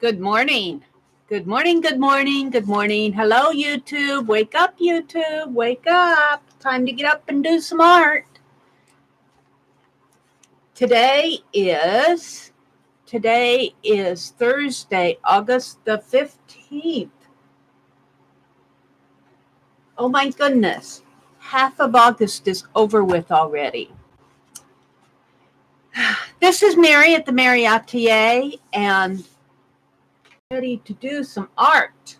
Good morning. Good morning, good morning, good morning. Hello, YouTube. Wake up, YouTube. Wake up. Time to get up and do some art. Today is Thursday, August the 15th. Oh my goodness. Half of August is over with already. This is Meri at the.meri.atelier and ready to do some art.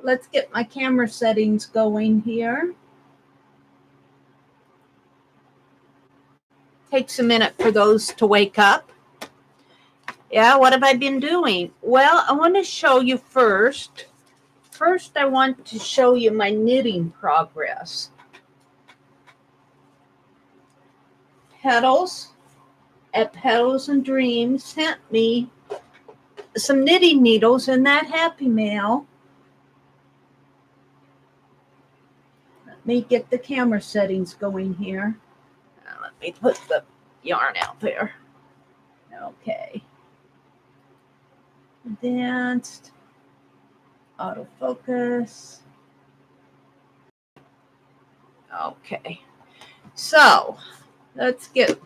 Let's get my camera settings going here. Takes a minute for those to wake up. Yeah, what have I been doing? Well, I want to show you first. First, I want to show you my knitting progress. Petals at Petals and Dreams sent me some knitting needles in that Happy Mail. Let me get the camera settings going here. Let me put the yarn out there. Okay. Advanced. Autofocus. Okay. So, let's get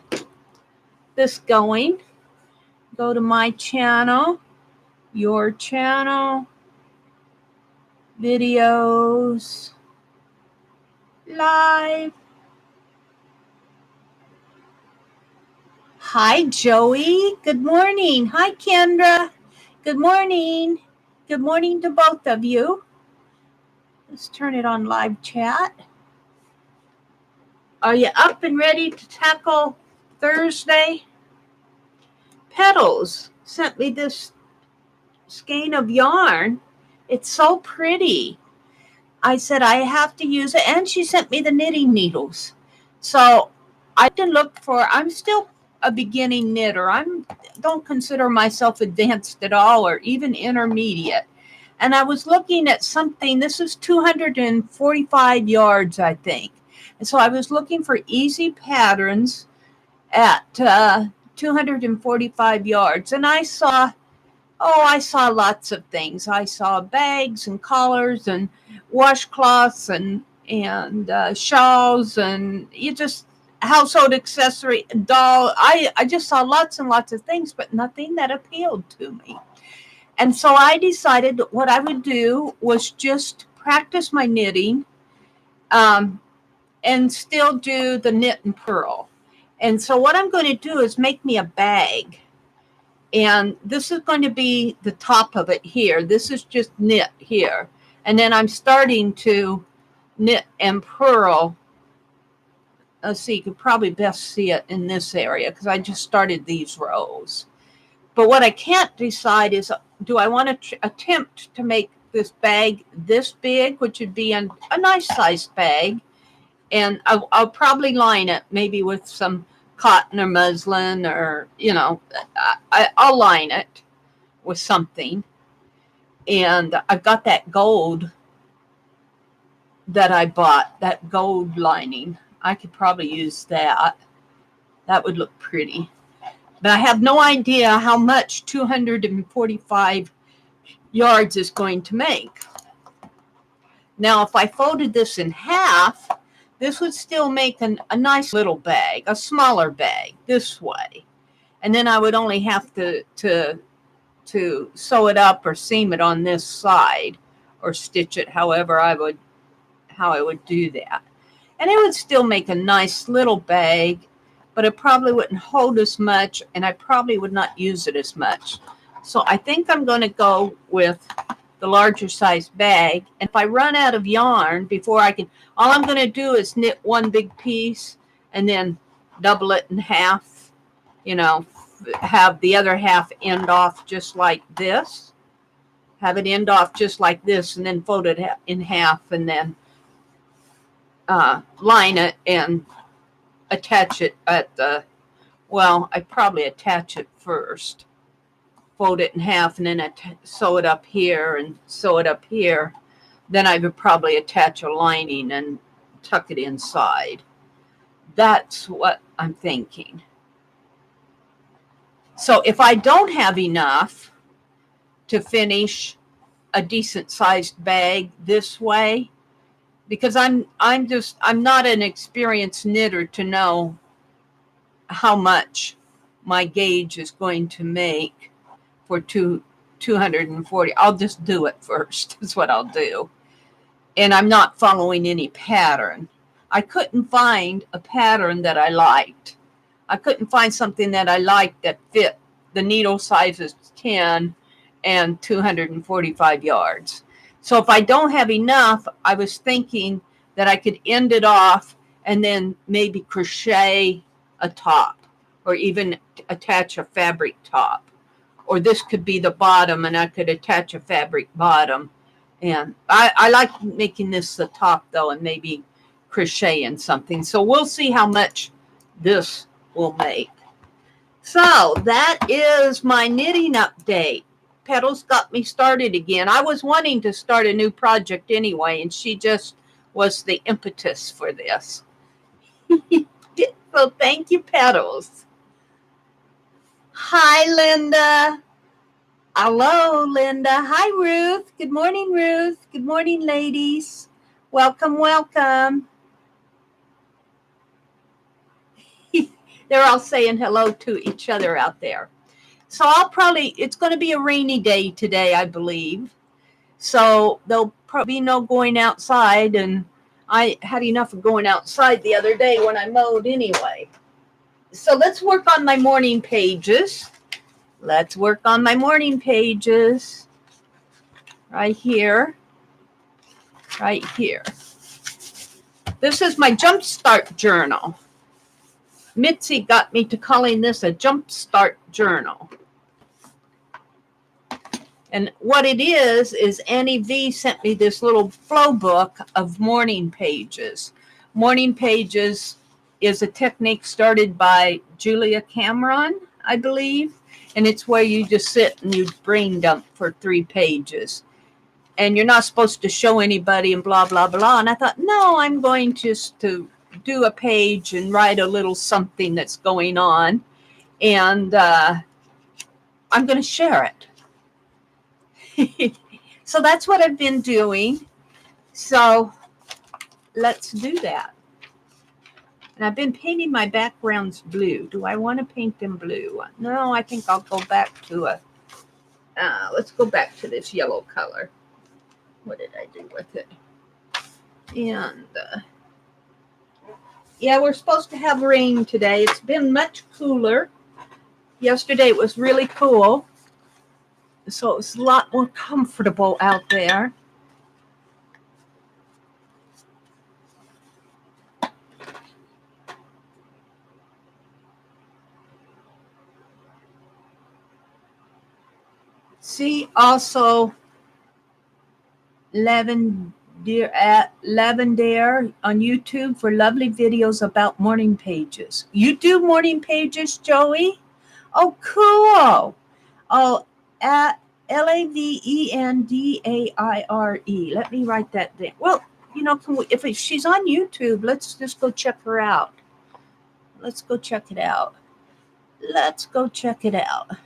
this going. Go to my channel, your channel, videos, live. Hi, Joey. Good morning. Hi, Kendra. Good morning. Good morning to both of you. Let's turn it on live chat. Are you up and ready to tackle Thursday? Petals sent me this skein of yarn. It's so pretty. I said I have to use it, and she sent me the knitting needles. So I didn't look for, I'm still a beginning knitter. I don't consider myself advanced at all or even intermediate. And I was looking at something, this is 245 yards, I think. And so I was looking for easy patterns at 245 yards. And I saw lots of things. I saw bags and collars and washcloths and shawls and household accessory, doll. I just saw lots and lots of things, but nothing that appealed to me. And so I decided that what I would do was just practice my knitting and still do the knit and purl. And so what I'm going to do is make me a bag. And this is going to be the top of it here. This is just knit here. And then I'm starting to knit and purl. Let's see, you could probably best see it in this area because I just started these rows. But what I can't decide is, do I want to attempt to make this bag this big, which would be a nice sized bag. And I'll probably line it maybe with some cotton or muslin, or, I'll line it with something. And I've got that gold that I bought, that gold lining. I could probably use that. That would look pretty. But I have no idea how much 245 yards is going to make. Now, if I folded this in half, this would still make a nice little bag, a smaller bag this way. And then I would only have to sew it up or seam it on this side or stitch it how I would do that. And it would still make a nice little bag, but it probably wouldn't hold as much, and I probably would not use it as much. So I think I'm going to go with the larger size bag. And if I run out of yarn before all I'm going to do is knit one big piece and then double it in half, have the other half end off just like this. Have it end off just like this, and then fold it in half, and then line it and attach it at I'd probably attach it first. Fold it in half and then sew it up here and sew it up here. Then I would probably attach a lining and tuck it inside. That's what I'm thinking. So if I don't have enough, to finish a decent sized bag this way, because I'm not an experienced knitter to know how much my gauge is going to make for 240. I'll just do it first. That's what I'll do. And I'm not following any pattern. I couldn't find a pattern that I liked. I couldn't find something that I liked that fit the needle sizes 10 and 245 yards. So if I don't have enough, I was thinking that I could end it off and then maybe crochet a top, or even attach a fabric top. Or this could be the bottom and I could attach a fabric bottom. And I like making this the top though, and maybe crocheting something. So we'll see how much this will make. So that is my knitting update. Petals got me started again. I was wanting to start a new project anyway, and she just was the impetus for this. So thank you, Petals. Hi, Linda. Hello, Linda. Hi, Ruth. Good morning, Ruth. Good morning, ladies. Welcome, welcome. They're all saying hello to each other out there. So it's going to be a rainy day today, I believe. So there'll probably be no going outside. And I had enough of going outside the other day when I mowed anyway. So let's work on my morning pages. Let's work on my morning pages. Right here. Right here. This is my Jumpstart Journal. Mitzi got me to calling this a Jumpstart Journal. And what it is Annie V sent me this little flow book of morning pages. Morning pages is a technique started by Julia Cameron, I believe. And it's where you just sit and you brain dump for 3 pages. And you're not supposed to show anybody and blah, blah, blah. And I thought, no, I'm going just to do a page and write a little something that's going on. And I'm going to share it. So that's what I've been doing. So let's do that. And I've been painting my backgrounds blue. Do I want to paint them blue? No, I think I'll go back to let's go back to this yellow color. What did I do with it? And yeah, we're supposed to have rain today. It's been much cooler. Yesterday it was really cool. So it was a lot more comfortable out there. See also Lavender on YouTube for lovely videos about morning pages. You do morning pages, Joey? Oh, cool. Oh, at Lavendaire. Let me write that down. Well, you know, if she's on YouTube, let's just go check her out. Let's go check it out. Let's go check it out.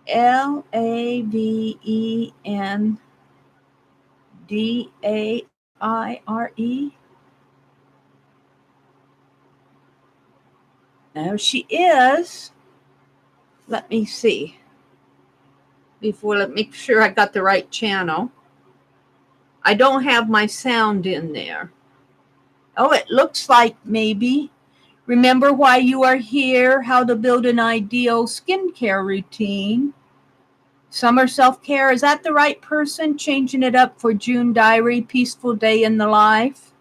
Lavendaire. There she is. Let me see. Let me make sure I got the right channel. I don't have my sound in there. Oh, it looks like maybe. Remember why you are here, how to build an ideal skincare routine. Summer self-care, is that the right person? Changing it up for June diary, peaceful day in the life.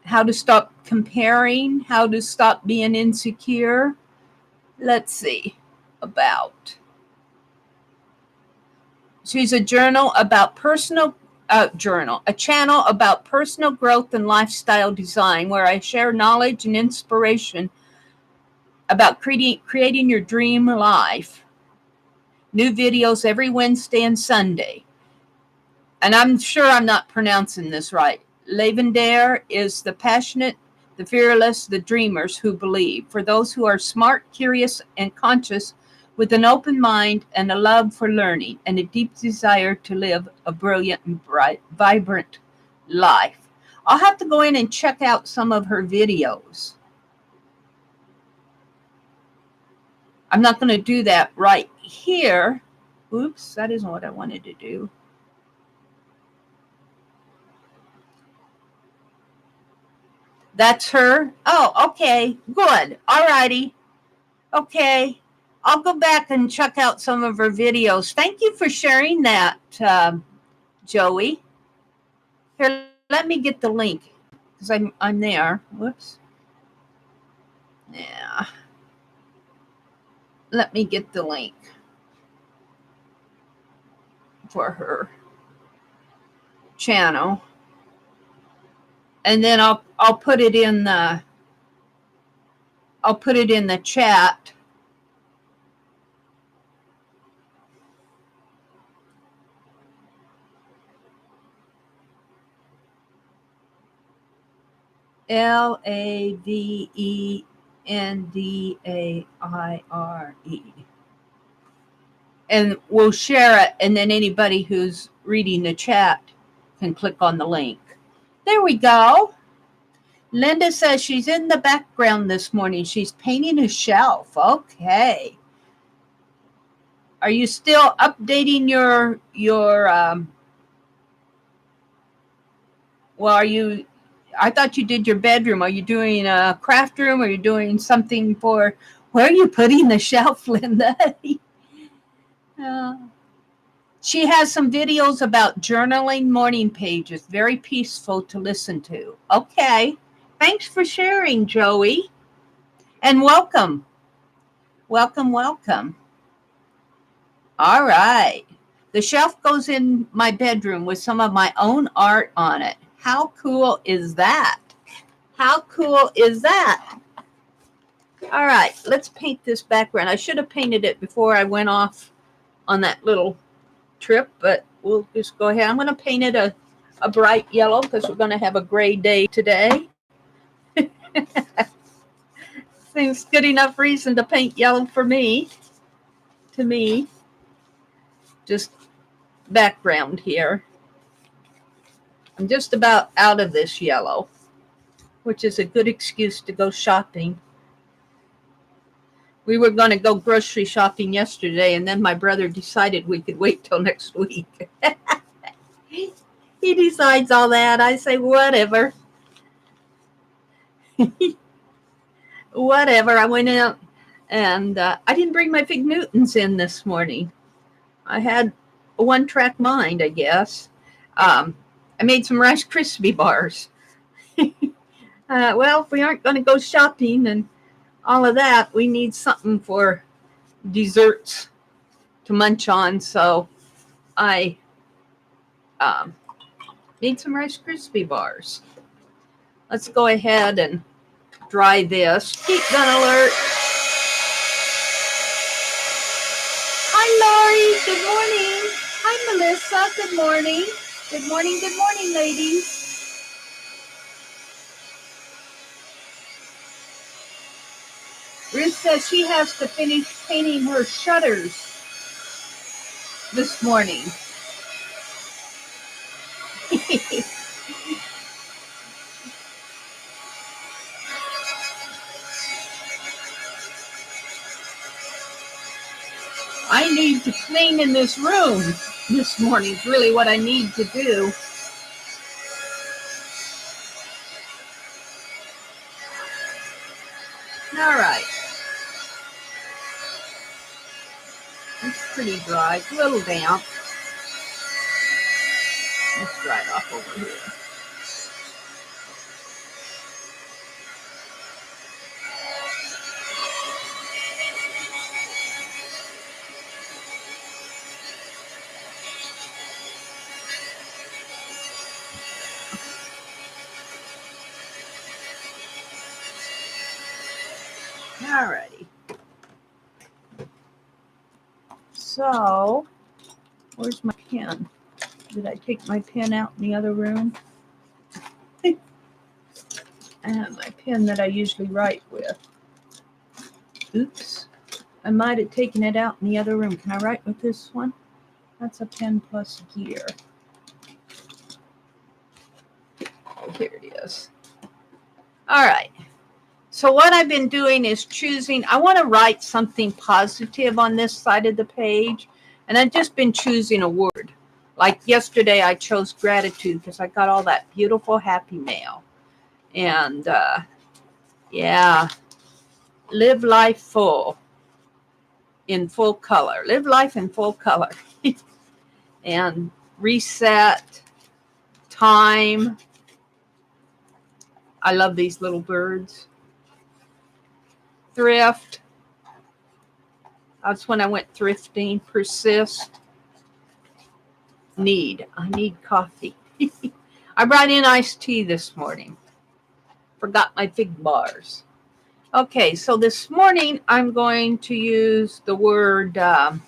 How to stop comparing, how to stop being insecure. Let's see, about. She's a journal about a channel about personal growth and lifestyle design, where I share knowledge and inspiration about creating your dream life. New videos every Wednesday and Sunday. And I'm sure I'm not pronouncing this right. Lavendaire is the passionate, the fearless, the dreamers who believe. For those who are smart, curious, and conscious with an open mind and a love for learning and a deep desire to live a brilliant and bright, vibrant life. I'll have to go in and check out some of her videos. I'm not going to do that right here. Oops, that isn't what I wanted to do. That's her. Oh, okay, good. All righty. Okay, I'll go back and check out some of her videos. Thank you for sharing that, Joey. Here, let me get the link because I'm there. Whoops. Yeah. Let me get the link for her channel, and then I'll put it in the chat. LAVENDAIRE. And we'll share it, and then anybody who's reading the chat can click on the link. There we go. Linda says she's in the background this morning. She's painting a shelf. Okay. Are you still updating your well, are you, I thought you did your bedroom. Are you doing a craft room? Are you doing something for, where are you putting the shelf, Linda? She has some videos about journaling morning pages. Very peaceful to listen to. Okay. Thanks for sharing, Joey. And welcome. Welcome, welcome. All right. The shelf goes in my bedroom with some of my own art on it. How cool is that? How cool is that? All right, let's paint this background. I should have painted it before I went off on that little trip, but we'll just go ahead. I'm going to paint it a bright yellow because we're going to have a gray day today. Seems good enough reason to paint yellow for me. To me, just background here. I'm just about out of this yellow, which is a good excuse to go shopping. We were going to go grocery shopping yesterday, and then my brother decided we could wait till next week. He decides all that. I say, whatever. Whatever. I went out, and I didn't bring my Fig Newtons in this morning. I had a one-track mind, I guess. I made some Rice Krispie bars. Well, if we aren't going to go shopping and all of that, we need something for desserts to munch on. So I made some Rice Krispie bars. Let's go ahead and dry this. Heat gun alert. Hi, Lori. Good morning. Hi, Melissa. Good morning. Good morning, ladies. Ruth says she has to finish painting her shutters this morning. I need to clean in this room this morning is really what I need to do. All right. It's pretty dry. It's a little damp. Let's dry it off over here. Alrighty. So, where's my pen? Did I take my pen out in the other room? I have my pen that I usually write with. Oops. I might have taken it out in the other room. Can I write with this one? That's a pen plus gear. Oh, here it is. All right. So what I've been doing is choosing, I want to write something positive on this side of the page. And I've just been choosing a word. Like yesterday, I chose gratitude because I got all that beautiful happy mail. And yeah, live life full, in full color. Live life in full color. And reset, time. I love these little birds. Thrift. That's when I went thrifting. Persist. Need. I need coffee. I brought in iced tea this morning. Forgot my fig bars. Okay, so this morning I'm going to use the word I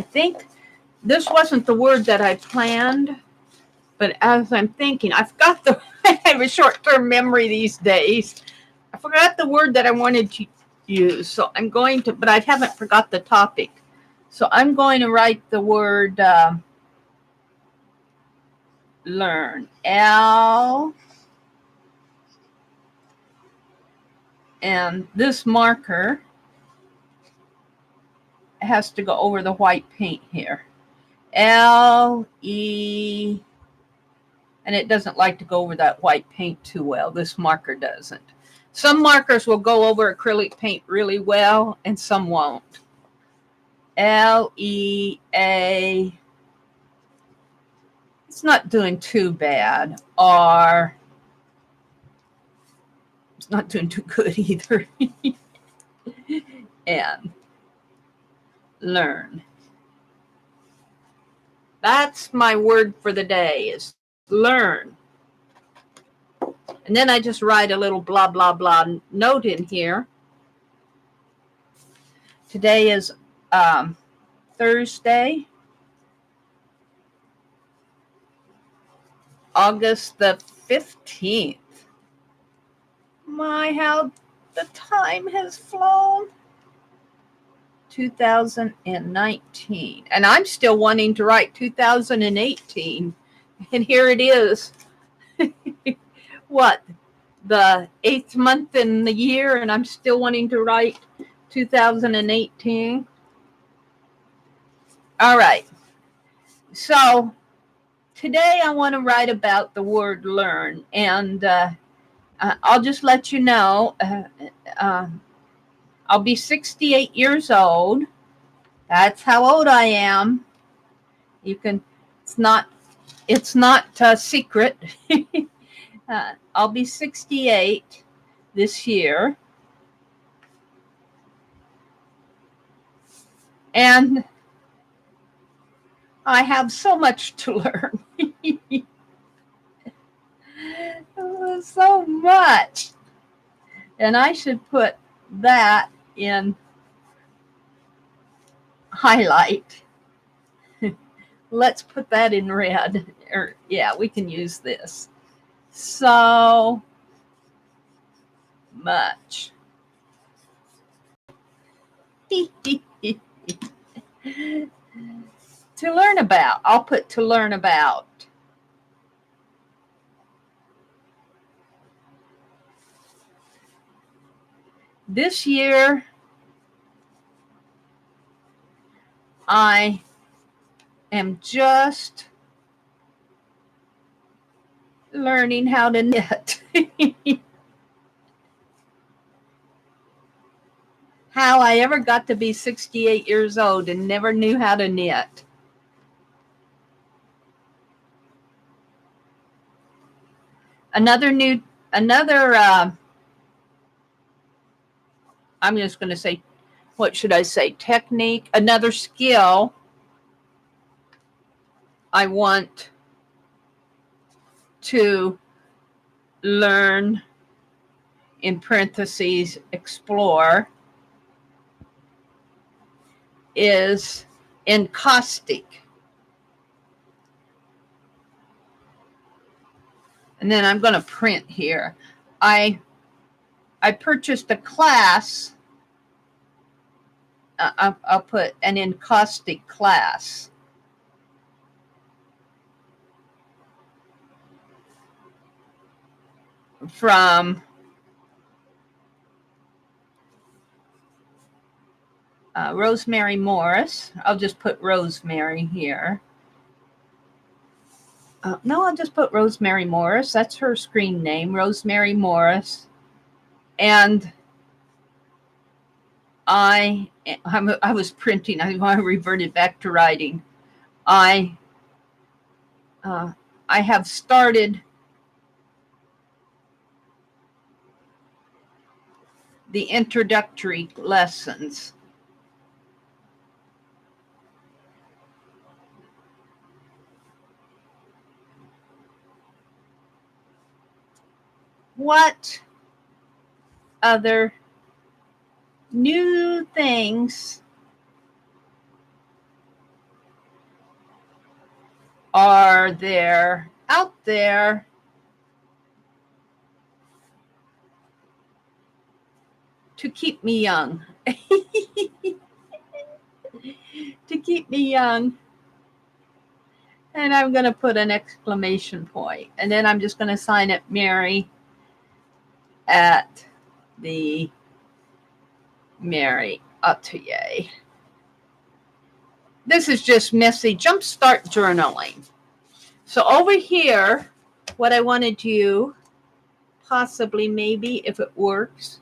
think this wasn't the word that I planned, but as I'm thinking, I forgot I have a short-term memory these days. I forgot the word that I wanted to use, so I'm going to, but I haven't forgot the topic. So I'm going to write the word learn. L. And this marker has to go over the white paint here. L-E. And it doesn't like to go over that white paint too well. This marker doesn't. Some markers will go over acrylic paint really well, and some won't. L-E-A. It's not doing too bad. R. It's not doing too good either. And learn. That's my word for the day, is learn. And then I just write a little blah, blah, blah note in here. Today is Thursday, August the 15th. My, how the time has flown. 2019. And I'm still wanting to write 2018. And here it is. What? The 8th month in the year, and I'm still wanting to write 2018. All right. So today I want to write about the word learn. And I'll just let you know, I'll be 68 years old. That's how old I am. You can, it's not a secret. I'll be 68 this year. And I have so much to learn. So much. And I should put that in highlight. Let's put that in red. Or yeah, we can use this. So much. To learn about. I'll put to learn about. This year, I am just learning how to knit. How I ever got to be 68 years old and never knew how to knit. Another I'm just going to say, what should I say? Technique, another skill I want to learn, in parentheses, explore, is encaustic. And then I'm going to print here. I purchased a class. I'll put an encaustic class. From Rosemary Morris. I'll just put Rosemary here. No, I'll just put Rosemary Morris. That's her screen name, Rosemary Morris. And I was printing. I reverted back to writing. I have started the introductory lessons. What other new things are there out there to keep me young? To keep me young. And I'm going to put an exclamation point. And then I'm just going to sign it Meri at the MeriAtelier. This is just messy Jumpstart journaling. So over here, what I want to do, possibly, maybe, if it works,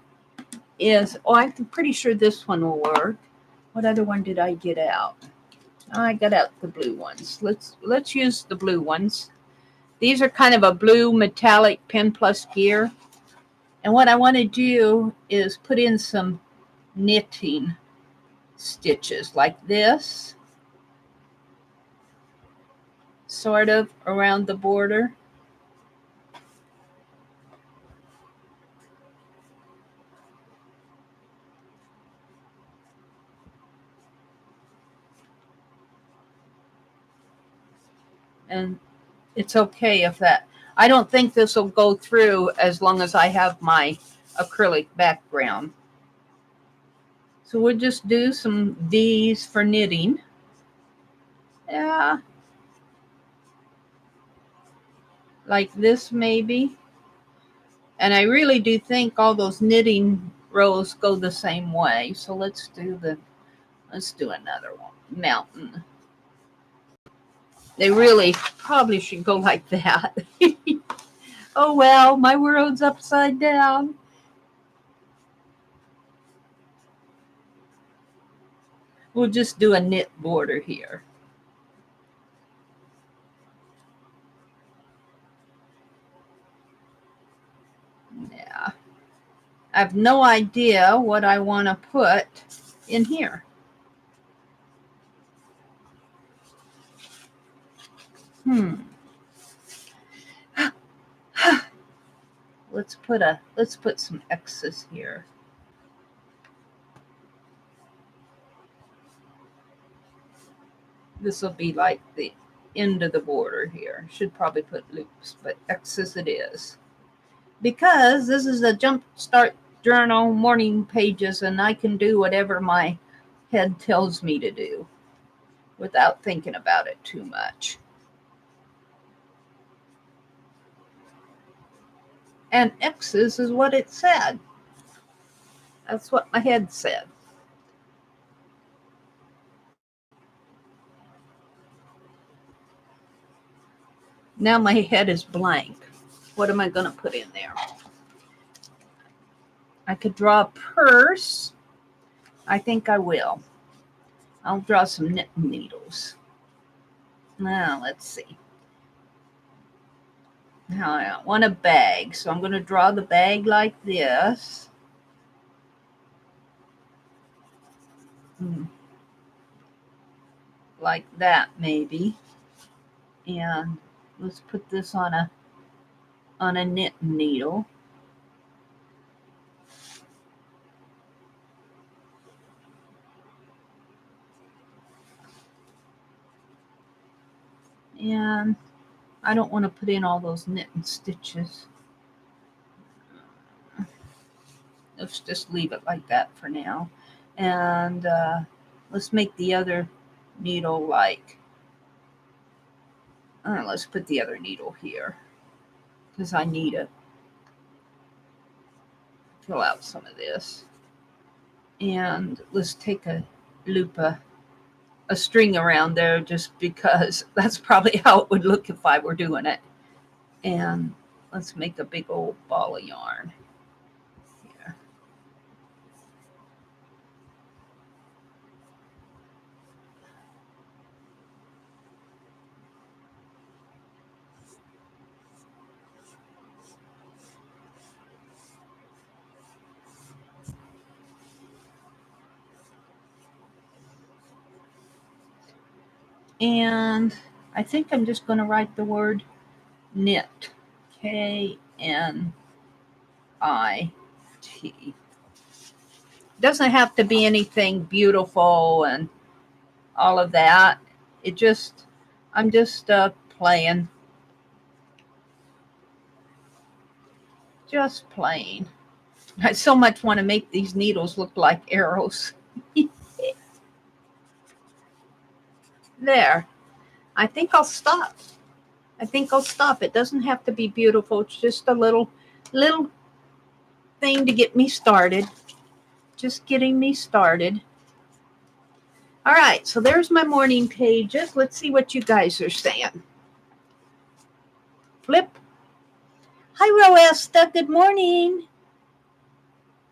is, I'm pretty sure this one will work. What other one did I get out? I got out the blue ones. Let's use the blue ones. These are kind of a blue metallic pen plus gear. And what I want to do is put in some knitting stitches like this, sort of around the border. And it's okay if that, I don't think this will go through as long as I have my acrylic background. So we'll just do some D's for knitting. Yeah. Like this maybe. And I really do think all those knitting rows go the same way. So let's do another one. Mountain. They really probably should go like that. Oh well, my world's upside down. We'll just do a knit border here. Yeah. I have no idea what I want to put in here. Let's put some X's here. This will be like the end of the border here. Should probably put loops, but X's it is. Because this is a Jumpstart Journal morning pages, and I can do whatever my head tells me to do without thinking about it too much. And X's is what it said. That's what my head said. Now my head is blank. What am I going to put in there? I could draw a purse. I think I will. I'll draw some knitting needles. Now, let's see. Now I want a bag, so I'm going to draw the bag like this. Like that, maybe. And let's put this on a knit needle. And I don't want to put in all those knitting stitches. Let's just leave it like that for now. And let's make the other needle like, let's put the other needle here because I need it. Fill out some of this. And let's take a loop, a string around there just because that's probably how it would look if I were doing it. And let's make a big old ball of yarn here. And I think I'm just going to write the word knit, K-N-I-T. Doesn't have to be anything beautiful and all of that. I'm just playing. Just playing. I so much want to make these needles look like arrows. There. I think I'll stop. It doesn't have to be beautiful. It's just a little thing to get me started. Just getting me started. All right, so there's my morning pages. Let's see what you guys are saying. Flip. Hi, Roesta. Good morning.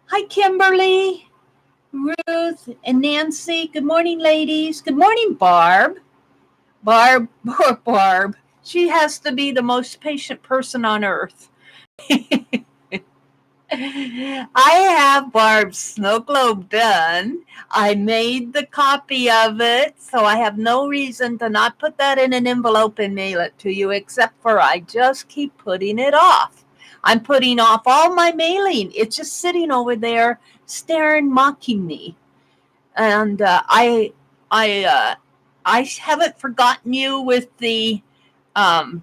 Hi, Kimberly, Ruth, and Nancy. Good morning, ladies. Good morning, Barb. Poor Barb. She has to be the most patient person on earth. I have Barb's snow globe done. I made the copy of it, so I have no reason to not put that in an envelope and mail it to you, except for I just keep putting it off. I'm putting off all my mailing. It's just sitting over there staring, mocking me. And I haven't forgotten you with the custom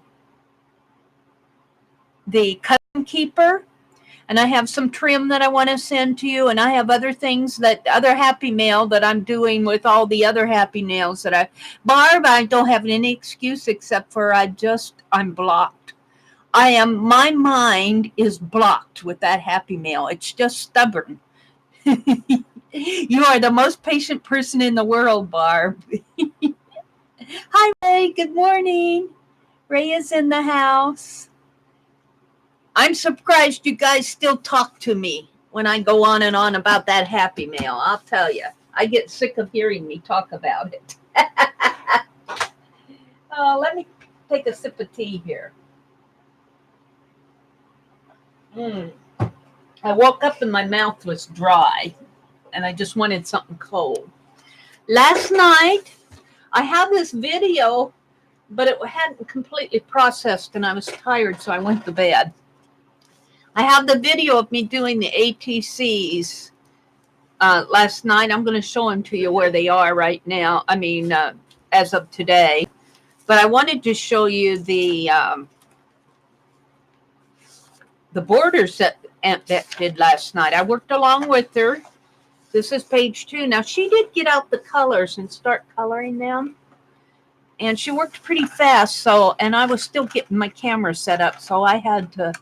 keeper. And I have some trim that I want to send to you. And I have other things other happy mail that I'm doing with all the other happy nails that Barb, I don't have any excuse except for I'm blocked. My mind is blocked with that happy mail. It's just stubborn. You are the most patient person in the world, Barb. Hi, Ray. Good morning. Ray is in the house. I'm surprised you guys still talk to me when I go on and on about that happy mail. I'll tell you, I get sick of hearing me talk about it. Let me take a sip of tea here. I woke up and my mouth was dry, and I just wanted something cold. Last night, I have this video, but it hadn't completely processed, and I was tired, so I went to bed. I have the video of me doing the ATCs last night. I'm going to show them to you where they are right now. I mean, as of today. But I wanted to show you the borders that Aunt Beck did last night. I worked along with her. This is page 2. Now, she did get out the colors and start coloring them. And she worked pretty fast, and I was still getting my camera set up, so I had to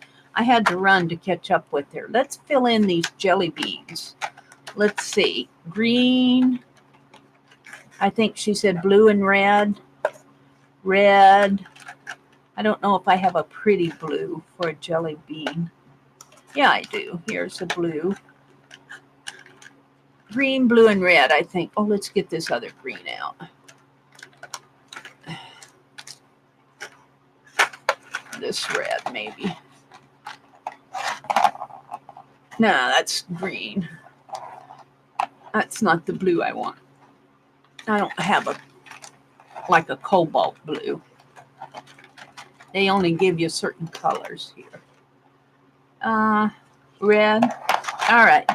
run to catch up with her. Let's fill in these jelly beans. Let's see. Green. I think she said blue and red. Red. I don't know if I have a pretty blue for a jelly bean. Yeah, I do. Here's a blue. Green, blue, and red, I think. Oh, let's get this other green out. This red, maybe. No, that's green. That's not the blue I want. I don't have a cobalt blue. They only give you certain colors here. Red. All right.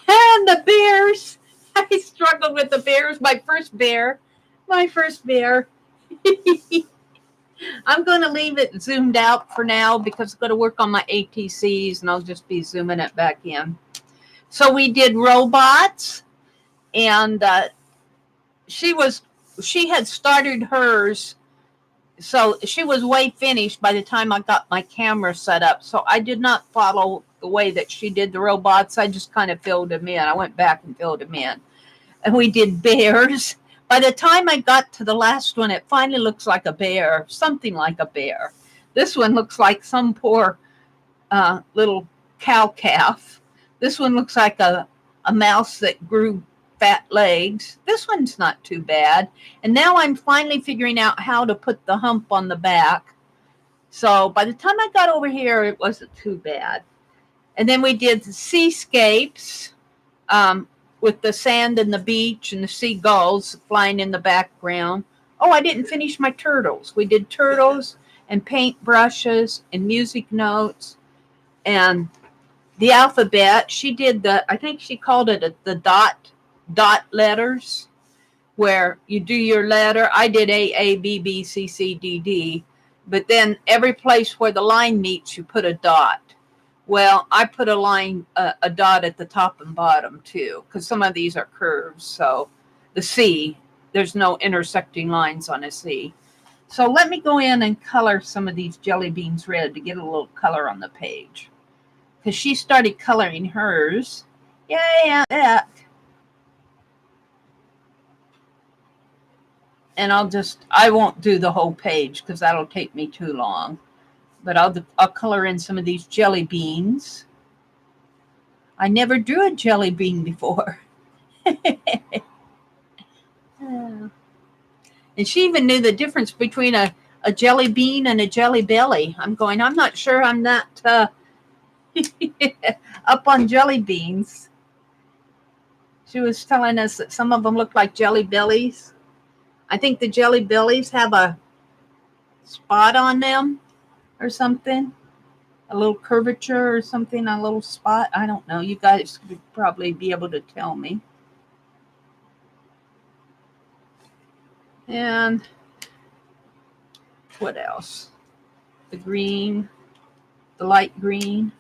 And the bears. I struggled with the bears. My first bear. I'm going to leave it zoomed out for now because I'm going to work on my ATCs and I'll just be zooming it back in. So we did robots, and she had started hers, so she was way finished by the time I got my camera set up. So I did not follow the way that she did the robots. I just kind of filled them in. I went back and filled them in. And we did bears. By the time I got to the last one, it finally looks like a bear, something like a bear. This one looks like some poor little cow calf. This one looks like a mouse that grew fat legs. This one's not too bad. And now I'm finally figuring out how to put the hump on the back. So by the time I got over here, it wasn't too bad. And then we did the seascapes with the sand and the beach and the seagulls flying in the background. Oh, I didn't finish my turtles. We did turtles and paint brushes and music notes and the alphabet. She did I think she called it the dot letters, where you do your letter. I did A, B, B, C, C, D, D. But then every place where the line meets, you put a dot. Well, I put a dot at the top and bottom too, because some of these are curves. So the C, there's no intersecting lines on a C. So let me go in and color some of these jelly beans red to get a little color on the page. Because she started coloring hers. Yeah, that. And I won't do the whole page because that'll take me too long. But I'll color in some of these jelly beans. I never drew a jelly bean before. And she even knew the difference between a jelly bean and a jelly belly. I'm not sure I'm that up on jelly beans. She was telling us that some of them look like jelly bellies. I think the jelly bellies have a spot on them or something. A little curvature or something, a little spot. I don't know. You guys could probably be able to tell me. And what else? The green, the light green,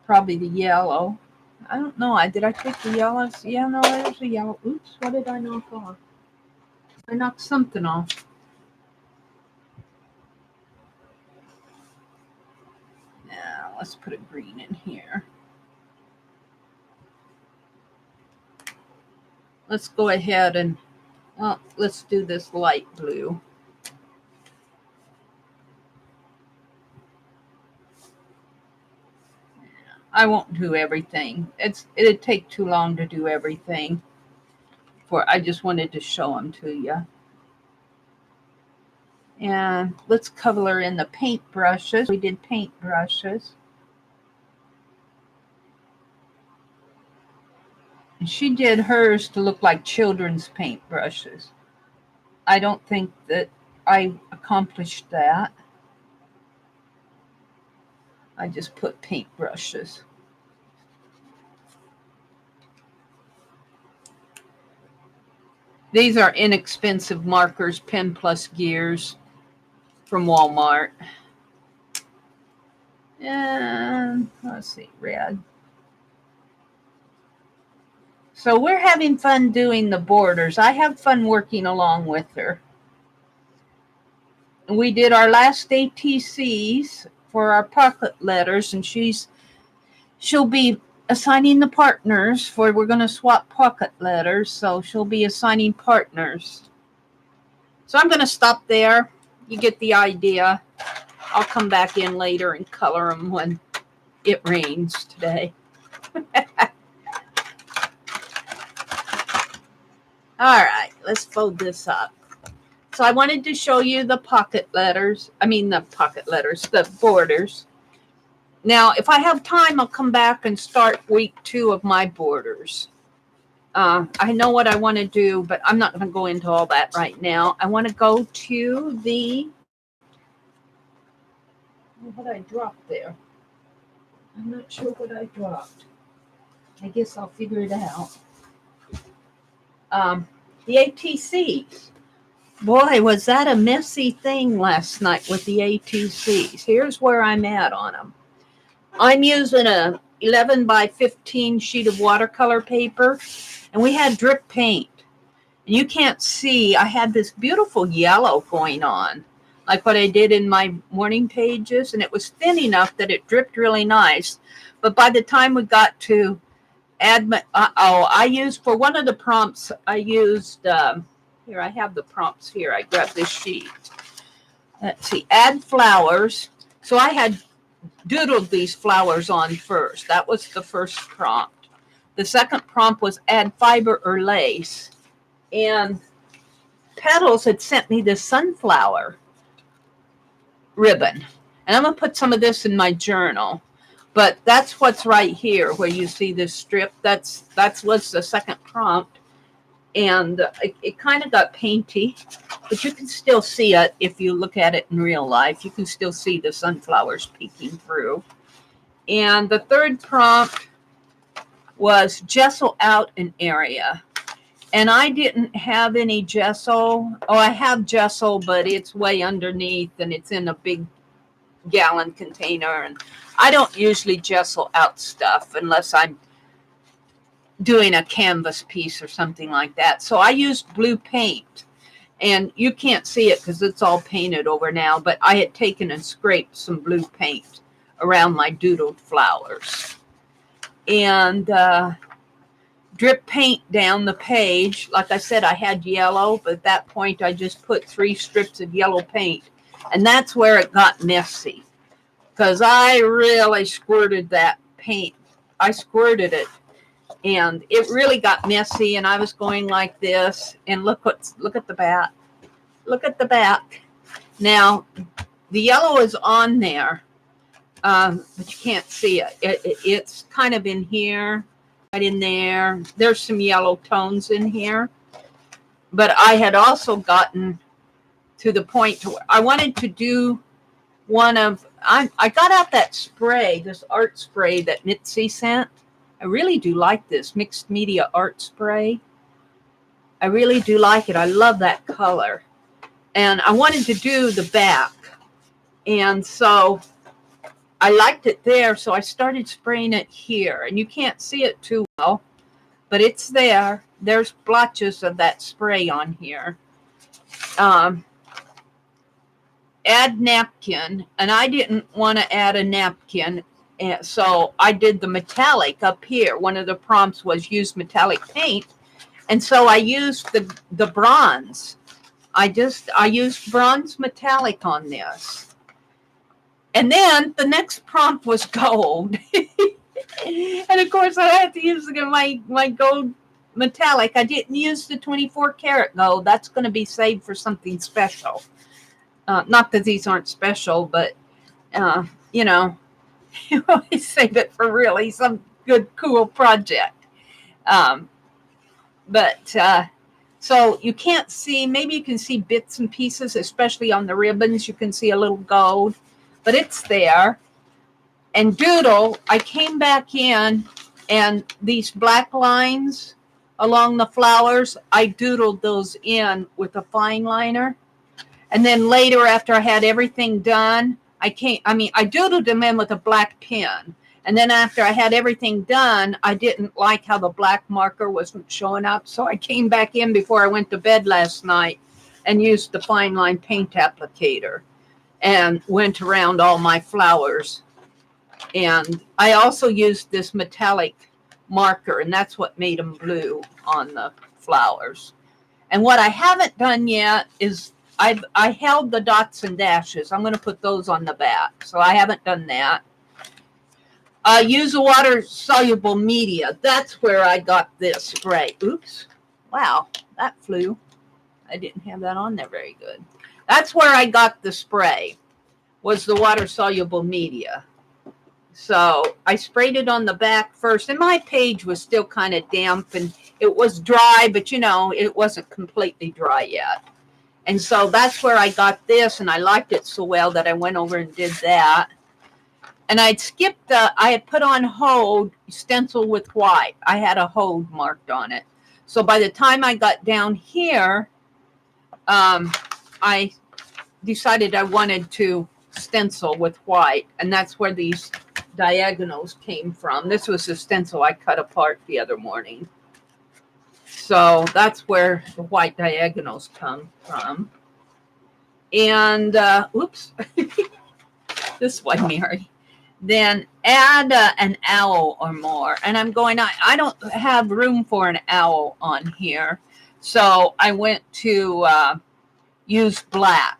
probably the yellow. I don't know. Did I take the yellows? Yeah, no, there's a yellow. Oops, what did I knock off? I knocked something off. Now, let's put a green in here. Let's go ahead and, well, let's do this light blue. I won't do everything. It'd take too long to do everything. I just wanted to show them to you. And let's color in the paint brushes. We did paint brushes. And she did hers to look like children's paint brushes. I don't think that I accomplished that. I just put paint brushes. These are inexpensive markers, Pen Plus Gears from Walmart. And let's see, red. So we're having fun doing the borders. I have fun working along with her. We did our last ATCs for our pocket letters, and she'll be assigning the partners we're going to swap pocket letters, so she'll be assigning partners. So I'm going to stop there. You get the idea. I'll come back in later and color them when it rains today. All right, let's fold this up. So I wanted to show you the pocket letters. The borders. Now, if I have time, I'll come back and start week 2 of my borders. I know what I want to do, but I'm not going to go into all that right now. I want to go to what I dropped there. I'm not sure what I dropped. I guess I'll figure it out. The ATCs. Boy, was that a messy thing last night with the ATCs. Here's where I'm at on them. I'm using a 11 by 15 sheet of watercolor paper, and we had drip paint. And you can't see, I had this beautiful yellow going on, like what I did in my morning pages, and it was thin enough that it dripped really nice. But by the time we got to add, I used, for one of the prompts, I used, here, I have the prompts here. I grabbed this sheet. Let's see, add flowers. So I had doodled these flowers on first. That was the first prompt. The second prompt was add fiber or lace. And Petals had sent me this sunflower ribbon. And I'm going to put some of this in my journal. But that's what's right here where you see this strip. That's what's the second prompt. And it kind of got painty, but you can still see it if you look at it in real life. You can still see the sunflowers peeking through. And the third prompt was gesso out an area. And I didn't have any gesso. Oh, I have gesso, but it's way underneath and it's in a big gallon container. And I don't usually gesso out stuff unless I'm doing a canvas piece or something like that. So I used blue paint, and you can't see it because it's all painted over now, but I had taken and scraped some blue paint around my doodled flowers. And drip paint down the page. Like I said, I had yellow, but at that point I just put 3 strips of yellow paint, and that's where it got messy because I really squirted that paint. I squirted it, and it really got messy, and I was going like this, and look at the back. Look at the back. Now, the yellow is on there, but you can't see it. It's kind of in here, right in there. There's some yellow tones in here. But I had also gotten to the point to where I wanted to do one of, I got out that spray, this art spray that Mitzi sent. I really do like this mixed media art spray. I really do like it. I love that color. And I wanted to do the back. And so I liked it there. So I started spraying it here. And you can't see it too well, but it's there. There's blotches of that spray on here. Add napkin. And I didn't want to add a napkin. And so I did the metallic up here. One of the prompts was use metallic paint. And so I used the bronze. I used bronze metallic on this. And then the next prompt was gold. And of course I had to use my gold metallic. I didn't use the 24 karat gold. That's going to be saved for something special. Not that these aren't special, but you know, you always save it for really some good, cool project. So you can't see, maybe you can see bits and pieces, especially on the ribbons. You can see a little gold, but it's there. And doodle, I came back in, and these black lines along the flowers, I doodled those in with a fine liner. And then later, after I had everything done, I doodled them in with a black pen. And then after I had everything done, I didn't like how the black marker wasn't showing up. So I came back in before I went to bed last night and used the fine line paint applicator and went around all my flowers. And I also used this metallic marker, and that's what made them blue on the flowers. And what I haven't done yet is I held the dots and dashes. I'm going to put those on the back. So I haven't done that. Use a water-soluble media. That's where I got this spray. Oops. Wow, that flew. I didn't have that on there very good. That's where I got the spray, was the water-soluble media. So I sprayed it on the back first. And my page was still kind of damp, and it was dry, but, you know, it wasn't completely dry yet. And so that's where I got this, and I liked it so well that I went over and did that. And I had put on hold stencil with white. I had a hold marked on it. So by the time I got down here, I decided I wanted to stencil with white, and that's where these diagonals came from. This was the stencil I cut apart the other morning. So that's where the white diagonals come from. And, oops, this way, Mary. Then add an owl or more. And I'm going, I don't have room for an owl on here. So I went to use black.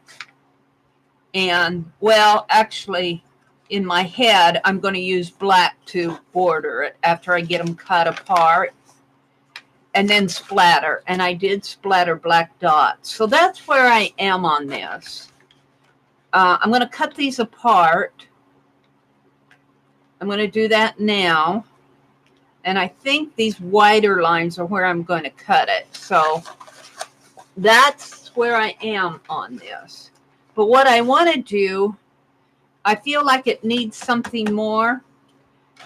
And, well, actually, in my head, I'm going to use black to border it after I get them cut apart. And then splatter. And I did splatter black dots. So that's where I am on this. I'm going to cut these apart. I'm going to do that now. And I think these wider lines are where I'm going to cut it. So that's where I am on this. But what I want to do, I feel like it needs something more.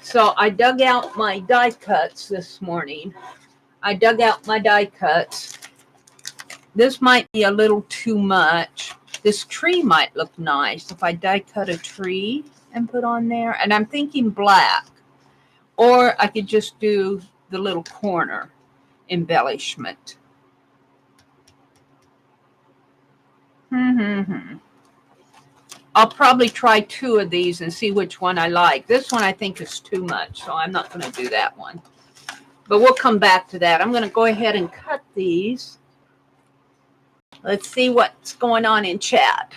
So I dug out my die cuts this morning. I dug out my die cuts. This might be a little too much. This tree might look nice if I die cut a tree and put on there. And I'm thinking black. Or I could just do the little corner embellishment. I'll probably try 2 of these and see which one I like. This one I think is too much, so I'm not going to do that one. But we'll come back to that. I'm going to go ahead and cut these. Let's see what's going on in chat.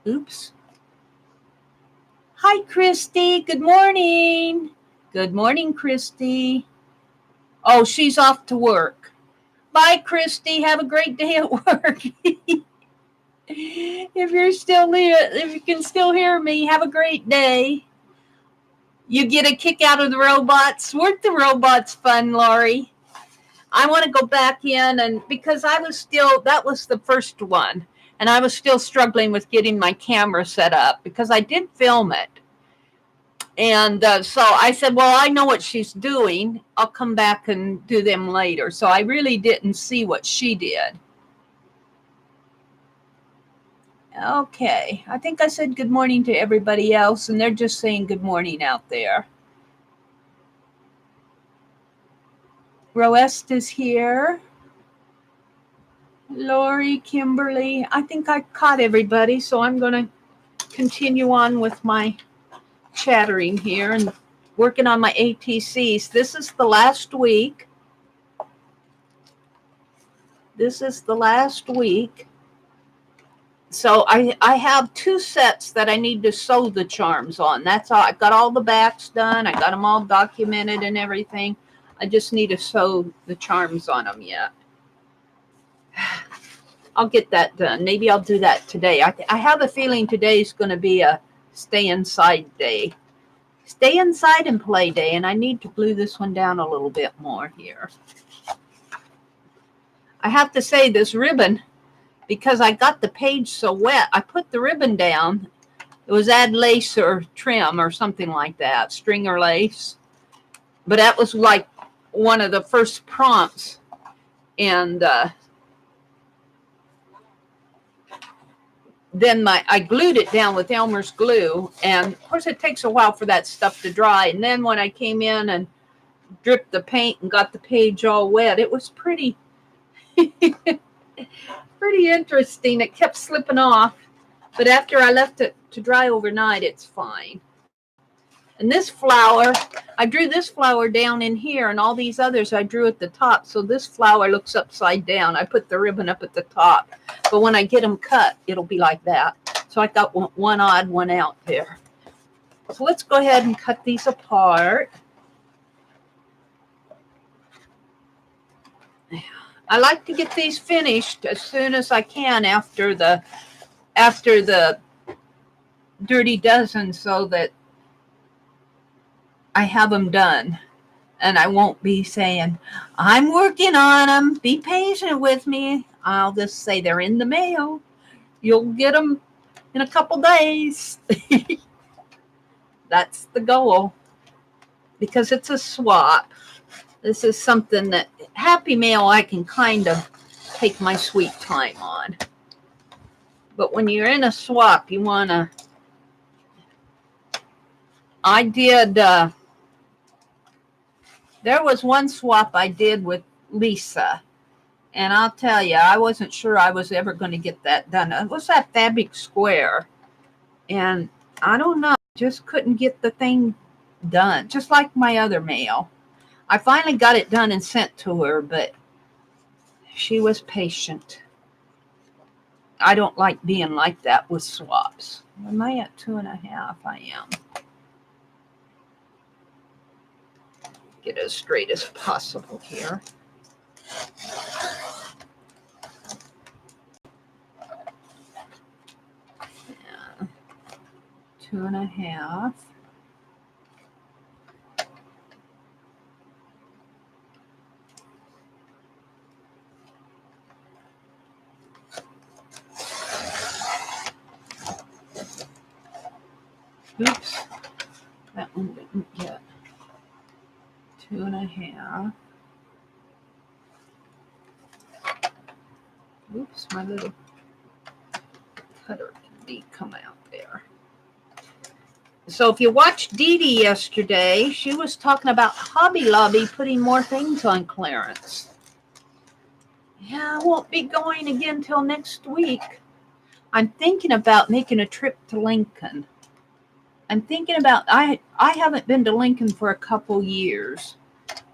Oops. Hi, Christy. Good morning. Good morning, Christy. Oh, she's off to work. Bye, Christy. Have a great day at work. If you're still here, if you can still hear me, have a great day. You get a kick out of the robots. Weren't the robots fun, Laurie? I want to go back in, and because I was still, that was the first one, and I was still struggling with getting my camera set up because I did film it. And so I said, well, I know what she's doing. I'll come back and do them later. So I really didn't see what she did. Okay, I think I said good morning to everybody else, and they're just saying good morning out there. Roest is here. Lori, Kimberly. I think I caught everybody, so I'm going to continue on with my chattering here and working on my ATCs. This is the last week. This is the last week. So I have 2 sets that I need to sew the charms on. That's all. I've got all the backs done. I got them all documented and everything. I just need to sew the charms on them yet. I'll get that done. Maybe I'll do that today. I have a feeling today's going to be a stay inside day. Stay inside and play day. And I need to glue this one down a little bit more here. I have to say this ribbon, because I got the page so wet, I put the ribbon down. It was add lace or trim or something like that, string or lace. But that was like one of the first prompts. And then I glued it down with Elmer's glue. And of course it takes a while for that stuff to dry. And then when I came in and dripped the paint and got the page all wet, it was pretty... pretty interesting. It kept slipping off, but after I left it to dry overnight, it's fine. And this flower, I drew this flower down in here, and all these others I drew at the top, so this flower looks upside down. I put the ribbon up at the top, but when I get them cut, it'll be like that. So I got one odd one out there. So let's go ahead and cut these apart. I like to get these finished as soon as I can after the Dirty Dozen, so that I have them done. And I won't be saying, I'm working on them. Be patient with me. I'll just say they're in the mail. You'll get them in a couple days. That's the goal. Because it's a swap. This is something that Happy Mail I can kind of take my sweet time on. But when you're in a swap, you want to, I did, there was one swap I did with Lisa. And I'll tell you, I wasn't sure I was ever going to get that done. It was that fabric square. And I don't know, just couldn't get the thing done. Just like my other mail. I finally got it done and sent to her, but she was patient. I don't like being like that with swaps. Am I at 2.5? I am. Get as straight as possible here. Yeah. 2.5. Oops, that one didn't get 2.5. Oops, my little cutter didn't come out there. So if you watched Dee Dee yesterday, she was talking about Hobby Lobby putting more things on clearance. Yeah, I won't be going again till next week. I'm thinking about making a trip to Lincoln. I'm thinking about, I haven't been to Lincoln for a couple years,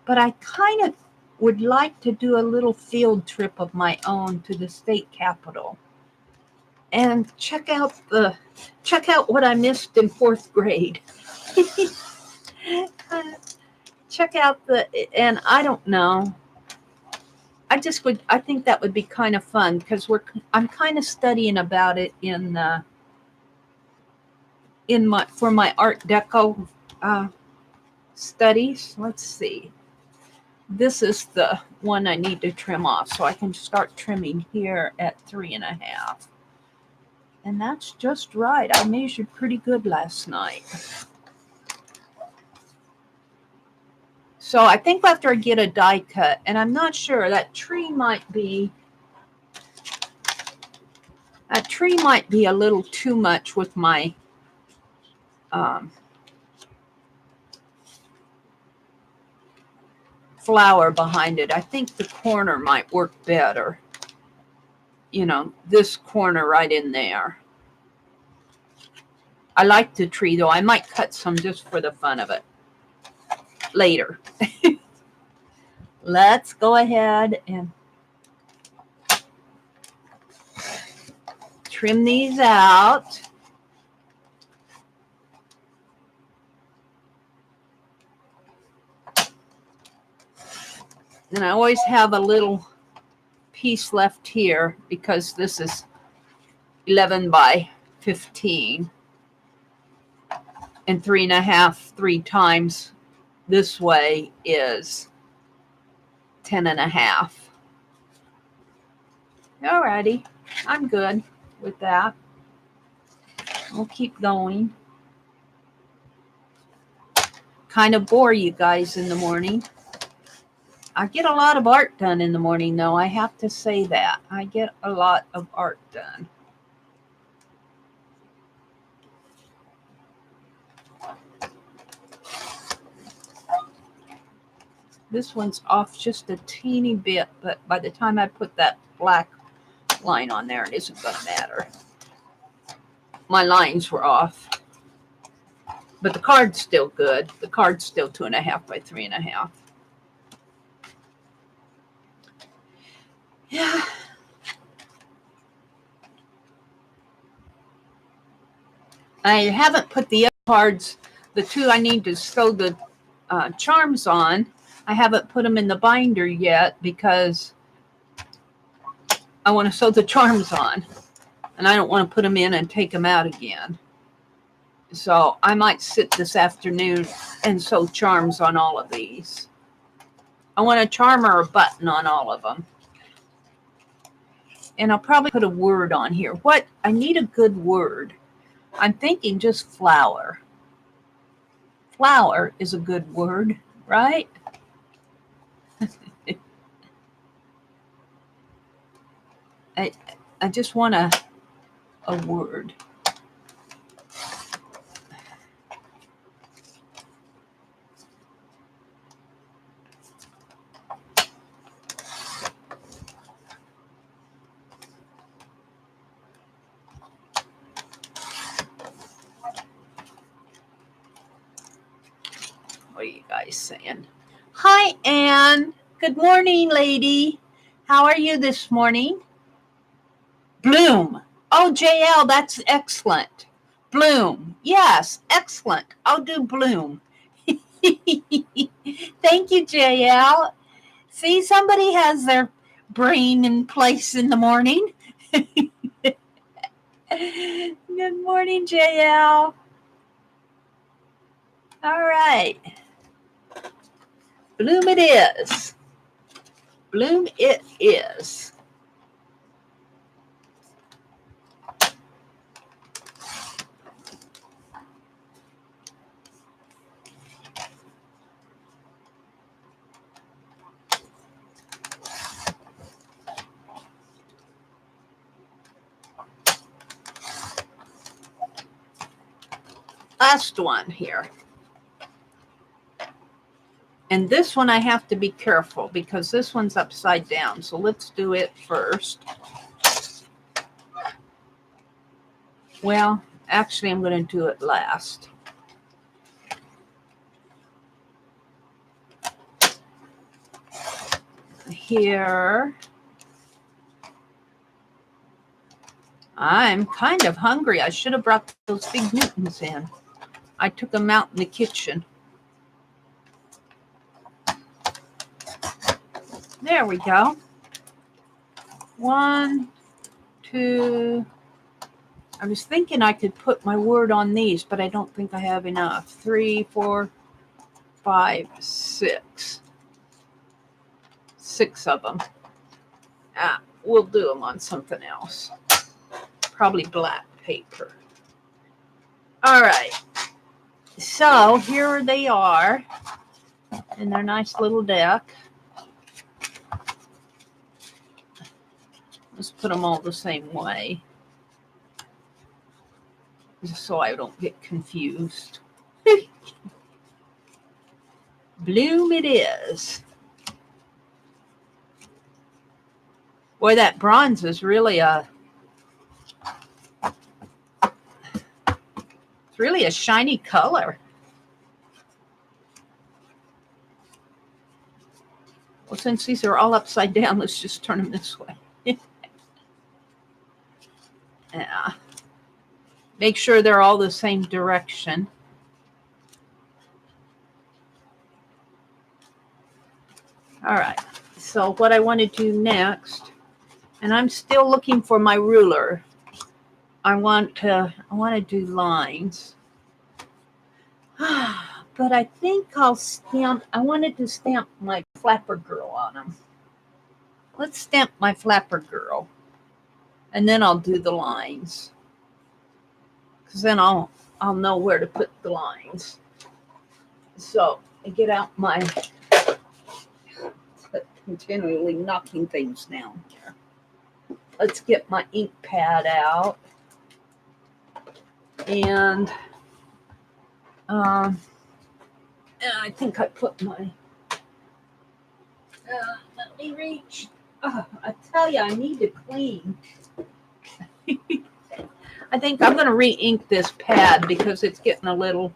but I kind of would like to do a little field trip of my own to the state capitol and check out what I missed in 4th grade. Check out and I don't know. I think that would be kind of fun because I'm kind of studying about it for my Art Deco studies. Let's see. This is the one I need to trim off, so I can start trimming here at 3.5. And that's just right. I measured pretty good last night. So I think after I get a die cut, and I'm not sure, that tree might be a little too much with my flower behind it. I think the corner might work better. You know, this corner right in there. I like the tree, though. I might cut some just for the fun of it later. Let's go ahead and trim these out. And I always have a little piece left here because this is 11 by 15. And 3.5, 3 times this way is 10.5. Alrighty, I'm good with that. We'll keep going. Kind of bore you guys in the morning. I get a lot of art done in the morning, though. I have to say that. I get a lot of art done. This one's off just a teeny bit, but by the time I put that black line on there, it isn't going to matter. My lines were off. But the card's still good. The card's still 2.5 by 3.5. Yeah. I haven't put the other cards, the 2 I need to sew the charms on. I haven't put them in the binder yet because I want to sew the charms on. And I don't want to put them in and take them out again. So I might sit this afternoon and sew charms on all of these. I want a charm or a button on all of them. And I'll probably put a word on here. I need a good word. I'm thinking just flower. Flower is a good word, right? I just want to a word. What are you guys saying? Hi, Anne. Good morning, lady. How are you this morning? Bloom. Oh, JL, that's excellent. Bloom. Yes, excellent. I'll do bloom. Thank you, JL. See, somebody has their brain in place in the morning. Good morning, JL. All right. Bloom it is. Bloom it is. Last one here. And this one I have to be careful because this one's upside down. So let's do it first. Well, actually, I'm going to do it last. Here. I'm kind of hungry. I should have brought those big Newtons in. I took them out in the kitchen. There we go. 1, 2. I was thinking I could put my word on these, but I don't think I have enough. 3, 4, 5, 6. 6 of them. We'll do them on something else. Probably black paper. All right. So here they are in their nice little deck. Let's put them all the same way, just so I don't get confused. Bloom it is. Boy, that bronze is really it's really a shiny color. Well, since these are all upside down, let's just turn them this way. Yeah. Make sure they're all the same direction. All right. So what I want to do next, and I'm still looking for my ruler. I want to do lines. But I think I'll stamp. I wanted to stamp my flapper girl on them. Let's stamp my flapper girl, and then I'll do the lines. Because then I'll know where to put the lines. So I get out my continually knocking things down here. Let's get my ink pad out, and I think I put my. Let me reach. I tell you, I need to clean. I think I'm going to re-ink this pad because it's getting a little.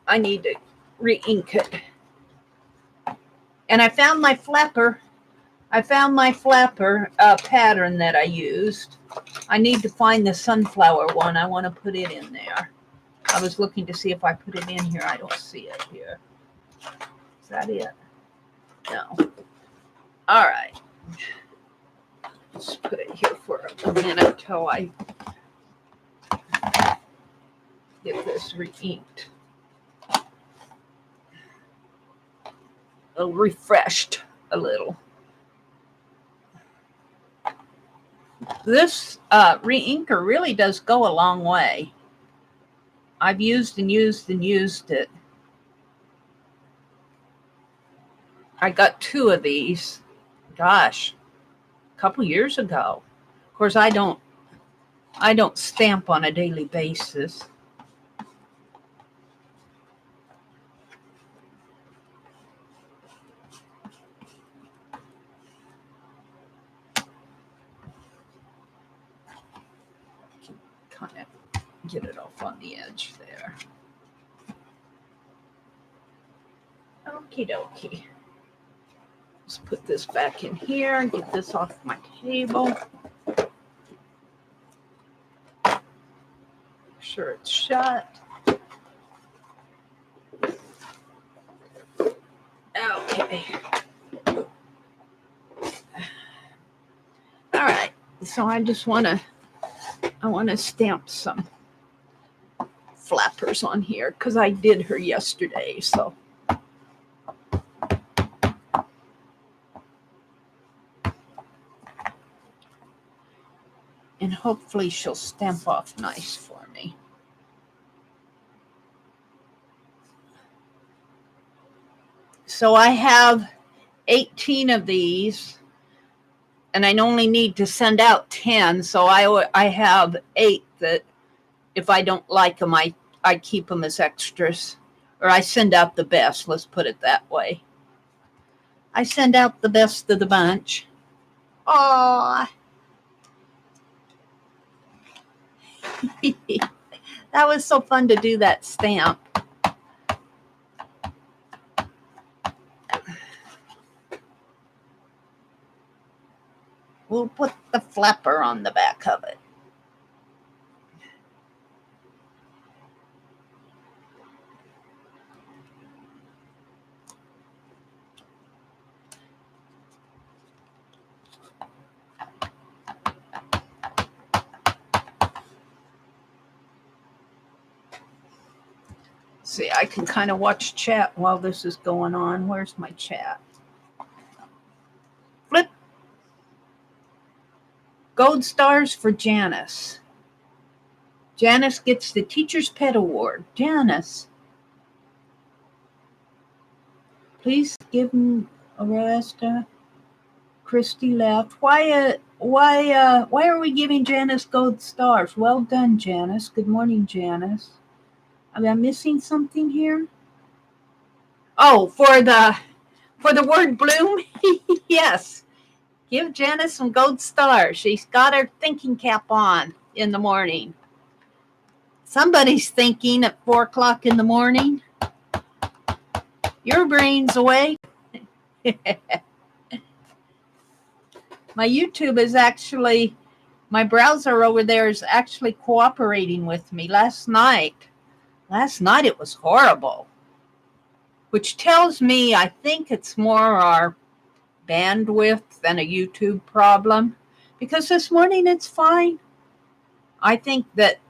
I need to re-ink it. And I found my flapper. Pattern that I used. I need to find the sunflower one. I want to put it in there. I was looking to see if I put it in here. I don't see it here. Is that it? No. All right. Let's put it here for a minute till I get this re-inked. Refreshed a little. This re-inker really does go a long way. I've used and used and used it. I got 2 of these, gosh, a couple years ago. Of course, I don't I don't stamp on a daily basis. Kind of get it off on the edge there. Okie dokie. Let's put this back in here and get this off my table. Make sure it's shut. Okay. All right. So I just want to stamp some flappers on here because I did her yesterday. So. And hopefully she'll stamp off nice for me. So I have 18 of these, and I only need to send out 10. So I have 8 that if I don't like them, I keep them as extras. Or I send out the best, let's put it that way. I send out the best of the bunch. Aww. That was so fun to do that stamp. We'll put the flapper on the back of it. See, I can kind of watch chat while this is going on. Where's my chat? Flip. Gold stars for Janice. Janice gets the Teacher's Pet Award. Janice, please give him a rest. Christy left. Why are we giving Janice gold stars? Well done, Janice. Good morning, Janice. Am I missing something here? Oh, for the word bloom? Yes. Give Janice some gold stars. She's got her thinking cap on in the morning. Somebody's thinking at 4 o'clock in the morning. Your brain's awake. My YouTube is actually, my browser over there is actually cooperating with me. Last night it was horrible, which tells me I think it's more our bandwidth than a YouTube problem, because this morning it's fine. I think that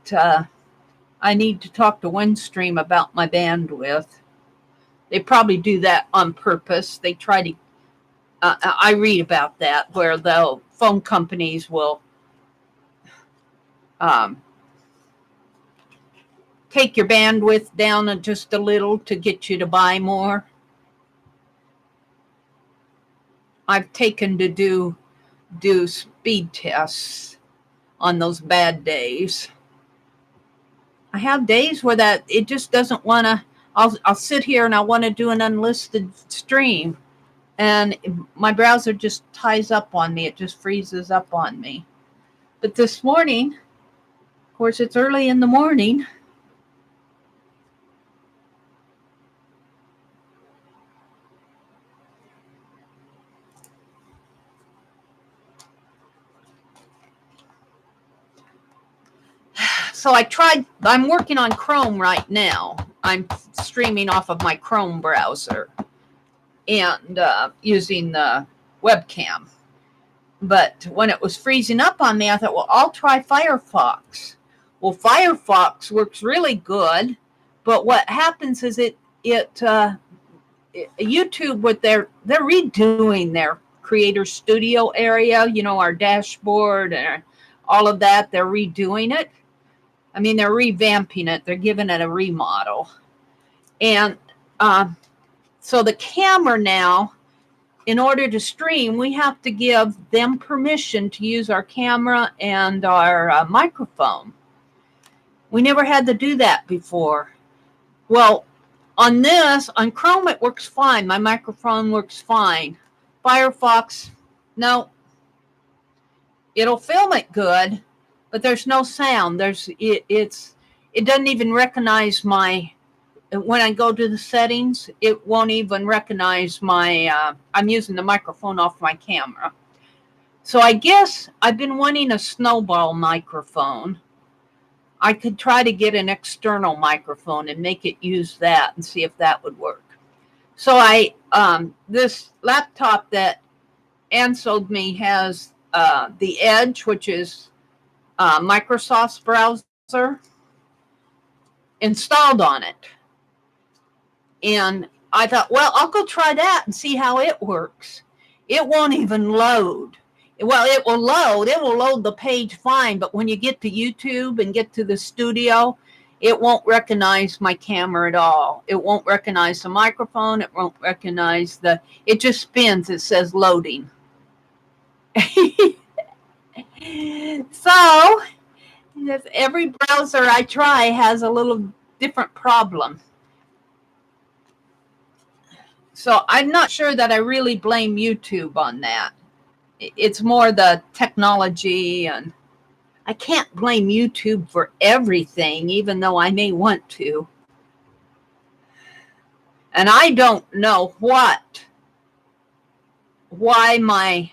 I need to talk to Windstream about my bandwidth. They probably do that on purpose. They try to, I read about that, where the phone companies will take your bandwidth down just a little to get you to buy more. I've taken to do speed tests on those bad days. I have days where that it just doesn't want to. I'll sit here and I want to do an unlisted stream, and my browser just ties up on me. It just freezes up on me. But this morning, of course, it's early in the morning. So I'm working on Chrome right now. I'm streaming off of my Chrome browser and using the webcam. But when it was freezing up on me, I thought, well, I'll try Firefox. Well, Firefox works really good, but what happens is YouTube, with they're redoing their Creator Studio area, our dashboard and all of that. They're redoing it. I mean, they're revamping it. They're giving it a remodel. And so the camera now, in order to stream, we have to give them permission to use our camera and our microphone. We never had to do that before. Well, on Chrome, it works fine. My microphone works fine. Firefox, no. It'll film it good, but there's no sound. It doesn't even recognize when I go to the settings, it won't even recognize I'm using the microphone off my camera. So I guess I've been wanting a snowball microphone. I could try to get an external microphone and make it use that and see if that would work. So this laptop that Ann sold me has the Edge, which is Microsoft's browser, installed on it. And I thought, well, I'll go try that and see how it works. It won't even load. Well, it will load the page fine, but when you get to YouTube and get to the studio, it won't recognize my camera at all. It won't recognize the microphone. It won't recognize it just spins. It says loading. So, every browser I try has a little different problem. So I'm not sure that I really blame YouTube on that. It's more the technology, and I can't blame YouTube for everything, even though I may want to. And I don't know why my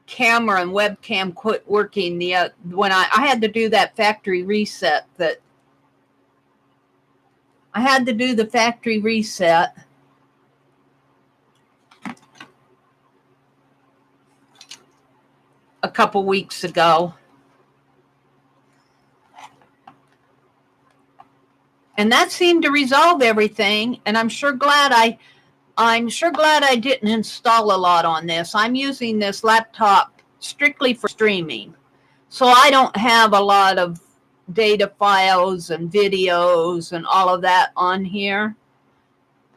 camera and webcam quit working when I had to do that factory reset. I had to do the factory reset. A couple weeks ago. And that seemed to resolve everything. And I'm sure glad I didn't install a lot on this. I'm using this laptop strictly for streaming. So I don't have a lot of data files and videos and all of that on here.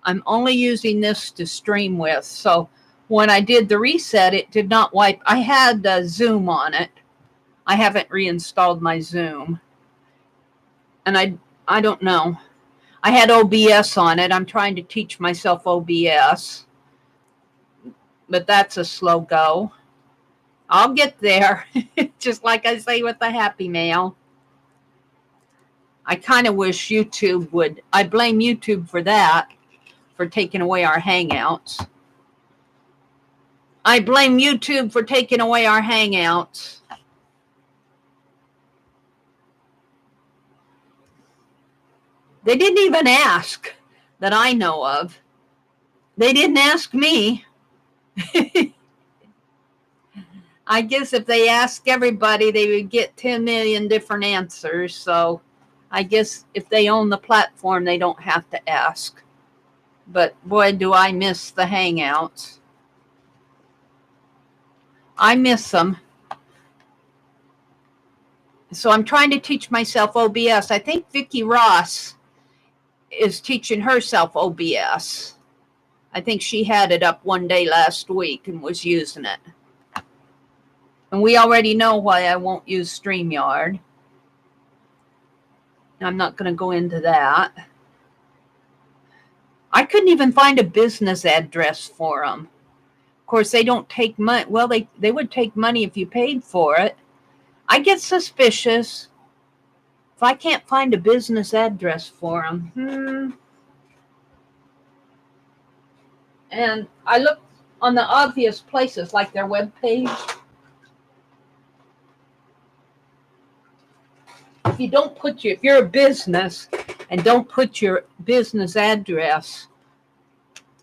I'm only using this to stream with. So when I did the reset, it did not wipe. I had Zoom on it. I haven't reinstalled my Zoom. And I don't know. I had OBS on it. I'm trying to teach myself OBS. But that's a slow go. I'll get there. Just like I say with the Happy Mail. I kind of wish YouTube would. I blame YouTube for that, for taking away our Hangouts. I blame YouTube for taking away our Hangouts. They didn't even ask that I know of. They didn't ask me. I guess if they ask everybody, they would get 10 million different answers. So I guess if they own the platform, they don't have to ask. But boy, do I miss the Hangouts. I miss them. So I'm trying to teach myself OBS. I think Vicki Ross is teaching herself OBS. I think she had it up one day last week and was using it. And we already know why I won't use StreamYard. I'm not going to go into that. I couldn't even find a business address for them. Of course, they don't take money. Well, they would take money if you paid for it. I get suspicious if I can't find a business address for them. And I look on the obvious places, like their webpage. If you're a business and don't put your business address,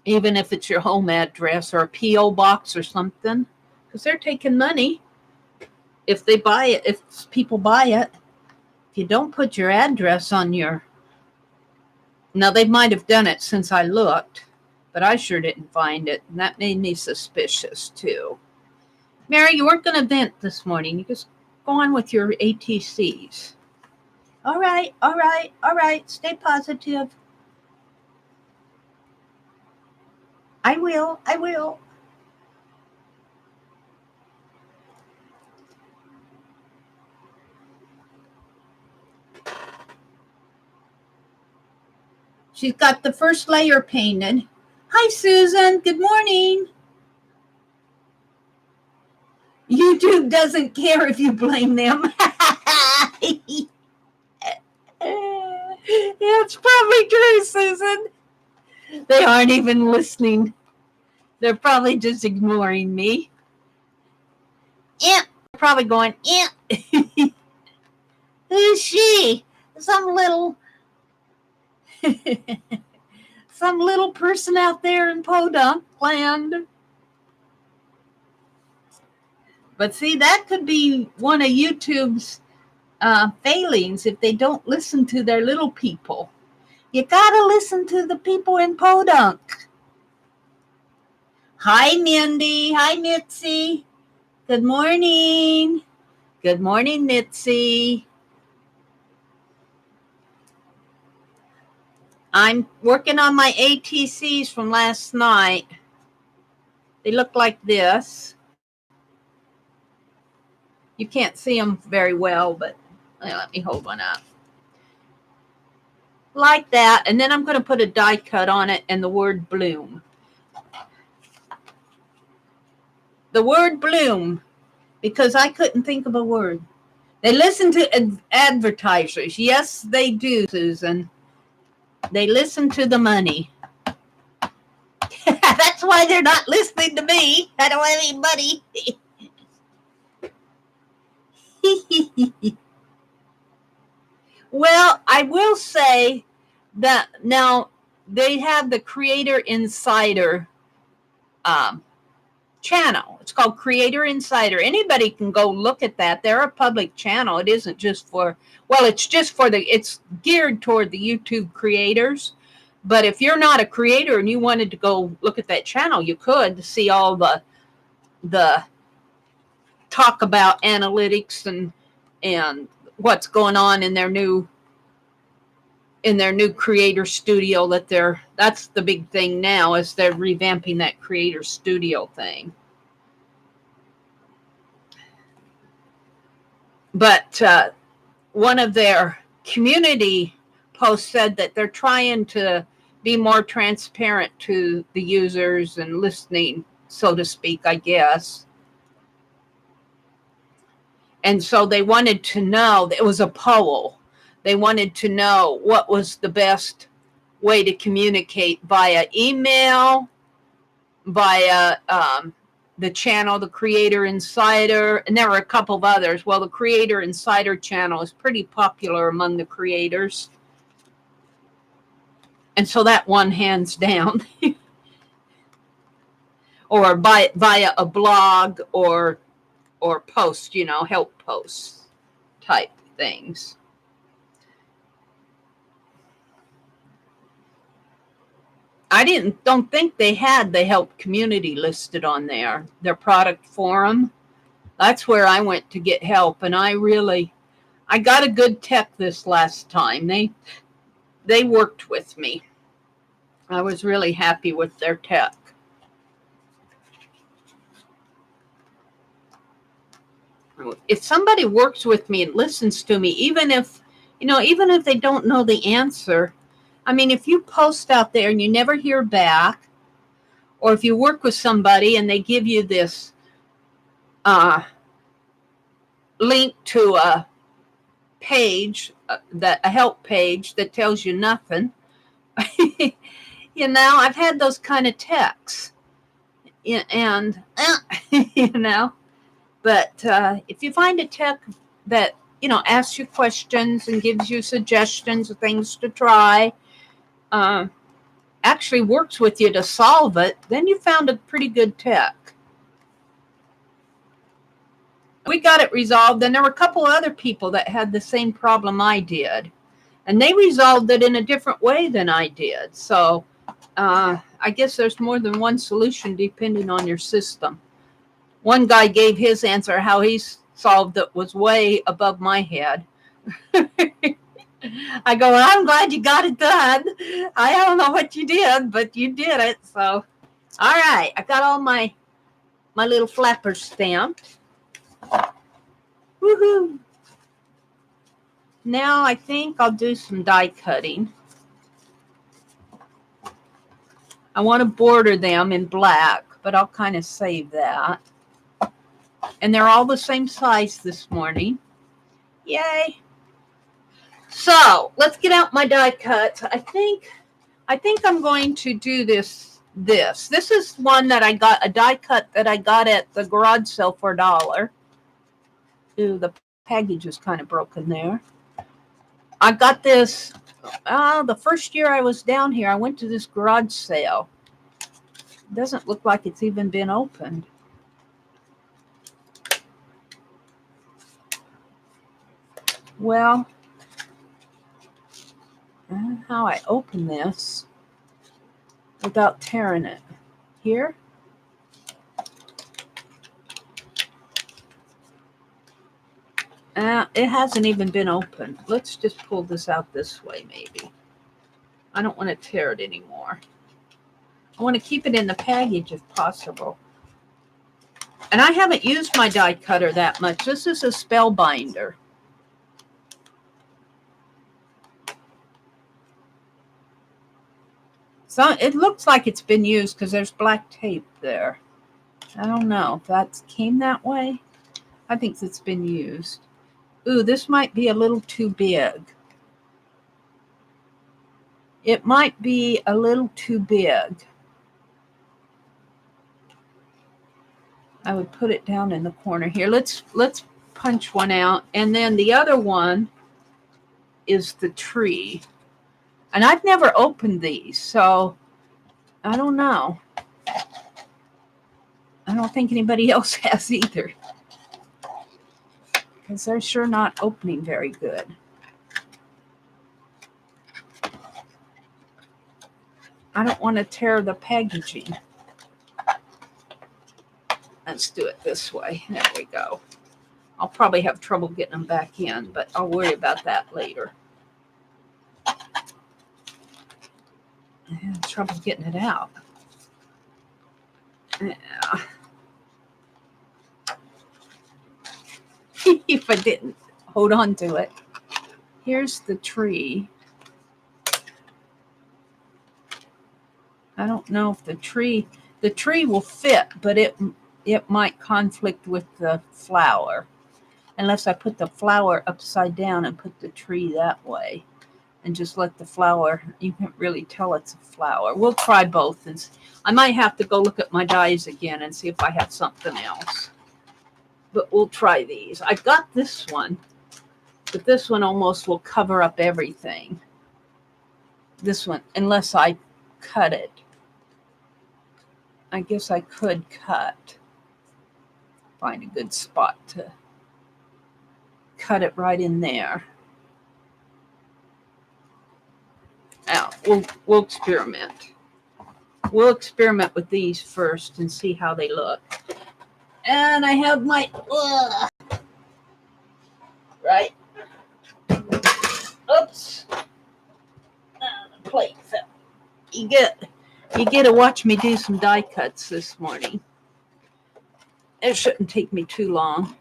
even if it's your home address or a P.O. box or something, because they're taking money if they buy it, if people buy it. If you don't put your address on now they might have done it since I looked, but I sure didn't find it, and that made me suspicious too. Mary, you weren't going to vent this morning. You just go on with your ATCs. All right. Stay positive. I will. She's got the first layer painted. Hi, Susan. Good morning. YouTube doesn't care if you blame them. It's probably true, Susan. They aren't even listening. They're probably just ignoring me. Yeah, they're probably going, yeah. Who's she? Some little person out there in Podunk land. But see, that could be one of YouTube's failings if they don't listen to their little people. You gotta listen to the people in Podunk. Hi, Mindy. Hi, Mitzi. Good morning. Good morning, Mitzi. I'm working on my ATCs from last night. They look like this. You can't see them very well, but let me hold one up. Like that. And then I'm going to put a die cut on it and the word bloom. The word bloom, because I couldn't think of a word. They listen to advertisers. Yes, they do, Susan. They listen to the money. That's why they're not listening to me. I don't have any money. Well, I will say that now they have the Creator Insider channel. It's called Creator Insider. Anybody can go look at that. They're a public channel. It isn't just for, well, it's just for it's geared toward the YouTube creators. But if you're not a creator and you wanted to go look at that channel, you could see all the talk about analytics and what's going on in their new creator studio that's the big thing now, is they're revamping that creator studio thing. But one of their community posts said that they're trying to be more transparent to the users and listening, so to speak, I guess. And so they wanted to know, it was a poll. They wanted to know what was the best way to communicate, via email, via the channel, the Creator Insider, and there were a couple of others. Well, the Creator Insider channel is pretty popular among the creators. And so that one, hands down. Or via a blog or post, help posts type things. I don't think they had the help community listed on their product forum. That's where I went to get help, and I got a good tech this last time. They worked with me. I was really happy with their tech. If somebody works with me and listens to me, even if they don't know the answer, I mean, if you post out there and you never hear back, or if you work with somebody and they give you this link to a page, a help page that tells you nothing, I've had those kind of texts, and but if you find a tech that asks you questions and gives you suggestions of things to try, actually works with you to solve it, then you found a pretty good tech. We got it resolved, and there were a couple other people that had the same problem I did, and they resolved it in a different way than I did. So I guess there's more than one solution depending on your system. One guy gave his answer, how he solved it was way above my head. I go, well, I'm glad you got it done. I don't know what you did, but you did it. So, all right. I got all my little flappers stamped. Woohoo. Now I think I'll do some die cutting. I want to border them in black, but I'll kind of save that. And they're all the same size this morning. Yay. So let's get out my die cuts. I think I'm going to do this. This is one that I got, a die cut that I got at the garage sale for $1. Ooh, the package is kind of broken there. I got this the first year I was down here. I went to this garage sale. It doesn't look like it's even been opened. Well, I don't know how I open this without tearing it. Here. It hasn't even been opened. Let's just pull this out this way, maybe. I don't want to tear it anymore. I want to keep it in the package if possible. And I haven't used my die cutter that much. This is a spellbinder. So it looks like it's been used because there's black tape there. I don't know if that came that way. I think it's been used. Ooh, this might be a little too big. It might be a little too big. I would put it down in the corner here. Let's punch one out. And then the other one is the tree. And I've never opened these, so I don't know. I don't think anybody else has either. Because they're sure not opening very good. I don't want to tear the packaging. Let's do it this way. There we go. I'll probably have trouble getting them back in, but I'll worry about that later. I had trouble getting it out. Yeah. If I didn't hold on to it. Here's the tree. I don't know if the tree will fit, but it might conflict with the flower. Unless I put the flower upside down and put the tree that way. And just let the flower, you can't really tell it's a flower. We'll try both. And I might have to go look at my dies again and see if I have something else. But we'll try these. I got this one, but this one almost will cover up everything. This one, unless I cut it. I guess I could cut. Find a good spot to cut it right in there. Now, we'll experiment. We'll experiment with these first and see how they look. And I have my right. Oops. The plate fell. You get to watch me do some die cuts this morning. It shouldn't take me too long.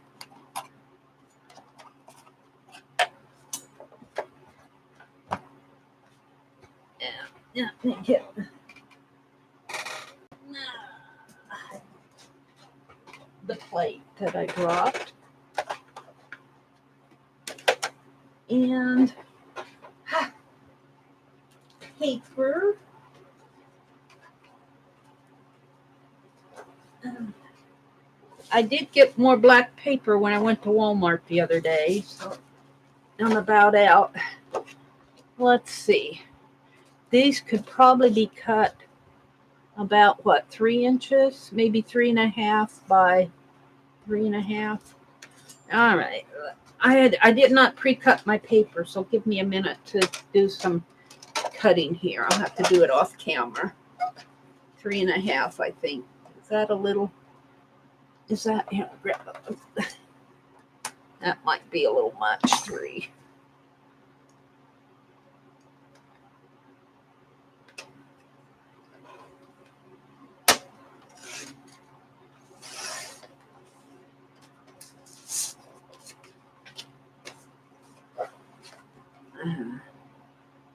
Yeah, get the plate that I dropped. And paper. I did get more black paper when I went to Walmart the other day, so I'm about out. Let's see. These could probably be cut about, 3 inches? Maybe 3.5 by 3.5. All right. I did not pre-cut my paper, so give me a minute to do some cutting here. I'll have to do it off camera. 3.5, I think. Is that a little? Is that? Yeah, that might be a little much. 3.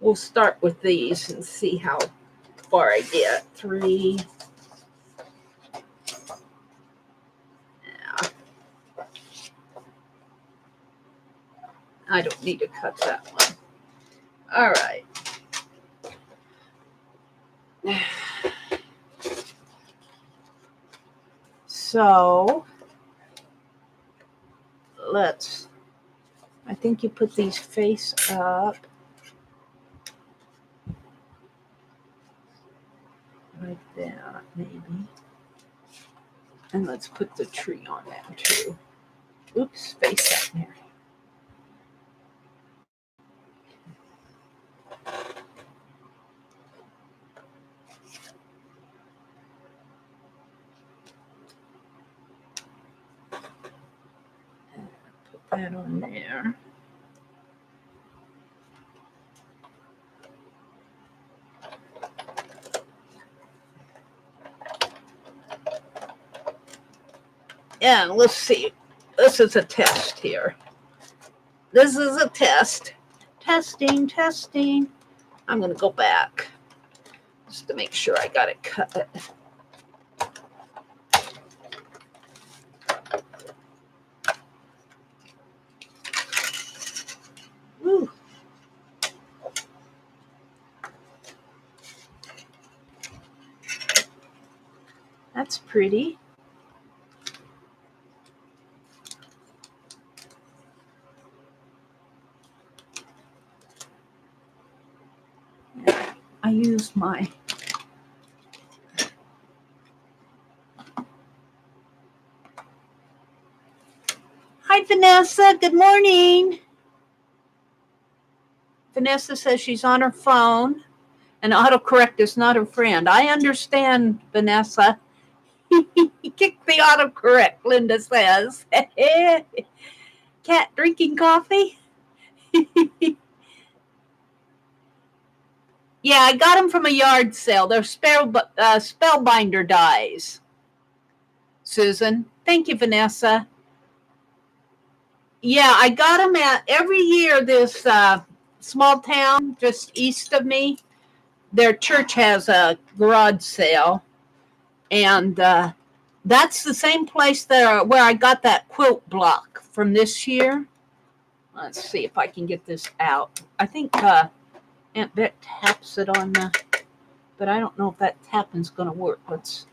We'll start with these and see how far I get. 3. Yeah. I don't need to cut that one. All right. So I think you put these face up. Like that, maybe. And let's put the tree on there too. Oops, face up there. Put that on there. And let's see. This is a test here. This is a test. Testing. I'm going to go back just to make sure I got it cut. Woo. That's pretty. I used my Hi, Vanessa. Good morning. Vanessa says she's on her phone and autocorrect is not her friend. I understand, Vanessa. Kick the autocorrect, Linda says. Cat drinking coffee? Yeah, I got them from a yard sale. They're spellbinder dies. Susan. Thank you, Vanessa. Yeah, I got them at every year this small town just east of me. Their church has a garage sale. And that's the same place where I got that quilt block from this year. Let's see if I can get this out. I think Aunt Beck taps it on the, but I don't know if that tapping's going to work. Let's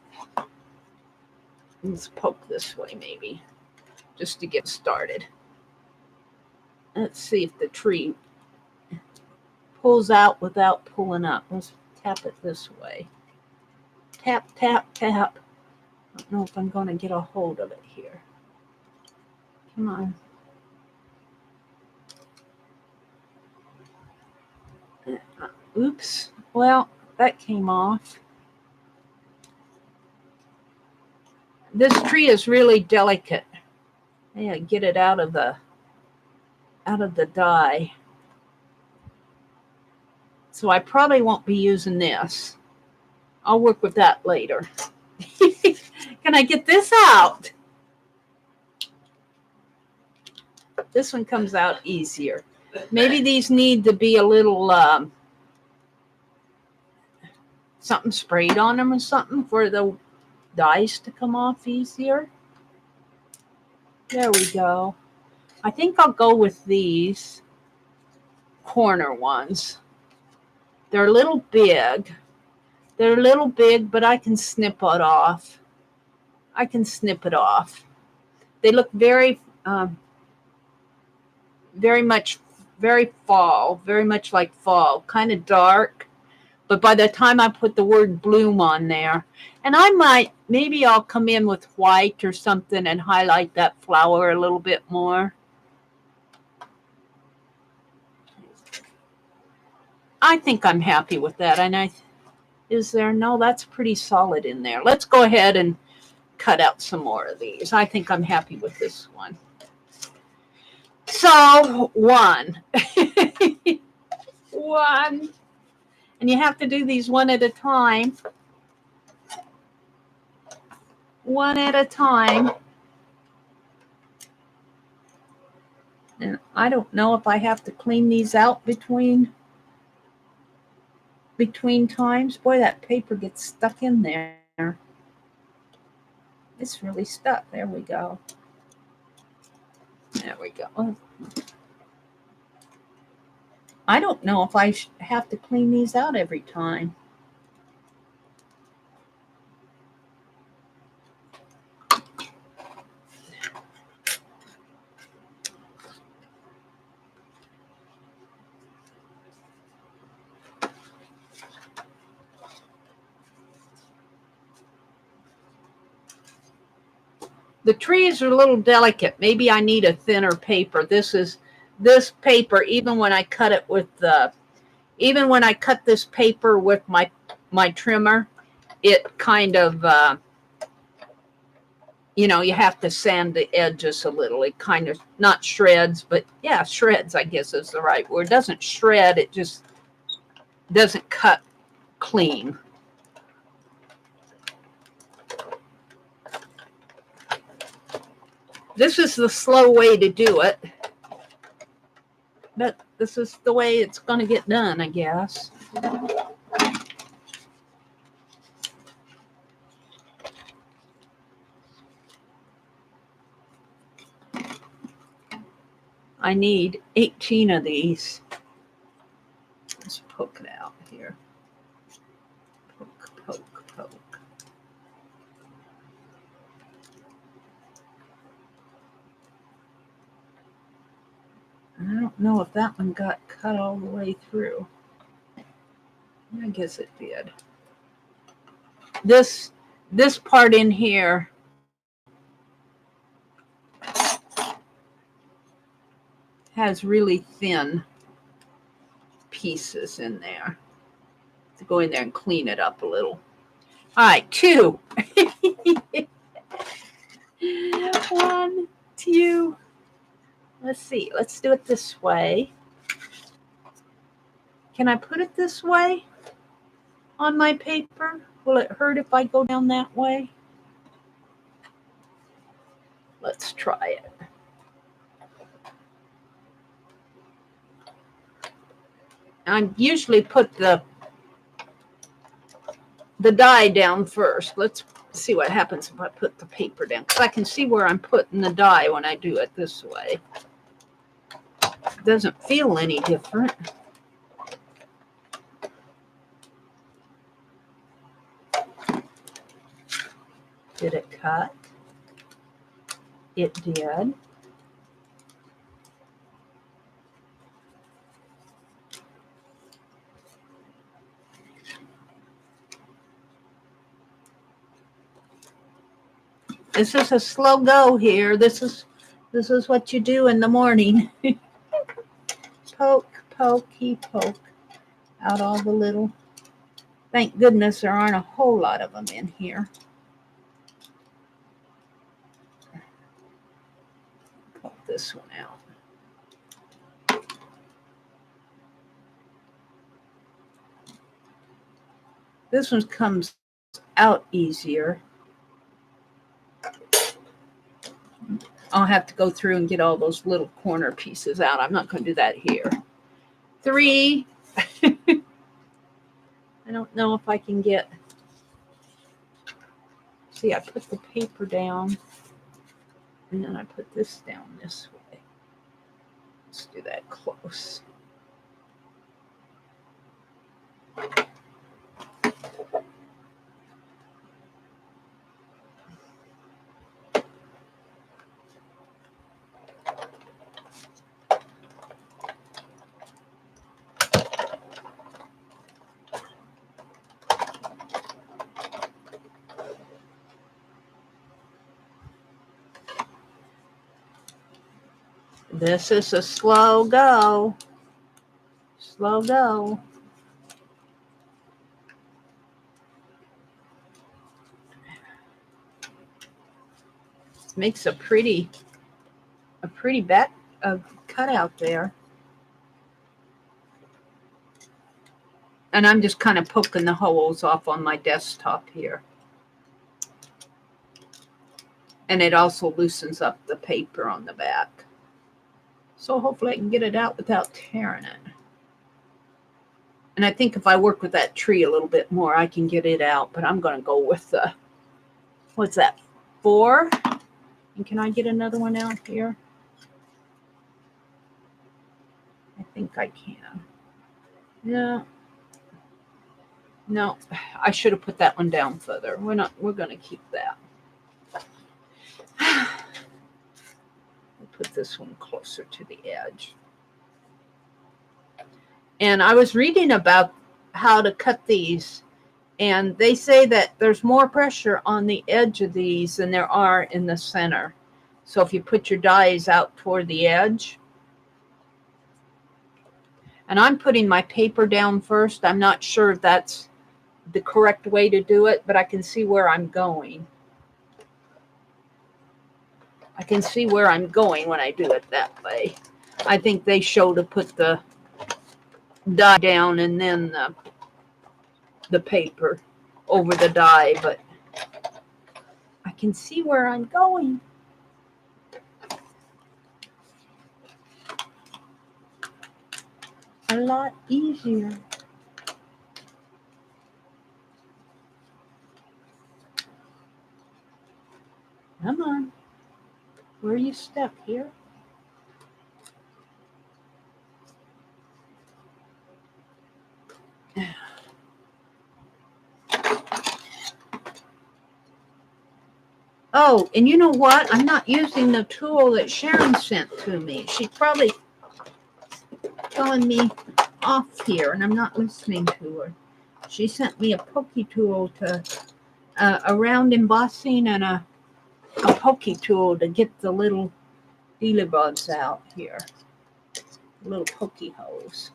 poke this way maybe, just to get started. Let's see if the tree pulls out without pulling up. Let's tap it this way. Tap, tap, tap. I don't know if I'm going to get a hold of it here. Come on. Oops. Well, that came off. This tree is really delicate. I gotta get it out of the die. So I probably won't be using this. I'll work with that later. Can I get this out? This one comes out easier. Maybe these need to be a little something sprayed on them or something for the dies to come off easier. There we go. I think I'll go with these corner ones. They're a little big. They're a little big, but I can snip it off. I can snip it off. They look very much like fall, kind of dark. But by the time I put the word bloom on there, and maybe I'll come in with white or something and highlight that flower a little bit more. I think I'm happy with that. And no, that's pretty solid in there. Let's go ahead and cut out some more of these. I think I'm happy with this one. So, 1. 1. And you have to do these one at a time. One at a time. And I don't know if I have to clean these out between. between times. Boy, that paper gets stuck in there. It's really stuck. There we go. There we go. I don't know if I have to clean these out every time. The trees are a little delicate. Maybe I need a thinner paper. This paper, even when I cut it with even when I cut this paper with my trimmer, it kind of, you have to sand the edges a little. It kind of, not shreds, but yeah, shreds, I guess is the right word. It doesn't shred, it just doesn't cut clean. This is the slow way to do it, but this is the way it's going to get done, I guess. I need 18 of these. Let's poke it out here. Poke, poke, poke. I don't know if that one got cut all the way through. I guess it did. This part in here has really thin pieces in there. To go in there and clean it up a little. All right, 2. 1, 2. Let's see. Let's do it this way. Can I put it this way on my paper? Will it hurt if I go down that way? Let's try it. I usually put the die down first. Let's see what happens if I put the paper down, because I can see where I'm putting the die when I do it this way. It doesn't feel any different. Did it cut? It did. This is a slow go here. This is what you do in the morning. Poke, pokey, poke out all the little. Thank goodness there aren't a whole lot of them in here. Poke this one out. This one comes out easier. I'll have to go through and get all those little corner pieces out. I'm not going to do that here. 3. I don't know if I can get. See, I put the paper down, and then I put this down this way. Let's do that close. This is a slow go. Slow go. Makes a pretty back cutout there. And I'm just kind of poking the holes off on my desktop here. And it also loosens up the paper on the back. So hopefully I can get it out without tearing it. And I think if I work with that tree a little bit more, I can get it out. But I'm going to go with the, what's that, 4? And can I get another one out here? I think I can. No. No, I should have put that one down further. We're going to keep that. We'll put this one closer to the edge. And I was reading about how to cut these, and they say that there's more pressure on the edge of these than there are in the center. So if you put your dies out toward the edge, and I'm putting my paper down first. I'm not sure if that's the correct way to do it, but I can see where I'm going. I can see where I'm going when I do it that way. I think they show to put the die down and then the paper over the die, but I can see where I'm going. A lot easier. Come on. Where are you stuck here? Oh, and you know what? I'm not using the tool that Sharon sent to me. She's probably telling me off here, and I'm not listening to her. She sent me a pokey tool to a round embossing and a pokey tool to get the little dealer bugs out here. Little pokey holes.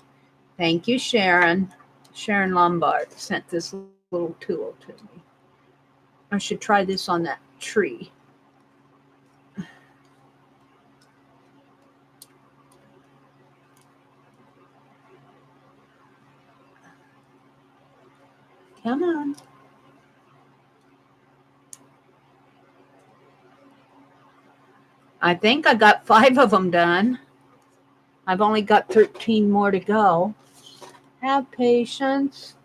Thank you, Sharon. Sharon Lombard sent this little tool to me. I should try this on that tree. Come on. I think I got 5 of them done. I've only got 13 more to go. Have patience.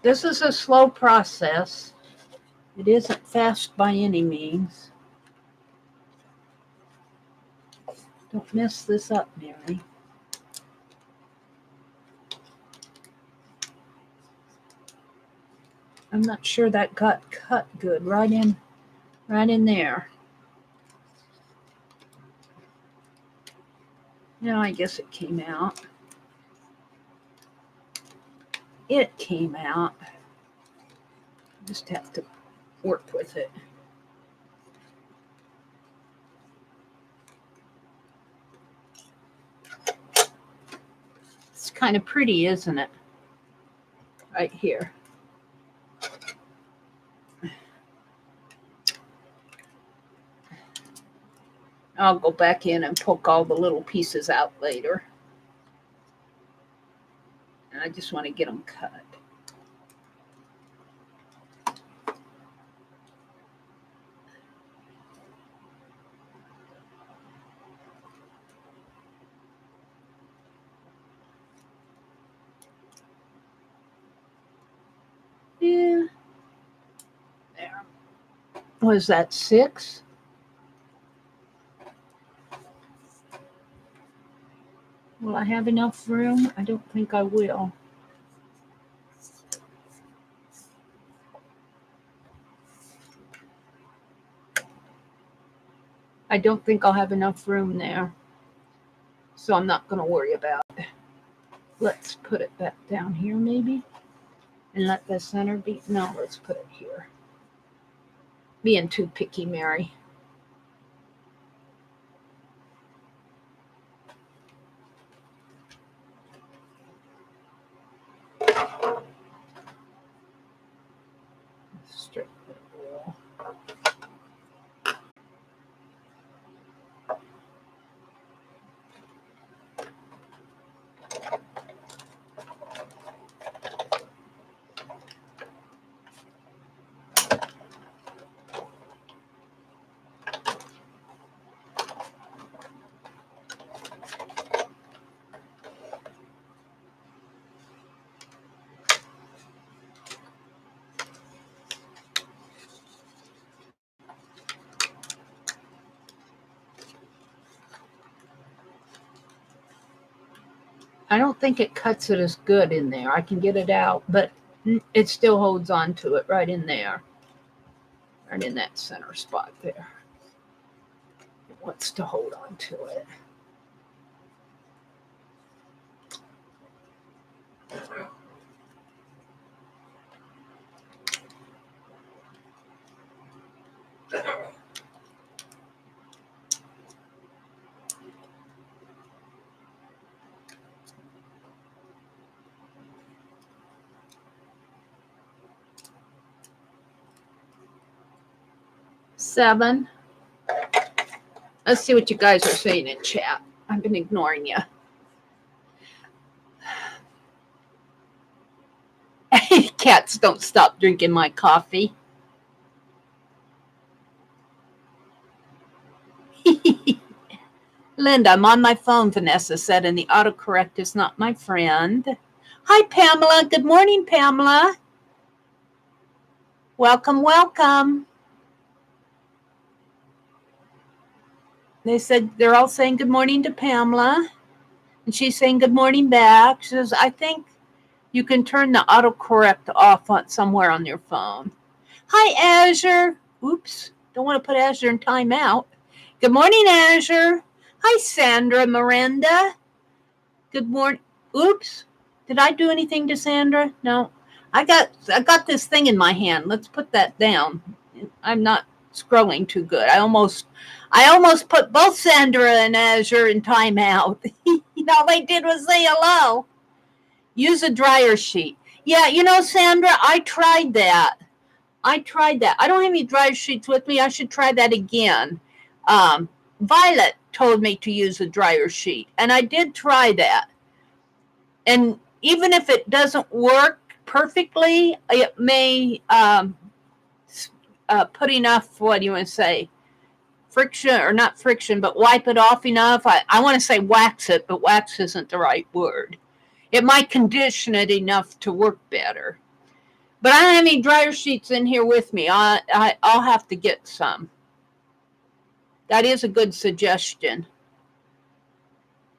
This is a slow process. It isn't fast by any means. Don't mess this up, Mary. I'm not sure that got cut good. Right in there. No, I guess it came out. It came out. Just have to work with it. It's kind of pretty, isn't it? Right here. I'll go back in and poke all the little pieces out later. And I just want to get them cut. Yeah. There. Was that 6? Will I have enough room? I don't think I will. I don't think I'll have enough room there. So I'm not going to worry about it. Let's put it back down here maybe. And let the center be. No, let's put it here. Being too picky, Mary. Straighten the wheel. I don't think it cuts it as good in there. I can get it out, but it still holds on to it right in there. Right in that center spot there. It wants to hold on to it. Seven. Let's see what you guys are saying in chat. I've been ignoring you. Cats don't stop drinking my coffee. Linda, I'm on my phone, Vanessa said, and the autocorrect is not my friend. Hi, Pamela. Good morning, Pamela. Welcome, welcome. They said they're all saying good morning to Pamela. And she's saying good morning back. She says, I think you can turn the autocorrect off on somewhere on your phone. Hi, Azure. Oops. Don't want to put Azure in timeout. Good morning, Azure. Hi, Sandra Miranda. Good morning. Oops. Did I do anything to Sandra? No. I got this thing in my hand. Let's put that down. I'm not scrolling too good. I almost put both Sandra and Azure in timeout. All they did was say hello. Use a dryer sheet. Yeah, Sandra, I tried that. I don't have any dryer sheets with me. I should try that again. Violet told me to use a dryer sheet, and I did try that. And even if it doesn't work perfectly, it may put enough, what do you want to say, friction, or not friction, but wipe it off enough. I want to say wax it, but wax isn't the right word. It might condition it enough to work better. But I don't have any dryer sheets in here with me. I'll have to get some. That is a good suggestion.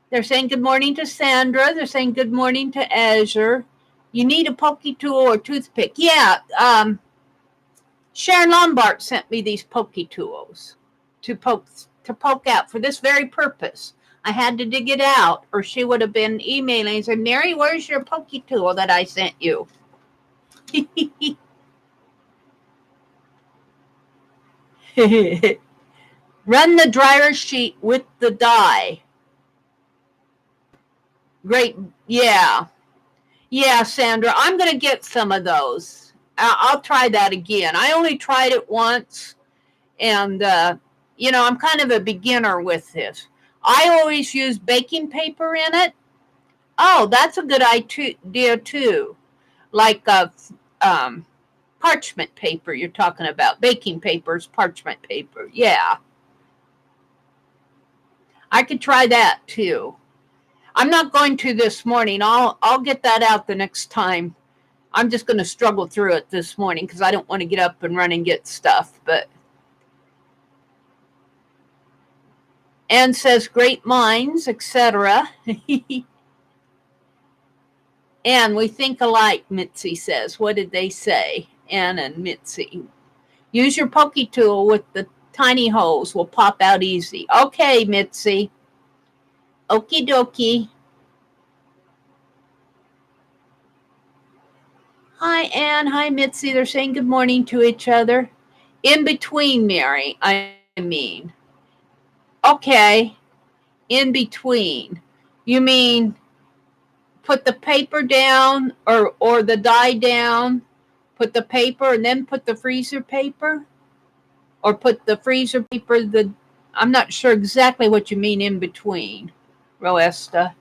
They're saying good morning to Sandra. They're saying good morning to Azure. You need a pokey tool or toothpick. Yeah, Sharon Lombard sent me these pokey tools to poke out for this very purpose. I had to dig it out, or she would have been emailing and said, Mary, where's your pokey tool that I sent you? Run the dryer sheet with the dye. Great. Yeah, Sandra, I'm going to get some of those. I'll try that again. I only tried it once, and I'm kind of a beginner with this. I always use baking paper in it. Oh, that's a good idea too. Like parchment paper you're talking about. Baking paper is parchment paper. Yeah. I could try that too. I'm not going to this morning. I'll get that out the next time. I'm just going to struggle through it this morning because I don't want to get up and run and get stuff. But Anne says great minds, etc. Anne, we think alike, Mitzi says. What did they say? Anne and Mitzi. Use your pokey tool with the tiny holes. Will pop out easy. Okay, Mitzi. Okie dokie. Hi, Anne. Hi, Mitzi. They're saying good morning to each other. In between, Mary, I mean. Okay. In between. You mean put the paper down or the dye down, Put the paper and then put the freezer paper? Or put the freezer paper, I'm not sure exactly what you mean in between, Roesta.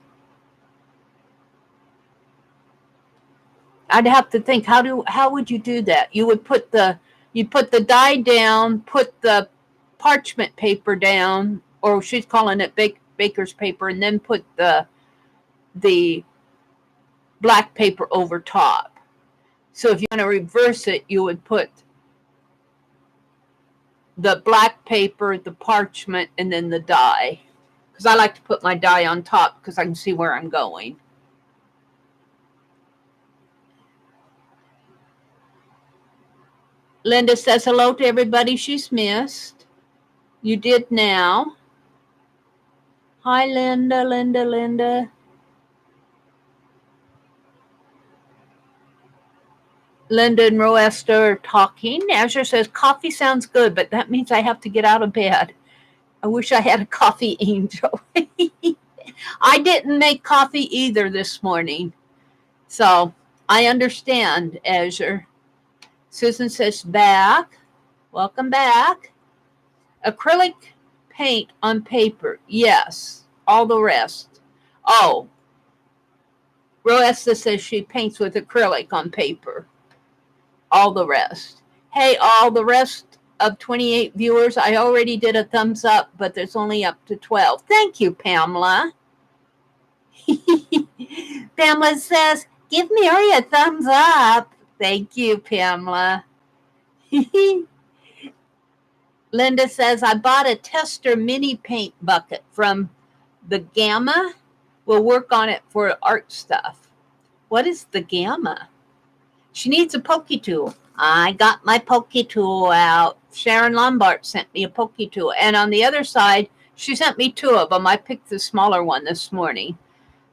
I'd have to think, how would you do that? You would put the die down, put the parchment paper down, or she's calling it baker's paper, and then put the black paper over top. So if you want to reverse it, you would put the black paper, the parchment, and then the die. Because I like to put my die on top because I can see where I'm going. Linda says hello to everybody she's missed. You did now. Hi, Linda, Linda, Linda. Linda and Roesta are talking. Azure says, coffee sounds good, but that means I have to get out of bed. I wish I had a coffee angel. I didn't make coffee either this morning. So I understand, Azure. Susan says, back. Welcome back. Acrylic paint on paper. Yes. All the rest. Oh. Roesta says she paints with acrylic on paper. All the rest. Hey, all the rest of 28 viewers, I already did a thumbs up, but there's only up to 12. Thank you, Pamela. Pamela says, give Mary a thumbs up. Thank you, Pamela. Linda says, I bought a tester mini paint bucket from the Gamma. We'll work on it for art stuff. What is the Gamma? She needs a pokey tool. I got my pokey tool out. Sharon Lombard sent me a pokey tool. And on the other side, she sent me two of them. I picked the smaller one this morning.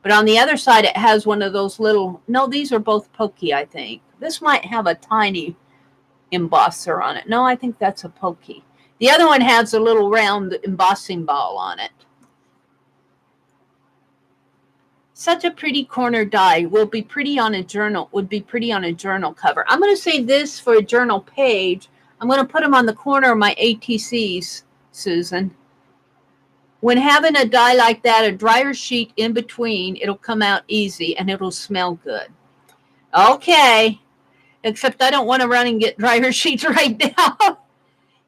But on the other side, it has one of those little, no, these are both pokey, I think. This might have a tiny embosser on it. No, I think that's a pokey. The other one has a little round embossing ball on it. Such a pretty corner die. Will be pretty on a journal. Would be pretty on a journal cover. I'm going to say this for a journal page. I'm going to put them on the corner of my ATCs, Susan. When having a die like that, a dryer sheet in between, it'll come out easy and it'll smell good. Okay. Except I don't want to run and get dryer sheets right now.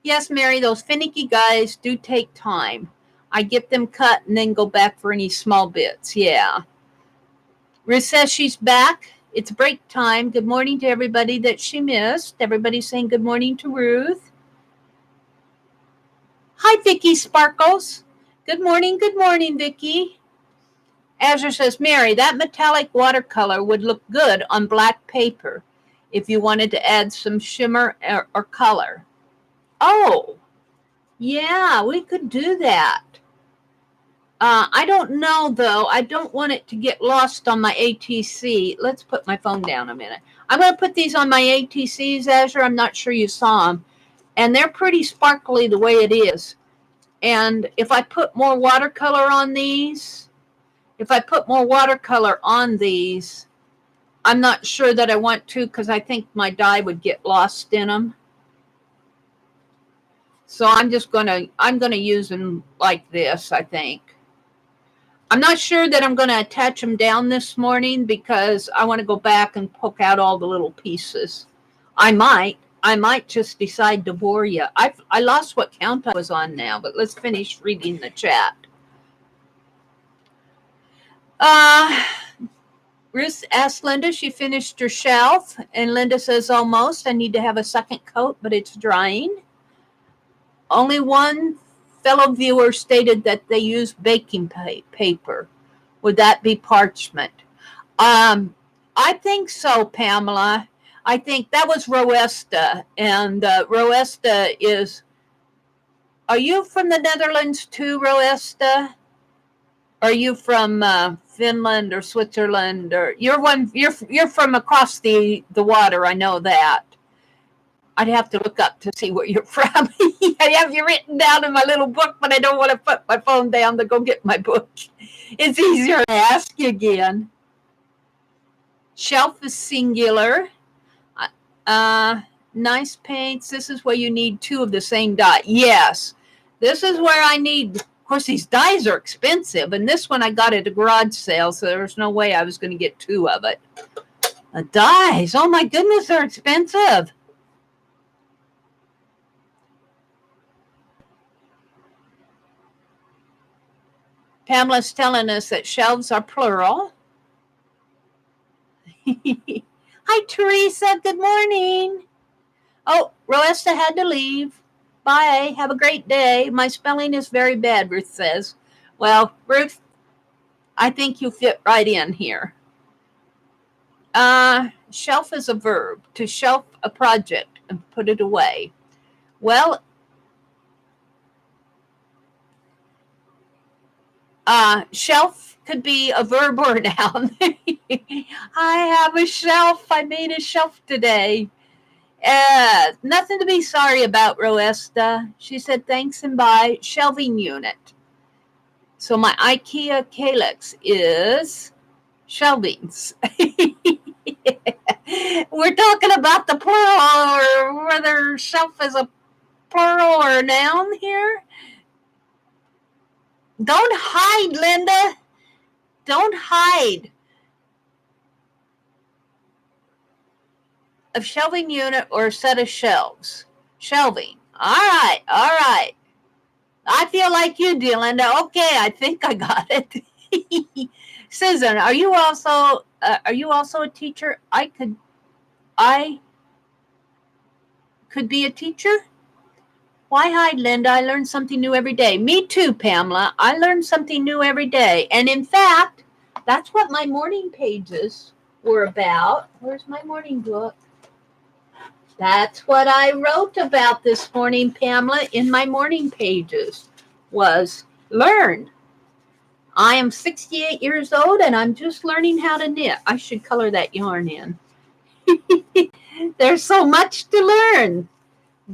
Yes, Mary, those finicky guys do take time. I get them cut and then go back for any small bits. Yeah. Ruth says she's back. It's break time. Good morning to everybody that she missed. Everybody's saying good morning to Ruth. Hi, Vicki Sparkles. Good morning, Vicki. Azure says, Mary, that metallic watercolor would look good on black paper if you wanted to add some shimmer or color. Oh, yeah, we could do that. I don't know, though. I don't want it to get lost on my ATC. Let's put my phone down a minute. I'm going to put these on my ATCs, Azure. I'm not sure you saw them. And they're pretty sparkly the way it is. And if I put more watercolor on these, I'm not sure that I want to because I think my dye would get lost in them. So I'm going to use them like this, I think. I'm not sure that I'm going to attach them down this morning because I want to go back and poke out all the little pieces. I might just decide to bore you. I lost what count I was on now, but let's finish reading the chat. Ruth asked Linda, she finished her shelf, and Linda says, almost. I need to have a second coat, but it's drying. Only one fellow viewer stated that they use baking paper. Would that be parchment? I think so, Pamela. I think that was Roesta. And Roesta is... Are you from the Netherlands too, Roesta? Are you from Finland or Switzerland? Or you're from across the water, I know that. I'd have to look up to see where you're from. I have you written down in my little book, but I don't want to put my phone down to go get my book. It's easier to ask you again. Shelf is singular. Nice paints. This is where you need 2 of the same dye. Yes. This is where I need, of course, these dyes are expensive. And this one I got at a garage sale, so there was no way I was going to get 2 of it. The dyes, oh my goodness, they're expensive. Pamela's telling us that shelves are plural. Hi, Teresa. Good morning. Oh, Roesta had to leave. Bye. Have a great day. My spelling is very bad, Ruth says. Well, Ruth, I think you fit right in here. Shelf is a verb. To shelf a project and put it away. Well, shelf could be a verb or a noun. I have a shelf. I made a shelf today. Nothing to be sorry about, Roesta. She said thanks and bye. Shelving unit. So my IKEA calyx is shelvings. We're talking about the plural, or whether shelf is a plural or a noun here. Don't hide, Linda. Don't hide. A shelving unit or a set of shelves. Shelving. All right, all right. I feel like you do, Linda. Okay, I think I got it. Susan, are you also a teacher? I could be a teacher. Why hide, Linda? I learn something new every day. Me too, Pamela. I learn something new every day. And in fact, that's what my morning pages were about. Where's my morning book? That's what I wrote about this morning, Pamela, in my morning pages, was learn. I am 68 years old and I'm just learning how to knit. I should color that yarn in. There's so much to learn.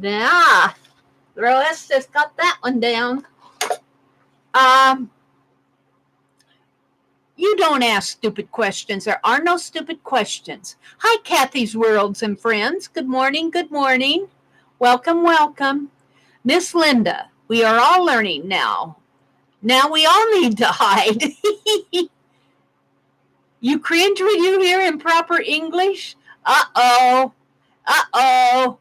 Yeah, Roes just got that one down. You don't ask stupid questions. There are no stupid questions. Hi, Kathy's Worlds and Friends. Good morning, good morning. Welcome, welcome. Miss Linda, we are all learning now. Now we all need to hide. You cringe when you hear improper English? Uh-oh. Uh-oh.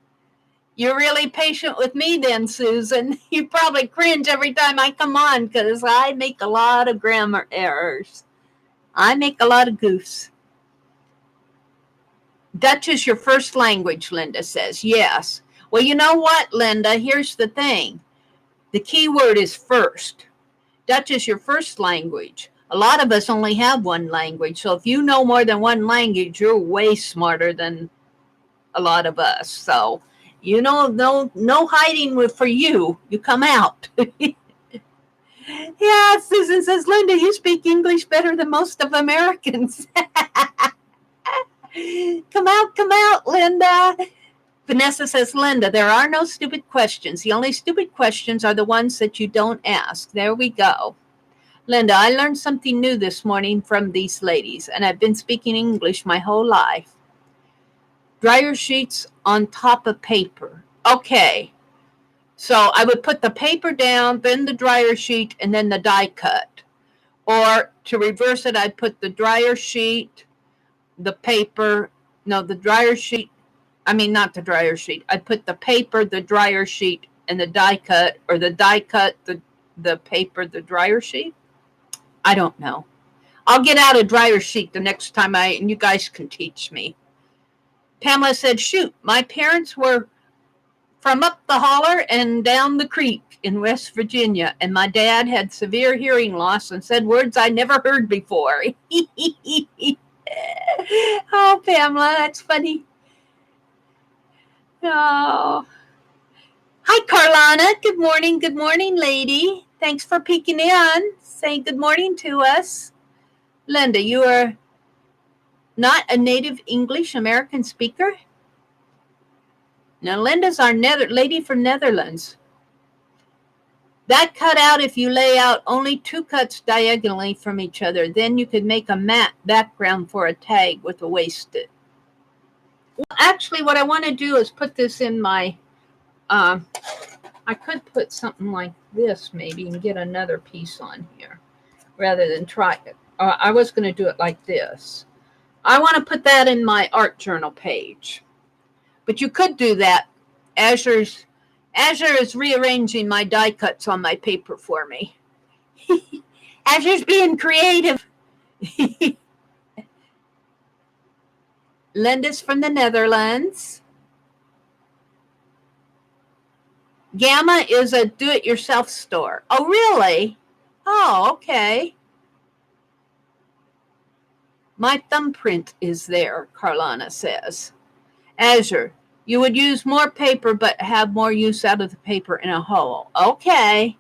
You're really patient with me then, Susan. You probably cringe every time I come on because I make a lot of grammar errors. I make a lot of goofs. Dutch is your first language, Linda says. Yes. Well, you know what, Linda? Here's the thing. The key word is first. Dutch is your first language. A lot of us only have one language. So if you know more than one language, you're way smarter than a lot of us. So, you know, no hiding for you. You come out. Yeah, Susan says, Linda, you speak English better than most of Americans. Come out, Linda. Vanessa says, Linda, there are no stupid questions. The only stupid questions are the ones that you don't ask. There we go. Linda, I learned something new this morning from these ladies, and I've been speaking English my whole life. Dryer sheets on top of paper. Okay. So I would put the paper down, then the dryer sheet, and then the die cut. Or to reverse it, I'd put the dryer sheet, the paper, no, the dryer sheet, not the dryer sheet. I'd put the paper, the dryer sheet, and the die cut, or the die cut, the paper, the dryer sheet. I don't know. I'll get out a dryer sheet the next time and you guys can teach me. Pamela said, shoot, my parents were from up the holler and down the creek in West Virginia, and my dad had severe hearing loss and said words I never heard before. Oh, Pamela, that's funny. Oh. Hi, Carlana. Good morning, lady. Thanks for peeking in, saying good morning to us. Linda, you are not a native English American speaker? Now, Linda's our lady from Netherlands. That cut out if you lay out only 2 cuts diagonally from each other. Then you could make a matte background for a tag with a waisted. Well, actually, what I want to do is put this in my, I could put something like this maybe and get another piece on here rather than try it. I was going to do it like this. I want to put that in my art journal page. But you could do that. Azure is rearranging my die cuts on my paper for me. Azure's being creative. Linda's from the Netherlands. Gamma is a do-it-yourself store. Oh, really? Oh, okay. My thumbprint is there, Carlana says. Azure, you would use more paper but have more use out of the paper in a whole. Okay.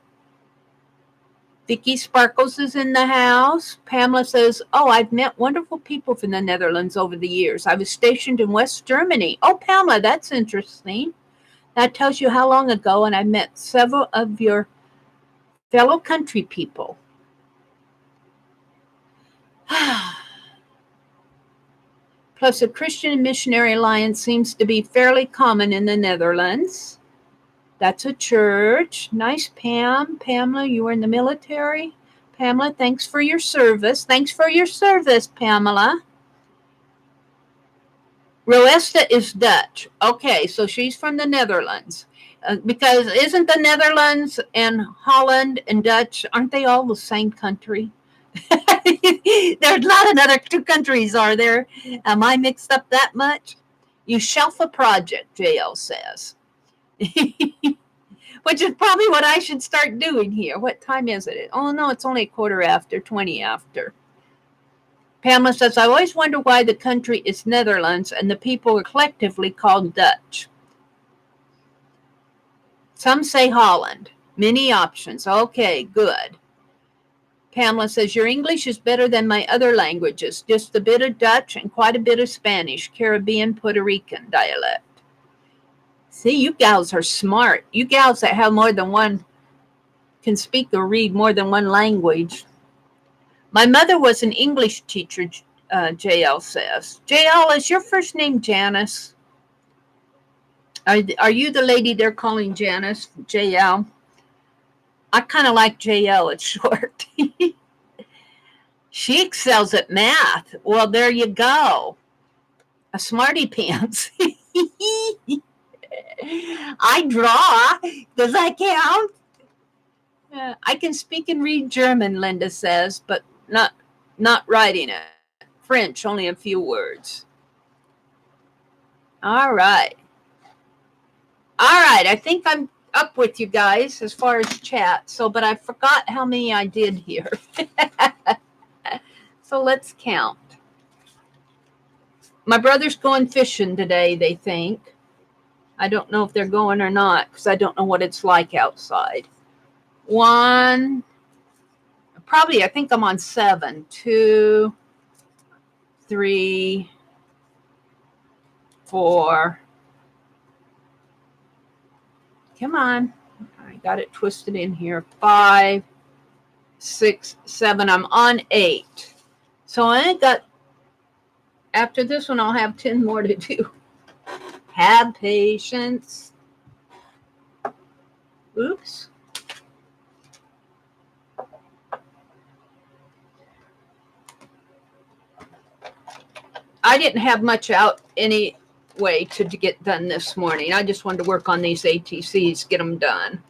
Vicky Sparkles is in the house. Pamela says, oh, I've met wonderful people from the Netherlands over the years. I was stationed in West Germany. Oh, Pamela, that's interesting. That tells you how long ago, and I met several of your fellow country people. Plus, the Christian Missionary Alliance seems to be fairly common in the Netherlands. That's a church. Nice, Pam. Pamela, you were in the military. Pamela, thanks for your service. Thanks for your service, Pamela. Roesta is Dutch. Okay, so she's from the Netherlands. Because isn't the Netherlands and Holland and Dutch, aren't they all the same country? There's not another two countries, are there? Am I mixed up that much? You shelf a project, JL says. Which is probably what I should start doing here. What time is it? Oh, no, it's only 20 after. Pamela says, I always wonder why the country is Netherlands and the people are collectively called Dutch. Some say Holland. Many options. Okay, good. Pamela says, your English is better than my other languages. Just a bit of Dutch and quite a bit of Spanish, Caribbean, Puerto Rican dialect. See, you gals are smart. You gals that have more than one, can speak or read more than one language. My mother was an English teacher, JL says. JL, is your first name Janice? Are you the lady they're calling Janice, JL? I kind of like JL, it's short. She excels at math. Well, there you go. A smarty pants. I draw. Does that count? I can speak and read German, Linda says, but not writing it. French, only a few words. All right. I think I'm up with you guys as far as chat. But I forgot how many I did here. So let's count. My brother's going fishing today, they think. I don't know if they're going or not because I don't know what it's like outside. 1, probably, I think I'm on 7. 2, 3, 4. Come on. I got it twisted in here. 5, 6, 7. I'm on 8. So I got, after this one, I'll have 10 more to do. Have patience. Oops. I didn't have much out anyway to get done this morning. I just wanted to work on these ATCs, get them done.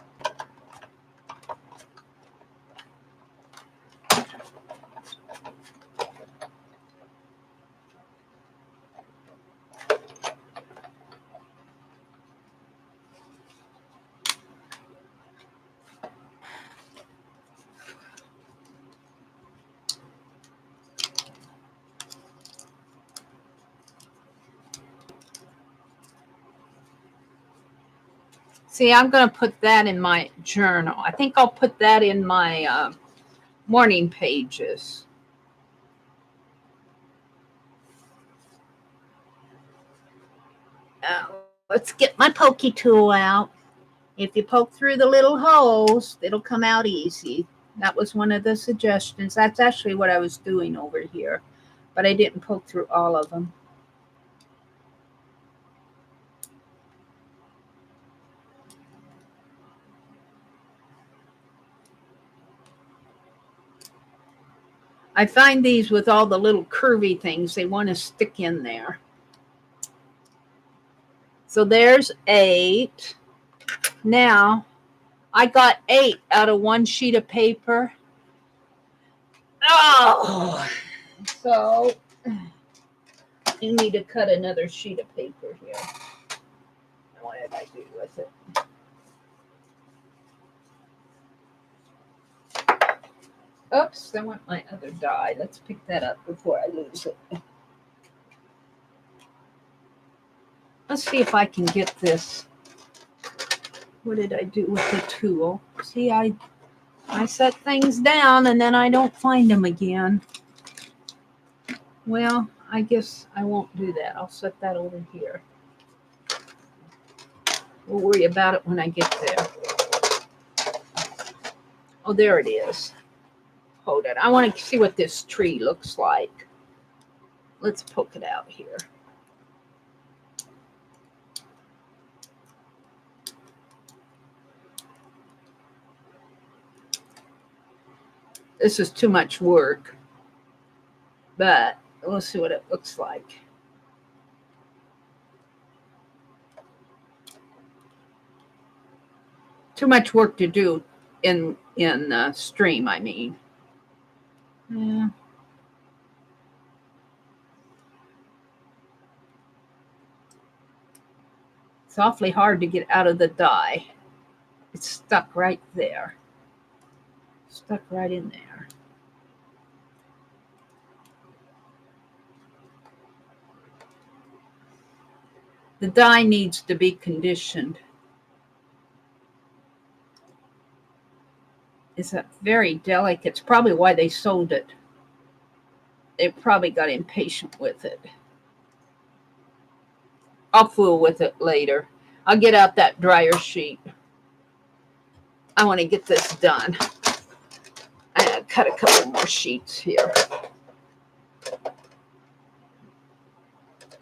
See, I'm going to put that in my journal. I think I'll put that in my morning pages. Let's get my pokey tool out. If you poke through the little holes, it'll come out easy. That was one of the suggestions. That's actually what I was doing over here, but I didn't poke through all of them. I find these with all the little curvy things, they want to stick in there. So there's 8. Now, I got 8 out of one sheet of paper. Oh, so you need to cut another sheet of paper here. What did I do with it? Oops, I want my other die. Let's pick that up before I lose it. Let's see if I can get this. What did I do with the tool? See, I set things down and then I don't find them again. Well, I guess I won't do that. I'll set that over here. We'll worry about it when I get there. Oh, there it is. Hold it. I want to see what this tree looks like. Let's poke it out here. This is too much work, but we'll see what it looks like. Too much work to do in stream, I mean. Yeah. It's awfully hard to get out of the die. It's stuck right there. Stuck right in there. The die needs to be conditioned. It's very delicate. It's probably why they sold it. They probably got impatient with it. I'll fool with it later. I'll get out that dryer sheet. I want to get this done. I'm going to cut a couple more sheets here.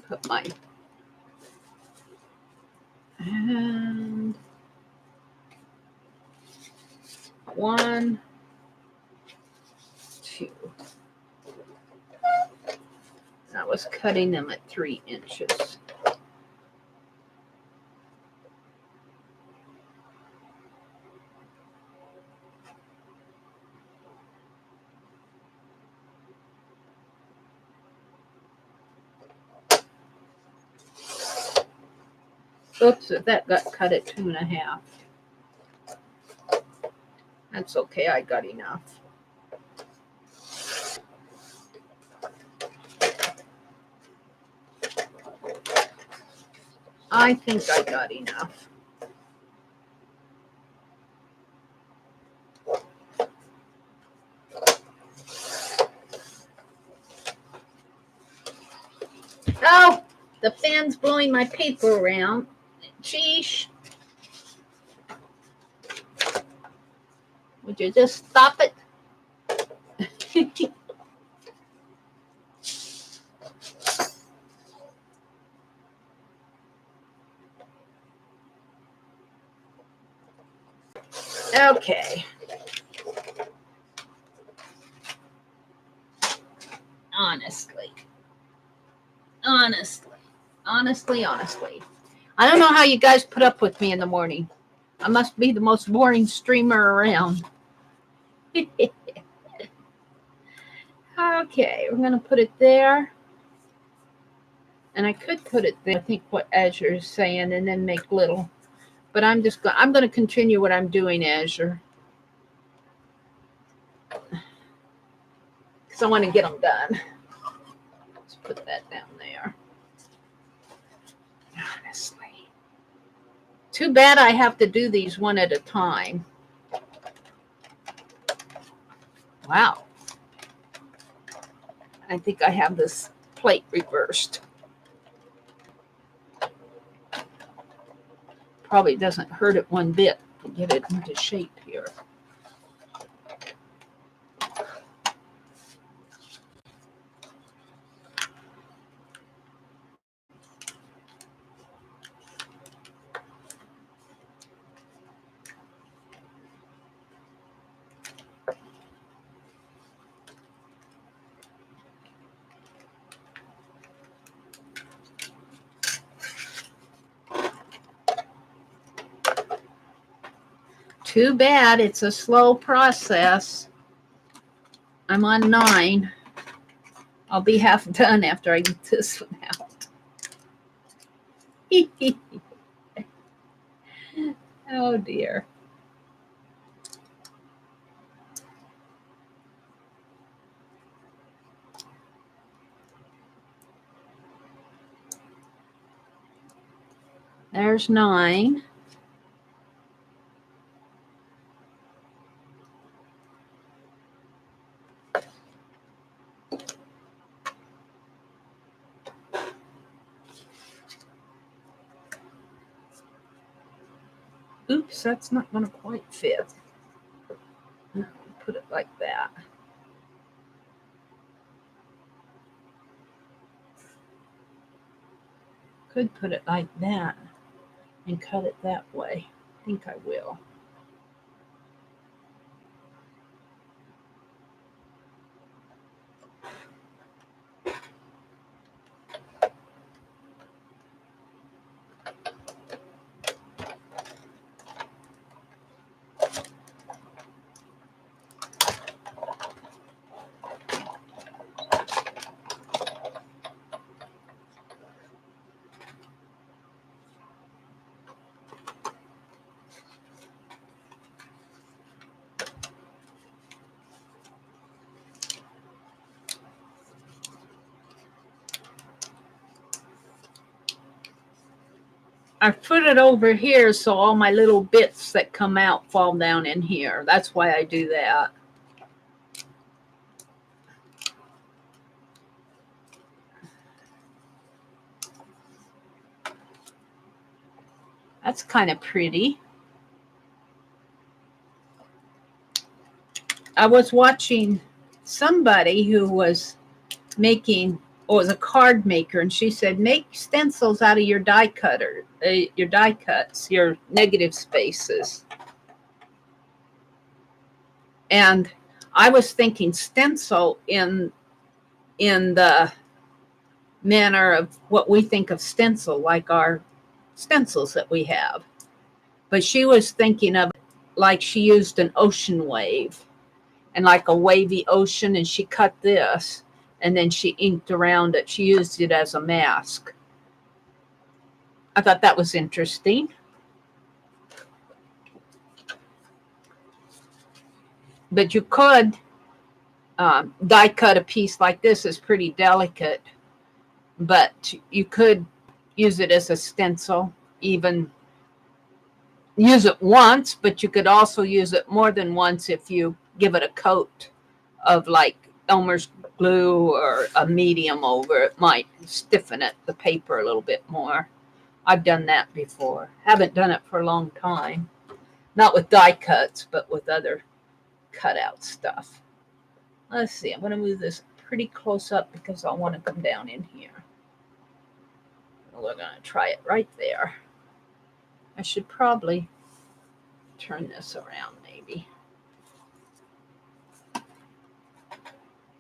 Put my... And 1, 2. I was cutting them at 3 inches. Oops, that got cut at 2.5. That's okay, I got enough. I think I got enough. Oh, the fan's blowing my paper around. Sheesh. Would you just stop it? Okay. Honestly. I don't know how you guys put up with me in the morning. I must be the most boring streamer around. Okay, we're going to put it there. And I could put it there, I think what Azure is saying, and then make little. But I'm going to continue what I'm doing, Azure. Because I want to get them done. Let's put that down there. Honestly. Too bad I have to do these one at a time. Wow. I think I have this plate reversed. Probably doesn't hurt it one bit to get it into shape here. Too bad it's a slow process. I'm on 9. I'll be half done after I get this one out. Oh dear. There's 9. Oops, that's not going to quite fit. Put it like that. Could put it like that and cut it that way. I think I will. I put it over here so all my little bits that come out fall down in here. That's why I do that. That's kind of pretty. I was watching somebody who was making, or was a card maker, and she said, make stencils out of your die cutter, your die cuts, your negative spaces. And I was thinking stencil in the manner of what we think of stencil, like our stencils that we have. But she was thinking of it like she used an ocean wave and like a wavy ocean, and she cut this and then she inked around it. She used it as a mask. I thought that was interesting. But you could die cut a piece like this. Is pretty delicate, but you could use it as a stencil, even use it once, but you could also use it more than once if you give it a coat of like Elmer's glue or a medium over it. Might stiffen it, the paper, a little bit more. I've done that before. Haven't done it for a long time. Not with die cuts, but with other cutout stuff. Let's see. I'm going to move this pretty close up because I want to come down in here. We're going to try it right there. I should probably turn this around maybe.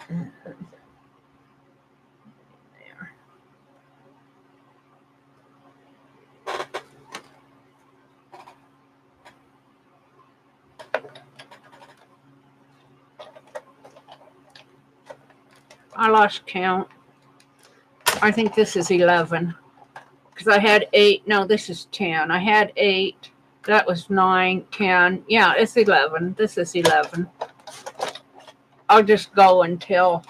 There. I lost count. I think this is 11. Because I had 8. No, this is 10. I had 8. That was 9, 10. Yeah, it's 11. This is 11. I'll just go until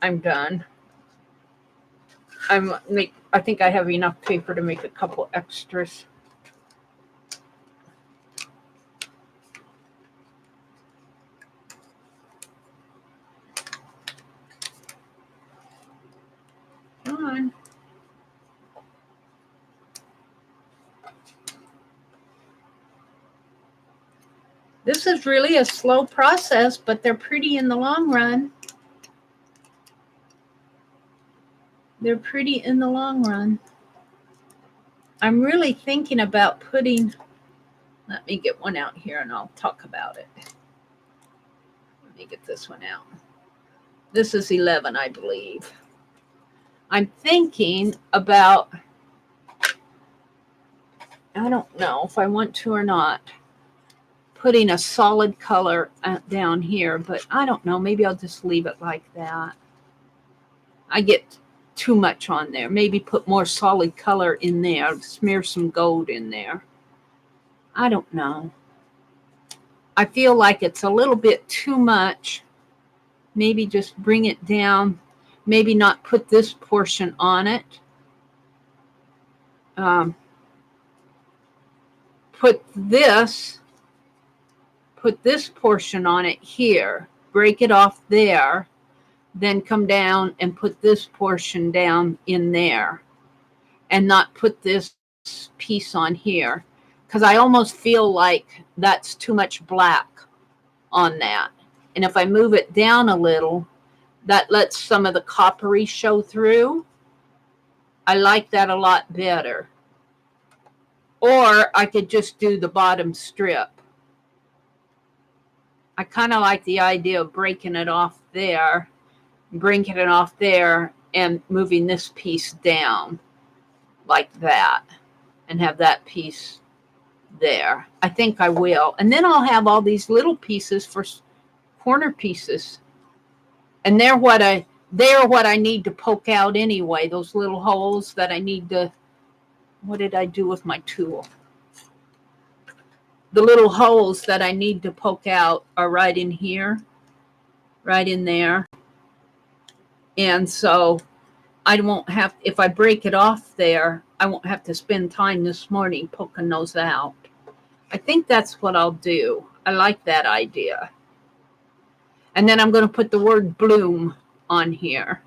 I'm done. I think I have enough paper to make a couple extras. Come on. This is really a slow process, but they're pretty in the long run. They're pretty in the long run. I'm really thinking about putting, let me get one out here and I'll talk about it. Let me get this one out. This is 11, I believe. I'm thinking about, I don't know if I want to or not, putting a solid color down here, but I don't know. Maybe I'll just leave it like that. I get too much on there. Maybe put more solid color in there. Smear some gold in there. I don't know. I feel like it's a little bit too much. Maybe just bring it down. Maybe not put this portion on it. Put this portion on it here. Break it off there. Then come down and put this portion down in there. And not put this piece on here. Because I almost feel like that's too much black on that. And if I move it down a little, that lets some of the coppery show through. I like that a lot better. Or I could just do the bottom strip. I kind of like the idea of breaking it off there, breaking it off there, and moving this piece down like that, and have that piece there. I think I will. And then I'll have all these little pieces for corner pieces. And they're what I need to poke out anyway, those little holes that I need to, what did I do with my tool? The little holes that I need to poke out are right in here, right in there. And so I won't have, if I break it off there, I won't have to spend time this morning poking those out. I think that's what I'll do. I like that idea. And then I'm going to put the word bloom on here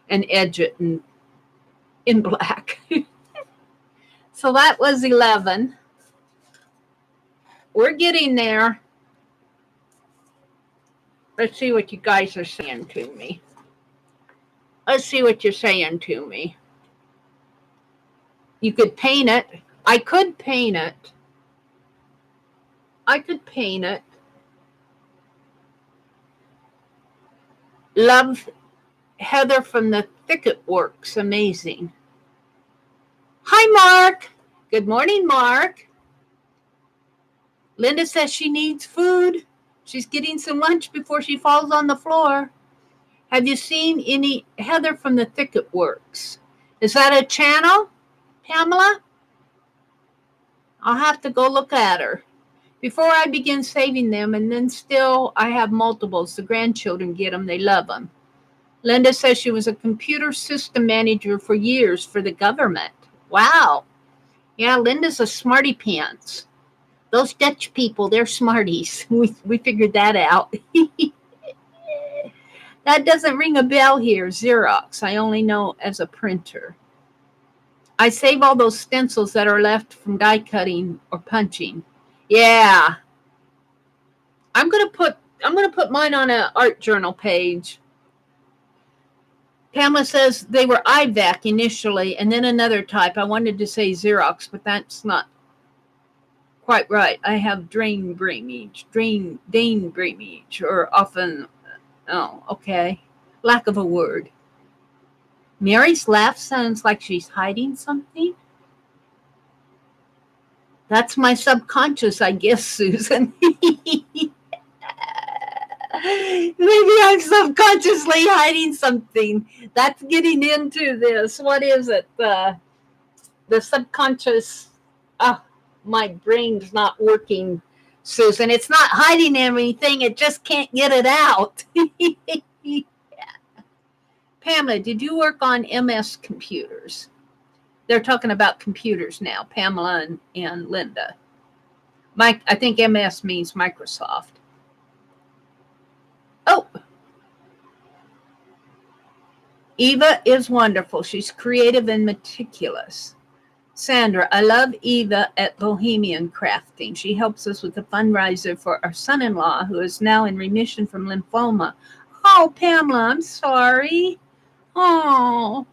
and edge it in black. So that was 11. We're getting there. Let's see what you guys are saying to me. Let's see what you're saying to me. You could paint it. I could paint it. I could paint it. Love Heather from the Thicket Works. Amazing. Hi, Mark. Good morning, Mark. Linda says she needs food. She's getting some lunch before she falls on the floor. Have you seen any Heather from the Thicket Works? Is that a channel, Pamela? I'll have to go look at her. Before I begin saving them, and then still I have multiples. The grandchildren get them. They love them. Linda says she was a computer system manager for years for the government. Wow. Yeah, Linda's a smarty pants. Those Dutch people, they're smarties. We figured that out. That doesn't ring a bell here. Xerox. I only know as a printer. I save all those stencils that are left from die cutting or punching. Yeah. I'm gonna put mine on an art journal page. Pamela says they were IVAC initially and then another type. I wanted to say Xerox, but that's not quite right. I have Dane Bramage, or often, oh, okay. Lack of a word. Mary's laugh sounds like she's hiding something. That's my subconscious, I guess, Susan. Maybe I'm subconsciously hiding something. That's getting into this. What is it? The subconscious. Oh, my brain's not working, Susan. It's not hiding anything. It just can't get it out. Pamela, did you work on MS computers? They're talking about computers now, Pamela and Linda. Mike, I think MS means Microsoft. Oh. Eva is wonderful. She's creative and meticulous. Sandra, I love Eva at Bohemian Crafting. She helps us with the fundraiser for our son-in-law who is now in remission from lymphoma. Oh, Pamela, I'm sorry. Oh.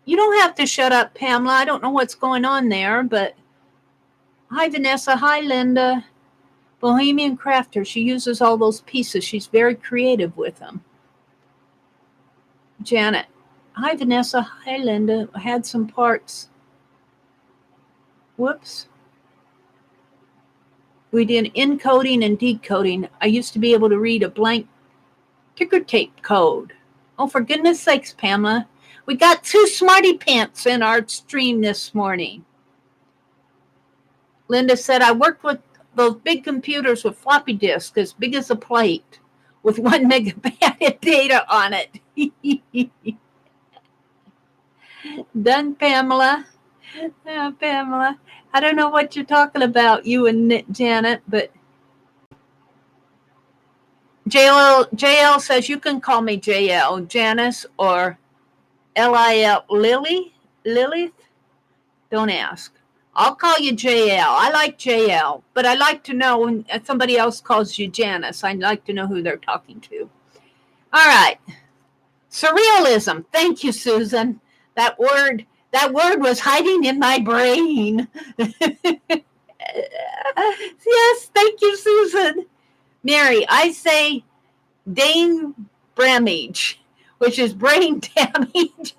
You don't have to shut up, Pamela. I don't know what's going on there, but hi, Vanessa. Hi, Linda. Bohemian Crafter. She uses all those pieces. She's very creative with them. Janet. Hi, Vanessa. Hi, Linda. I had some parts Whoops. We did encoding and decoding. I used to be able to read a blank ticker tape code. Oh, for goodness sakes, Pamela. We got 2 smarty pants in our stream this morning. Linda said, I worked with those big computers with floppy disks as big as a plate with 1 megabyte of data on it. Done, Pamela. Pamela. I don't know what you're talking about, you and Janet, but JL says you can call me JL, Janice, or LIL, Lilith. Don't ask. I'll call you JL. I like JL, but I like to know when somebody else calls you Janice. I'd like to know who they're talking to. All right. Surrealism. Thank you, Susan. That word was hiding in my brain. Yes, thank you, Susan. Mary, I say Dane Bramage, which is brain damage.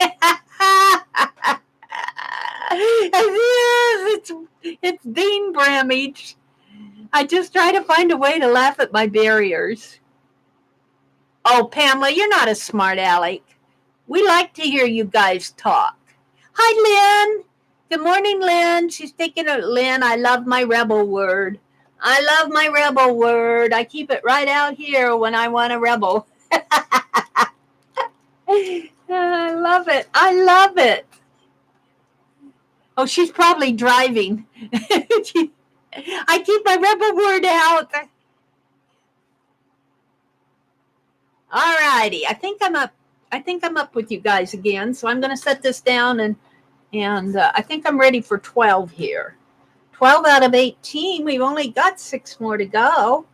Yes, it's Dean Bramage. I just try to find a way to laugh at my barriers. Oh, Pamela, you're not a smart aleck. We like to hear you guys talk. Hi, Lynn. Good morning, Lynn. She's taking a Lynn. I love my rebel word. I love my rebel word. I keep it right out here when I want to rebel. I love it. I love it. Oh, she's probably driving. I keep my rebel word out. All righty. I think I'm up with you guys again. So I'm going to set this down and I think I'm ready for 12 here. 12 out of 18. We've only got 6 more to go.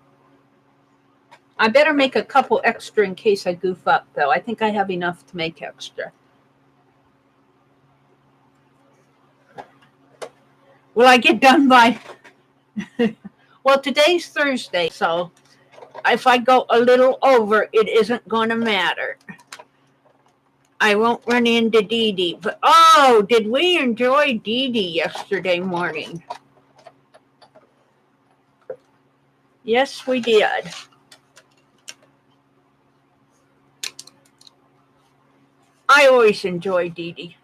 I better make a couple extra in case I goof up, though. I think I have enough to make extra. Will I get done by... Well, today's Thursday, so if I go a little over, it isn't going to matter. I won't run into Dee Dee. But, oh, did we enjoy Dee Dee yesterday morning? Yes, we did. I always enjoy Dee Dee.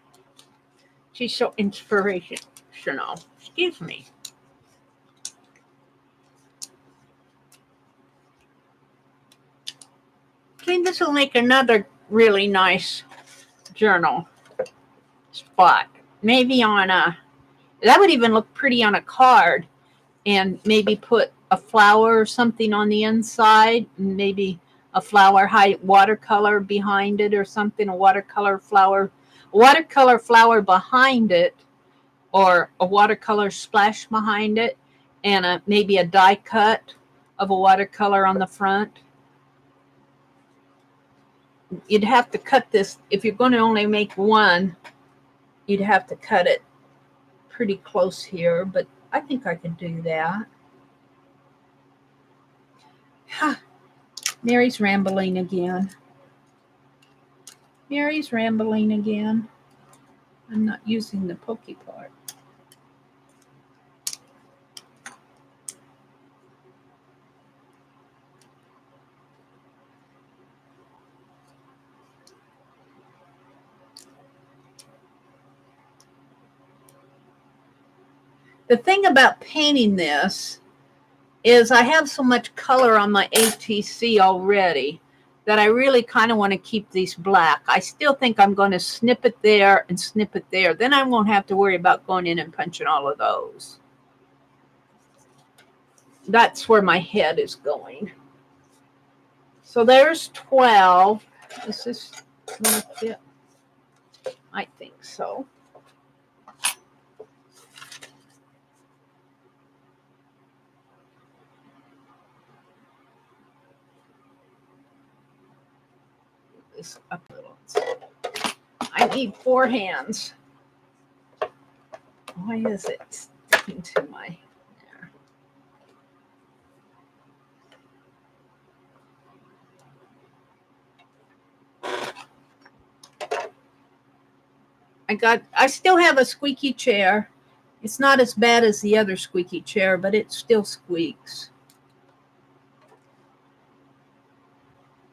She's so inspirational. Excuse me. I think this will make another really nice journal spot. Maybe on that would even look pretty on a card, and maybe put a flower or something on the inside, maybe a flower watercolor behind it or something, a watercolor flower behind it, or a watercolor splash behind it, and maybe a die cut of a watercolor on the front. You'd have to cut this, if you're going to only make one, you'd have to cut it pretty close here, but I think I could do that. Mary's rambling again. I'm not using the pokey part. The thing about painting this is I have so much color on my ATC already that I really kind of want to keep these black. I still think I'm going to snip it there and snip it there. Then I won't have to worry about going in and punching all of those. That's where my head is going. So there's 12. Is this going to fit? I think so. This up a little. I need 4 hands. Why is it sticking to my... I still have a squeaky chair, It's not as bad as the other squeaky chair, but it still squeaks.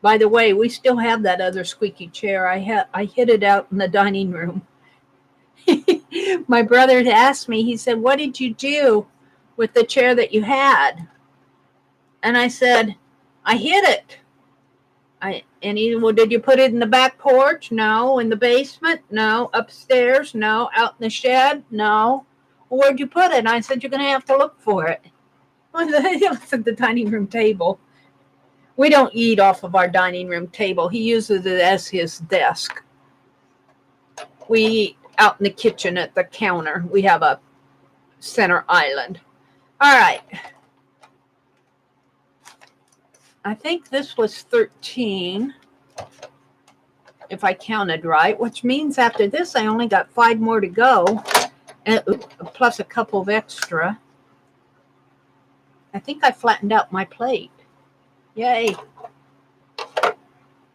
By the way, we still have that other squeaky chair. I hid it out in the dining room. My brother asked me, he said, "What did you do with the chair that you had?" And I said, "I hid it." Well, did you put it in the back porch? No. In the basement? No. Upstairs? No. Out in the shed? No. Well, where'd you put it? And I said, "You're going to have to look for it." It's at the dining room table. We don't eat off of our dining room table. He uses it as his desk. We eat out in the kitchen at the counter. We have a center island. All right. I think this was 13, if I counted right, which means after this I only got 5 more to go, plus a couple of extra. I think I flattened out my plate. Yay.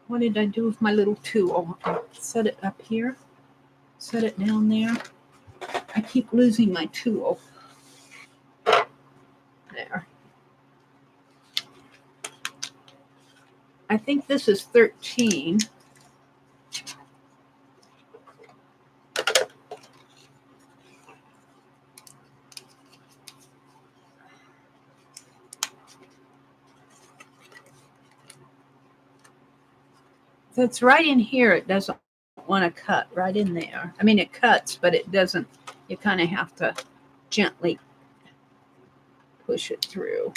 What did I do with my little tool? I'll set it up here. Set it down there. I keep losing my tool. There. I think this is 13. So it's right in here. It doesn't want to cut right in there. I mean, it cuts, but it doesn't. You kind of have to gently push it through.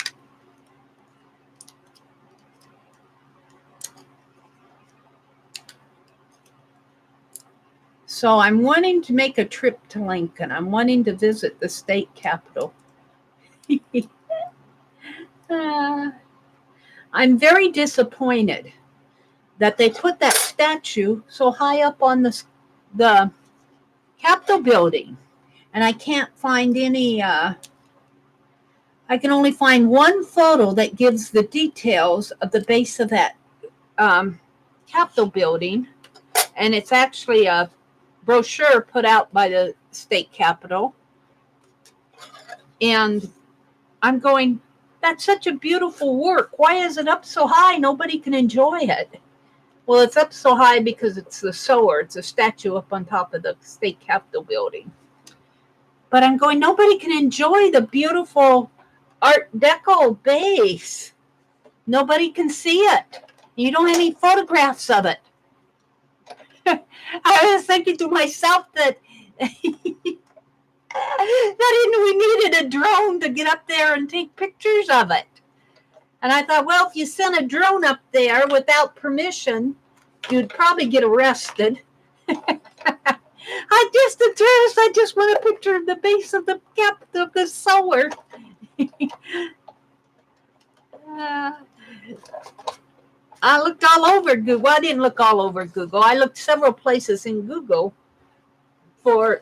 So I'm wanting to make a trip to Lincoln. I'm wanting to visit the state capitol. I'm very disappointed that they put that statue so high up on the Capitol building. And I can't find any, I can only find one photo that gives the details of the base of that Capitol building. And it's actually a brochure put out by the state capitol. And I'm going, that's such a beautiful work. Why is it up so high? Nobody can enjoy it. Well, it's up so high because it's the sower. It's a statue up on top of the state capitol building. But I'm going, nobody can enjoy the beautiful Art Deco base. Nobody can see it. You don't have any photographs of it. I was thinking to myself that we needed a drone to get up there and take pictures of it. And I thought, well, if you sent a drone up there without permission, you'd probably get arrested. I'm just a tourist. I just want a picture of the base of the Capitol of the sower. I looked all over Google. Well, I didn't look all over Google. I looked several places in Google for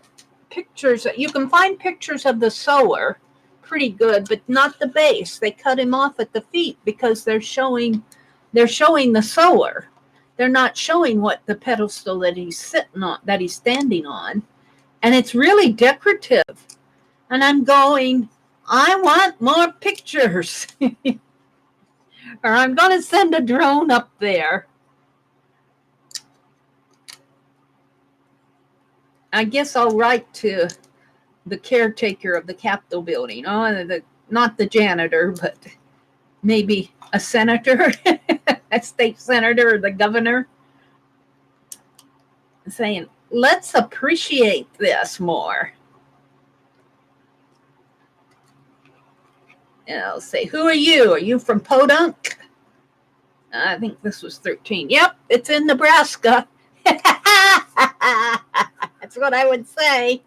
pictures. You can find pictures of the sower pretty good, but not the base. They cut him off at the feet because they're showing the sower. They're not showing what the pedestal that he's sitting on, that he's standing on. And it's really decorative. And I'm going, I want more pictures. Or I'm going to send a drone up there. I guess I'll write to the caretaker of the Capitol building. Not the janitor, but maybe a senator, a state senator, or the governor, saying, let's appreciate this more. And I'll say, who are you? Are you from Podunk? I think this was 13. Yep, it's in Nebraska. That's what I would say.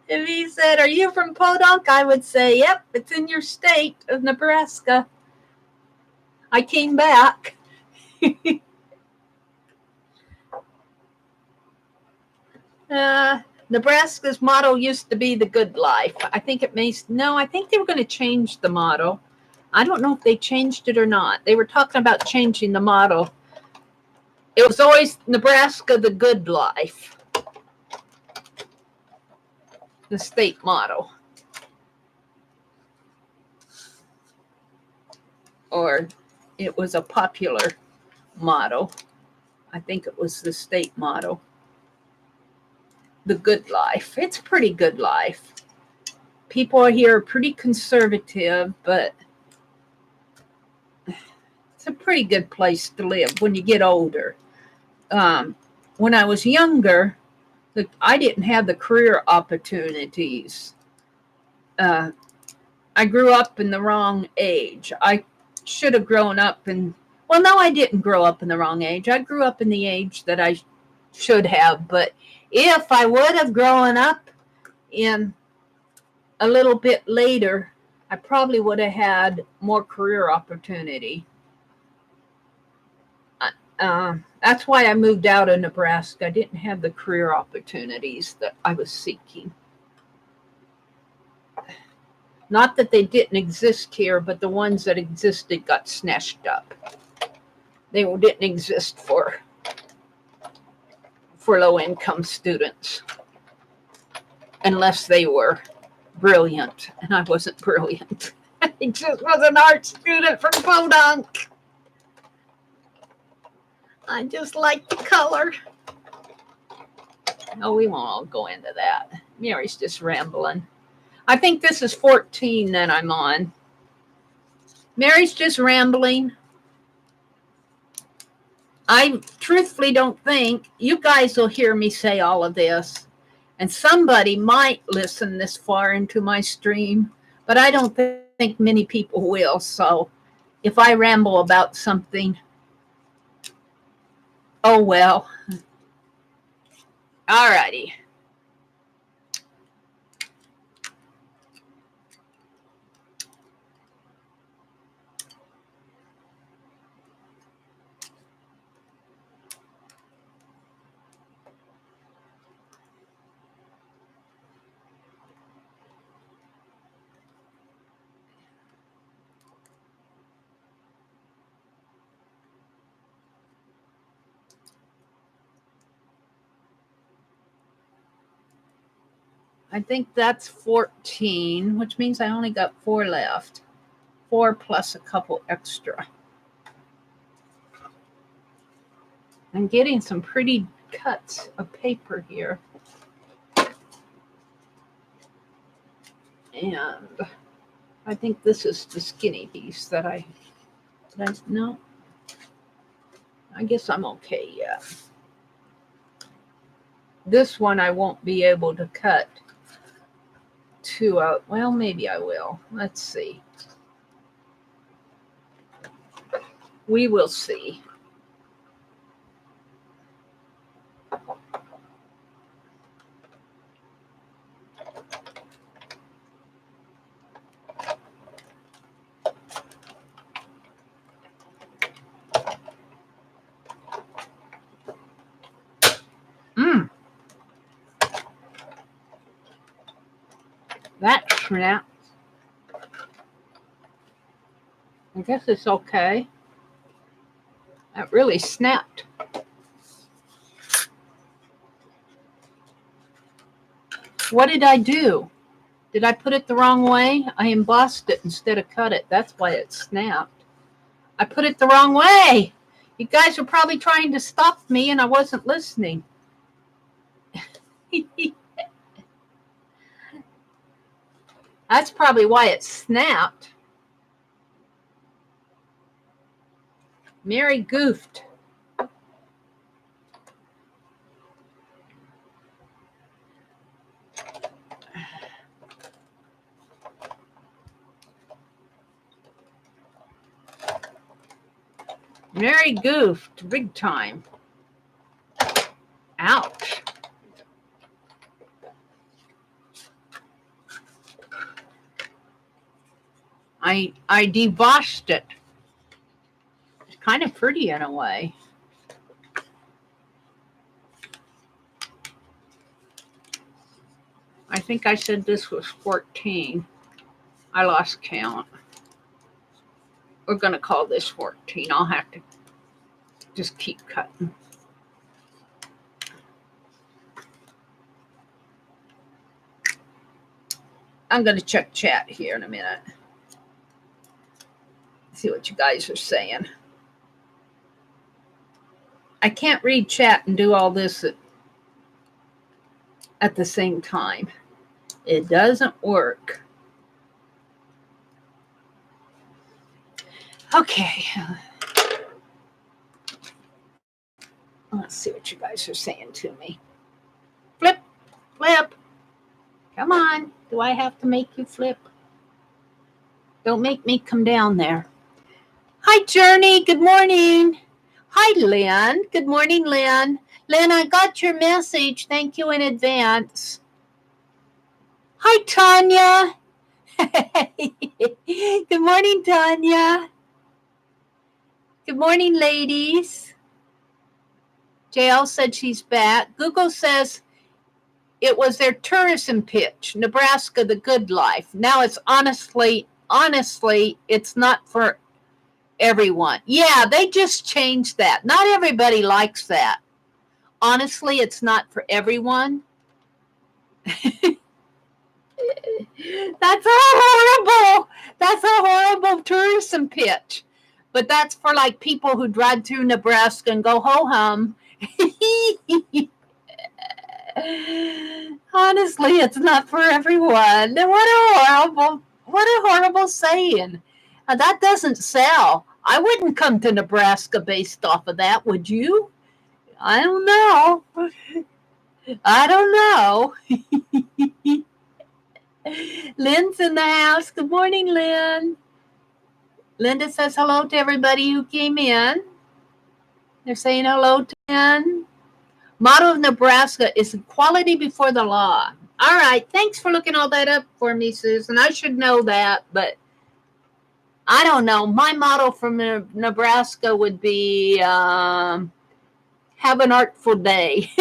If he said, are you from Podunk? I would say, yep, it's in your state of Nebraska. I came back. Nebraska's motto used to be the good life. I think I think they were going to change the motto. I don't know if they changed it or not. They were talking about changing the motto. It was always Nebraska, the good life. the state motto. Or it was a popular motto. I think it was the state motto. The good life. It's a pretty good life. People here are pretty conservative, but it's a pretty good place to live when you get older. When I was younger, I didn't have the career opportunities. I grew up in the wrong age. I should have grown up in, well, no, I didn't grow up in the wrong age. I grew up in the age that I should have. But if I would have grown up in a little bit later, I probably would have had more career opportunity. That's why I moved out of Nebraska. I didn't have the career opportunities that I was seeking. Not that they didn't exist here, but the ones that existed got snatched up. They didn't exist for low-income students unless they were brilliant, and I wasn't brilliant. I just was an art student from Podunk. I just like the color. Oh, we won't all go into that. Mary's just rambling. I think this is 14 that I'm on. Mary's just rambling. I truthfully don't think you guys will hear me say all of this, and somebody might listen this far into my stream, but I don't think many people will. So if I ramble about something, oh well. All righty. I think that's 14, which means I only got 4 left. 4 plus a couple extra. I'm getting some pretty cuts of paper here. And I think this is the skinny piece that no. I guess I'm okay yet. This one I won't be able to cut to well, maybe I will. Let's see. We will see. That snapped. I guess it's okay. That really snapped. What did I do? Did I put it the wrong way? I embossed it instead of cut it. That's why it snapped. I put it the wrong way. You guys were probably trying to stop me and I wasn't listening. That's probably why it snapped. Mary goofed. Mary goofed big time. Ouch. I deboshed it. It's kind of pretty in a way. I think I said this was 14. I lost count. We're going to call this 14. I'll have to just keep cutting. I'm going to check chat here in a minute. See what you guys are saying. I can't read chat and do all this at the same time. It doesn't work. Okay. Let's see what you guys are saying to me. Flip, flip. Come on. Do I have to make you flip? Don't make me come down there. Hi, Journey. Good morning. Hi, Lynn. Good morning, Lynn. Lynn, I got your message. Thank you in advance. Hi, Tanya. Good morning, Tanya. Good morning, ladies. JL said she's back. Google says it was their tourism pitch, Nebraska, the good life. Now it's honestly, it's not for everyone. Yeah, they just changed that. Not everybody likes that. Honestly, it's not for everyone. That's a horrible tourism pitch. But that's for like people who drive through Nebraska and go ho-hum. Honestly, it's not for everyone. What a horrible saying. That doesn't sell. I wouldn't come to Nebraska based off of that, would you? I don't know. Lynn's in the house. Good morning, Lynn. Linda says hello to everybody who came in. They're saying hello to Lynn. Motto of Nebraska is equality before the law. All right. Thanks for looking all that up for me, Susan. I should know that, but I don't know. My motto from Nebraska would be have an artful day.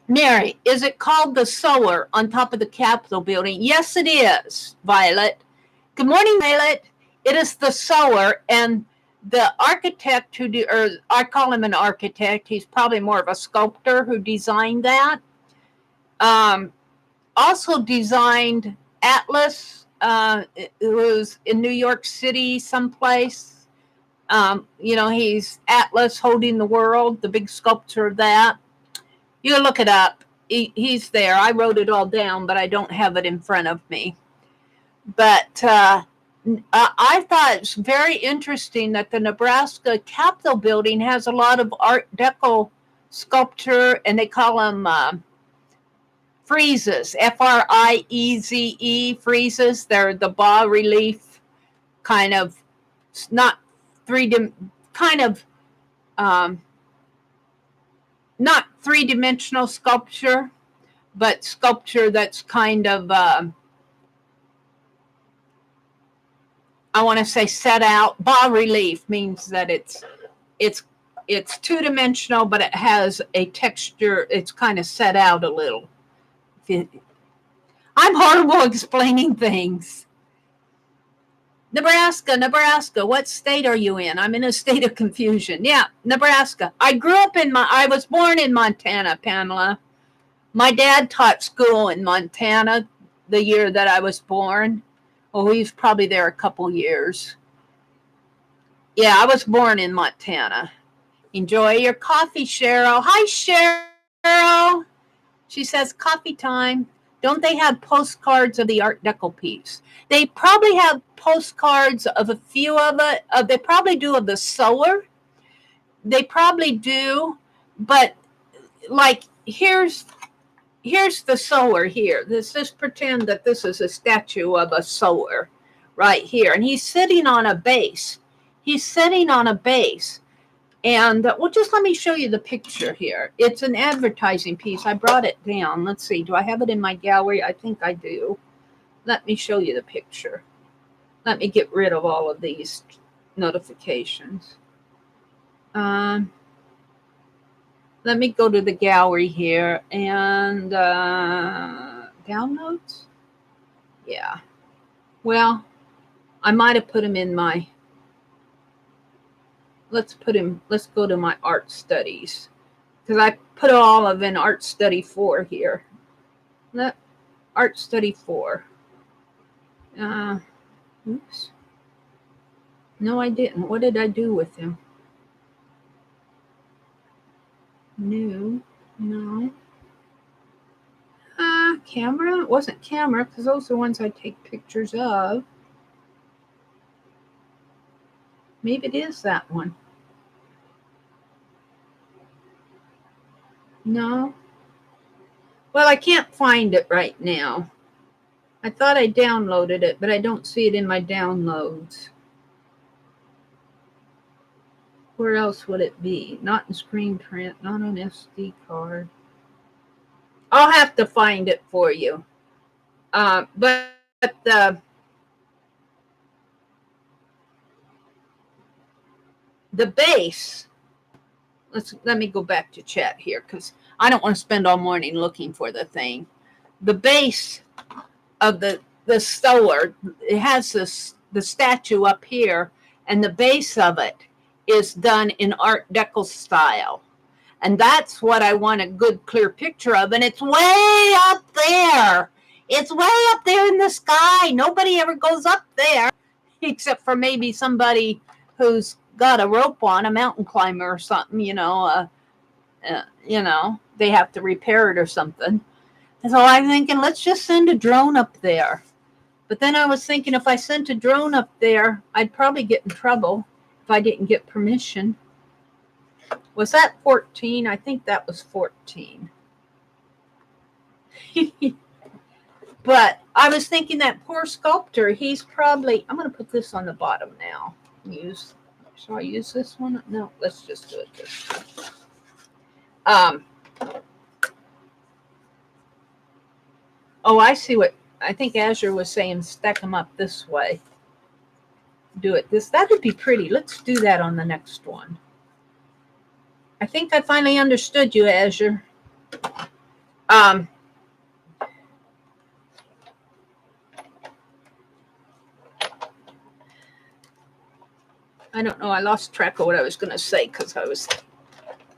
Mary, is it called the Sower on top of the Capitol building? Yes, it is, Violet. Good morning, Violet. It is the Sower, and the architect or I call him an architect. He's probably more of a sculptor who designed that. Also designed Atlas. It was in New York City someplace. He's Atlas holding the world, the big sculpture of that. You can look it up. He's there. I wrote it all down, but I don't have it in front of me. But I thought it's very interesting that the Nebraska Capitol building has a lot of Art Deco sculpture, and they call them friezes, F-R-I-E-Z-E, friezes. They're the bas relief kind of, not not three-dimensional sculpture, but sculpture that's kind of, I want to say set out. Bas relief means that it's two-dimensional, but it has a texture. It's kind of set out a little. I'm horrible explaining things. Nebraska, what state are you in? I'm in a state of confusion. Yeah, Nebraska. I was born in Montana, Pamela. My dad taught school in Montana the year that I was born. Oh, he was probably there a couple years. Yeah, I was born in Montana. Enjoy your coffee, Cheryl. Hi, Cheryl. She says, coffee time. Don't they have postcards of the Art Deco piece? They probably have postcards of a few of it. They probably do of the Sower. They probably do. But, like, here's the Sower here. Let's pretend that this is a statue of a Sower right here. And he's sitting on a base. And, well, just let me show you the picture here. It's an advertising piece. I brought it down. Let's see. Do I have it in my gallery? I think I do. Let me show you the picture. Let me get rid of all of these notifications. Let me go to the gallery here and downloads. Yeah. Well, I might have put them in my... Let's go to my art studies, because I put all of an art study 4 here. Art Study 4. Oops. No, I didn't. What did I do with him? New. No. Camera? It wasn't camera, because those are the ones I take pictures of. Maybe it is that one. No. Well, I can't find it right now. I thought I downloaded it, but I don't see it in my downloads. Where else would it be? Not in screen print, not on SD card. I'll have to find it for you. But the base, let me go back to chat here, because I don't want to spend all morning looking for the thing. The base of the store, it has the statue up here, and the base of it is done in Art Deco style. And that's what I want a good, clear picture of. And it's way up there. It's way up there in the sky. Nobody ever goes up there, except for maybe somebody who's got a rope on, a mountain climber or something, you know, they have to repair it or something. And so I'm thinking, let's just send a drone up there. But then I was thinking, if I sent a drone up there, I'd probably get in trouble if I didn't get permission. Was that 14? I think that was 14. But I was thinking that poor sculptor, he's probably, I'm going to put this on the bottom now. Shall I use this one? No, let's just do it this way. Oh, I see what, I think Azure was saying, stack them up this way. Do it this, that would be pretty. Let's do that on the next one. I think I finally understood you, Azure. I don't know. I lost track of what I was going to say because I was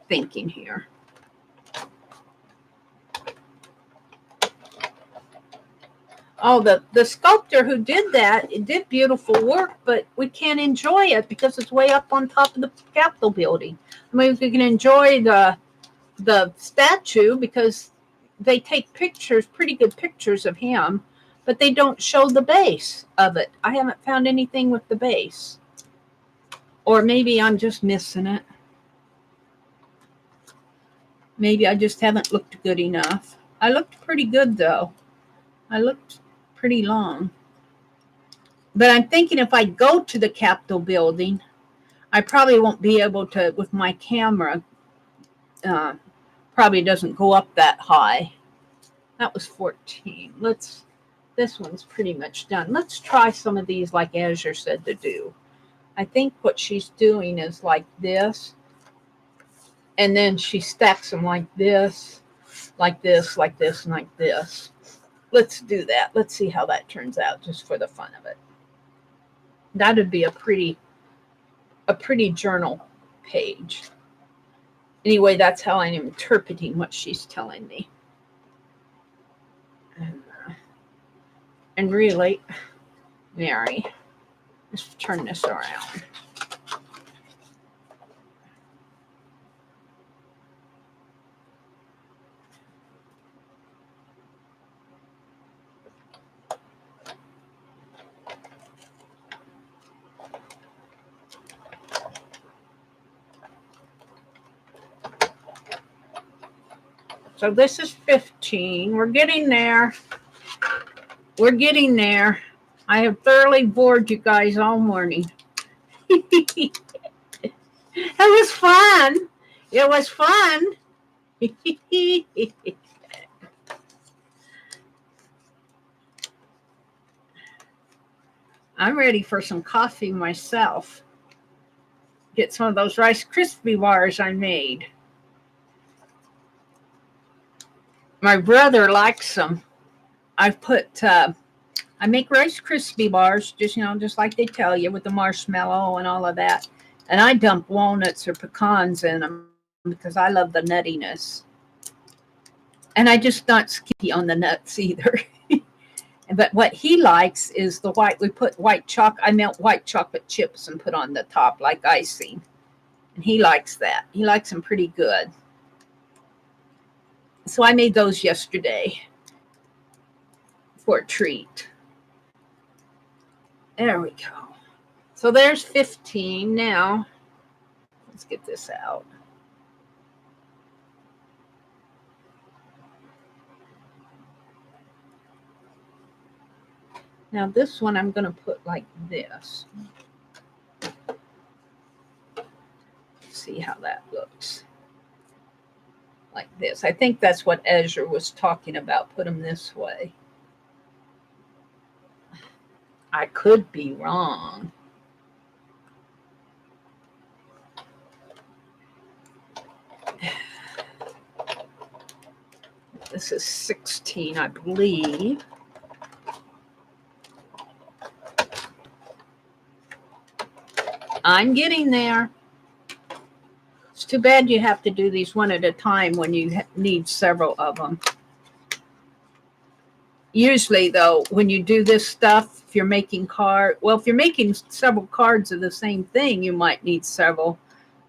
thinking here. Oh, the sculptor who did that, it did beautiful work, but we can't enjoy it because it's way up on top of the Capitol building. I mean, we can enjoy the statue because they take pictures, pretty good pictures of him, but they don't show the base of it. I haven't found anything with the base. Or maybe I'm just missing it. Maybe I just haven't looked good enough. I looked pretty good, though. I looked pretty long. But I'm thinking if I go to the Capitol building, I probably won't be able to, with my camera, probably doesn't go up that high. That was 14. This one's pretty much done. Let's try some of these like Azure said to do. I think what she's doing is like this. And then she stacks them like this, like this, like this, and like this. Let's do that. Let's see how that turns out just for the fun of it. That would be a pretty journal page. Anyway, that's how I'm interpreting what she's telling me. And really, Mary, let's turn this around. So this is 15. We're getting there. We're getting there. I have thoroughly bored you guys all morning. It was fun. It was fun. I'm ready for some coffee myself. Get some of those Rice Krispie bars I made. My brother likes them. I make Rice Krispie bars, just like they tell you, with the marshmallow and all of that. And I dump walnuts or pecans in them because I love the nuttiness. And I just not skimpy on the nuts either. But what he likes is the white. We put white chocolate. I melt white chocolate chips and put on the top like icing. And he likes that. He likes them pretty good. So I made those yesterday for a treat. There we go. So there's 15 now. Let's get this out. Now this one I'm going to put like this. See how that looks. Like this. I think that's what Ezra was talking about. Put them this way. I could be wrong. This is 16, I believe. I'm getting there. It's too bad you have to do these one at a time when you need several of them. Usually, though, when you do this stuff, if you're making if you're making several cards of the same thing, you might need several.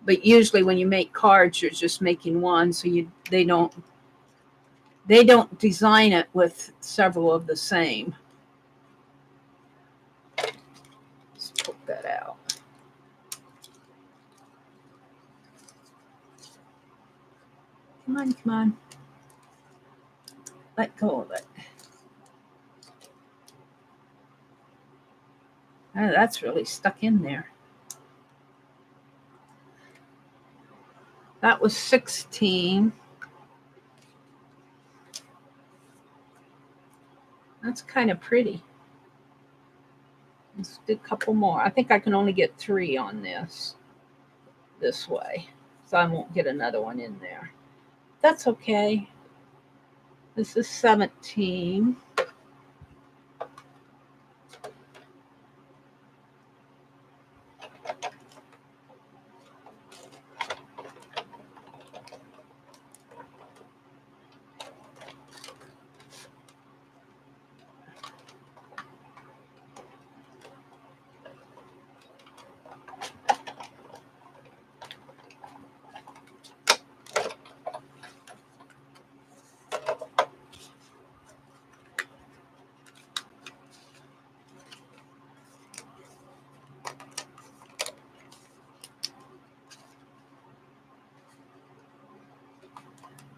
But usually when you make cards, you're just making one, so they don't design it with several of the same. Let's put that out. Come on, come on. Let go of it. Oh, that's really stuck in there. That was 16. That's kind of pretty. Let's do a couple more. I think I can only get 3 on this way. So I won't get another one in there. That's okay. This is 17.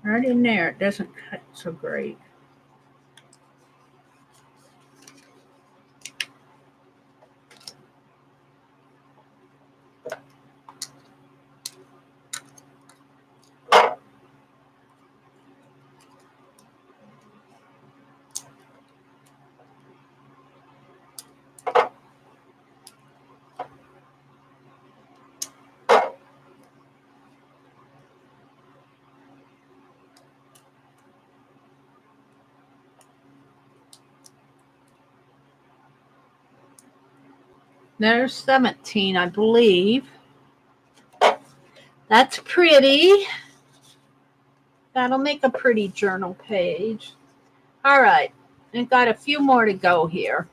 Right in there, it doesn't cut so great. There's 17, I believe. That's pretty. That'll make a pretty journal page. All right. I've got a few more to go here.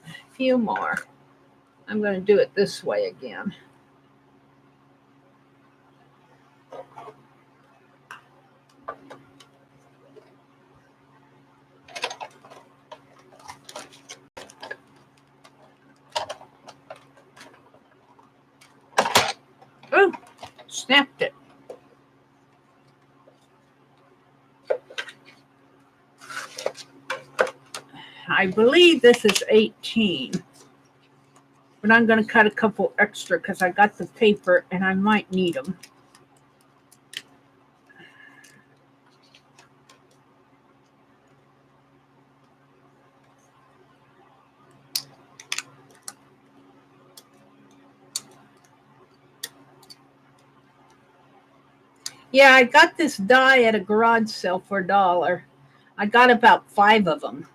A few more. I'm going to do it this way again. Oh, snapped it. I believe this is 18. But I'm going to cut a couple extra because I got the paper and I might need them. Yeah, I got this die at a garage sale for $1. I got about 5 of them.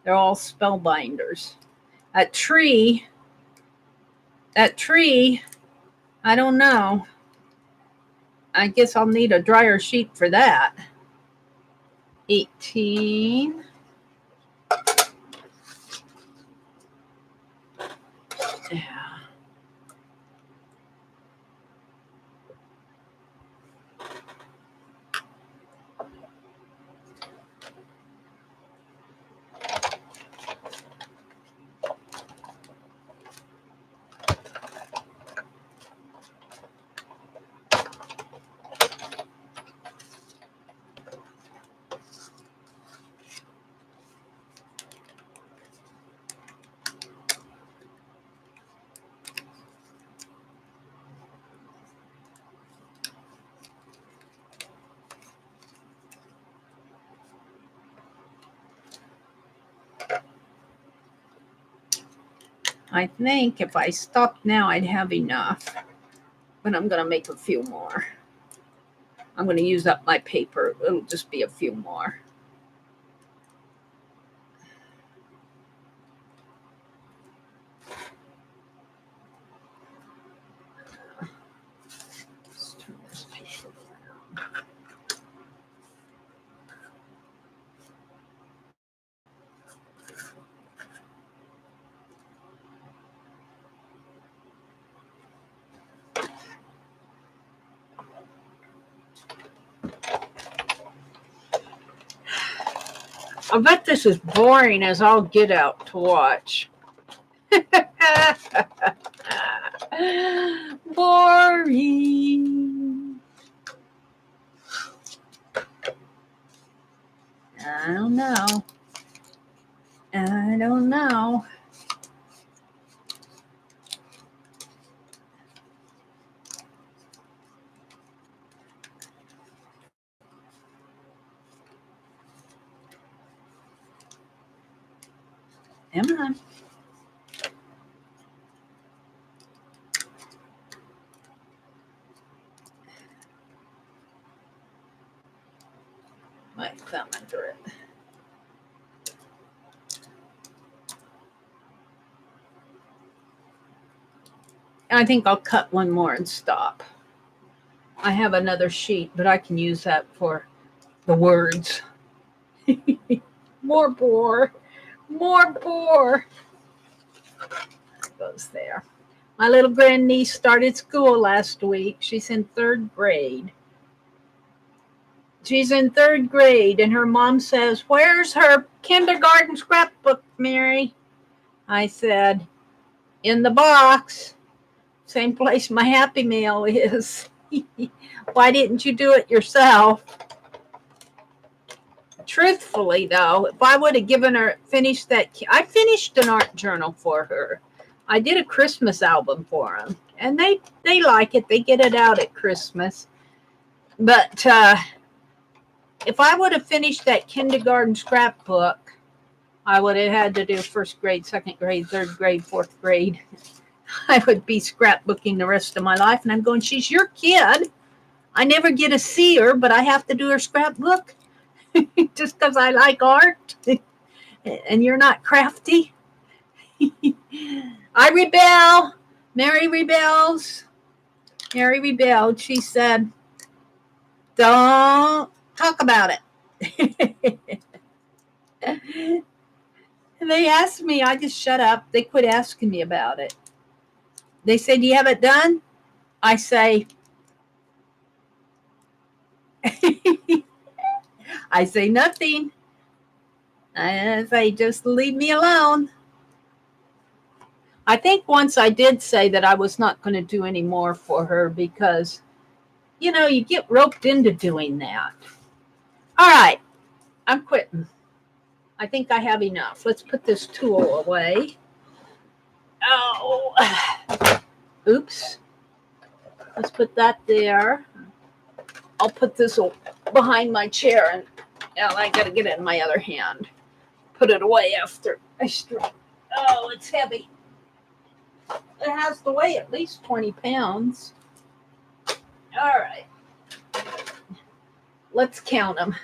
They're all spellbinders. That tree, I don't know. I guess I'll need a drier sheet for that. 18. Yeah. I think if I stopped now, I'd have enough. But I'm going to make a few more. I'm going to use up my paper. It'll just be a few more. Let's turn this paper around. I bet this is boring as all get out to watch. Boring. I don't know. I don't know. Come on. My thumb under it. I think I'll cut one more and stop. I have another sheet, but I can use that for the words. More bore. More bore. That goes there. My little grandniece started school last week. She's in 3rd grade. She's in 3rd grade, and her mom says, "Where's her kindergarten scrapbook, Mary?" I said, "In the box. Same place my Happy Meal is." Why didn't you do it yourself? Truthfully, though, if I would have given her, finished that, I finished an art journal for her. I did a Christmas album for them, and they like it. They get it out at Christmas. But if I would have finished that kindergarten scrapbook, I would have had to do 1st grade, 2nd grade, 3rd grade, 4th grade. I would be scrapbooking the rest of my life. And I'm going, she's your kid. I never get to see her, but I have to do her scrapbook just because I like art and you're not crafty. I rebel. Mary rebels. Mary rebelled. She said, "Don't talk about it." And they asked me, I just shut up. They quit asking me about it. They say, "Do you have it done?" I say, I say nothing. I say, just leave me alone. I think once I did say that I was not going to do any more for her because, you know, you get roped into doing that. All right, I'm quitting. I think I have enough. Let's put this tool away. Oh, oops. Let's put that there. I'll put this behind my chair, and I got to get it in my other hand. Put it away after I strip. Oh, it's heavy. It has to weigh at least 20 pounds. All right. Let's count them.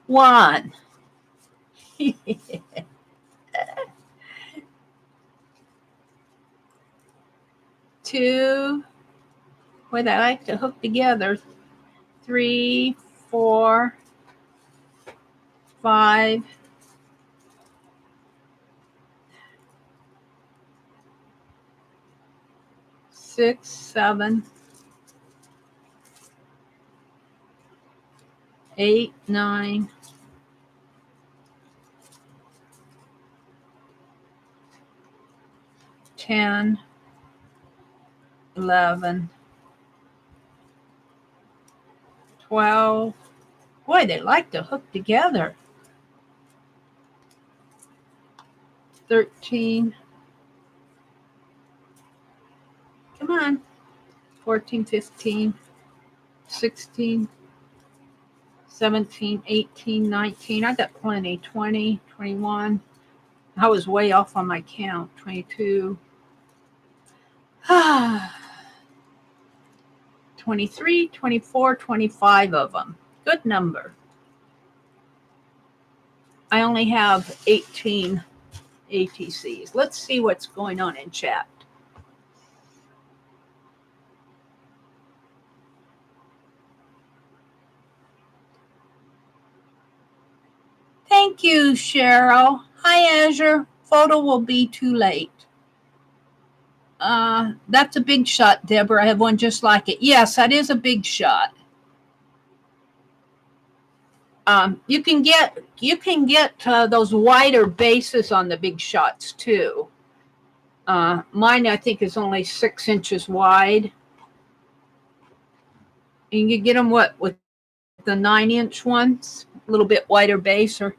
1. 2. 2, boy, they like to hook together, 3, 4, 5, 6, 7, 8, 9, 10, 11, 12. Boy, they like to hook together. 13. Come on. 14, 15, 16, 17, 18, 19. I got plenty. 20, 21. I was way off on my count. 22. 23, 24, 25 of them. Good number. I only have 18 ATCs. Let's see what's going on in chat. Thank you, Cheryl. Hi, Azure. Photo will be too late. That's a big shot, Deborah. I have one just like it. Yes, that is a big shot. You can get those wider bases on the big shots too. Mine, I think, is only 6 inches wide. And you get them with the 9-inch ones, a little bit wider base, or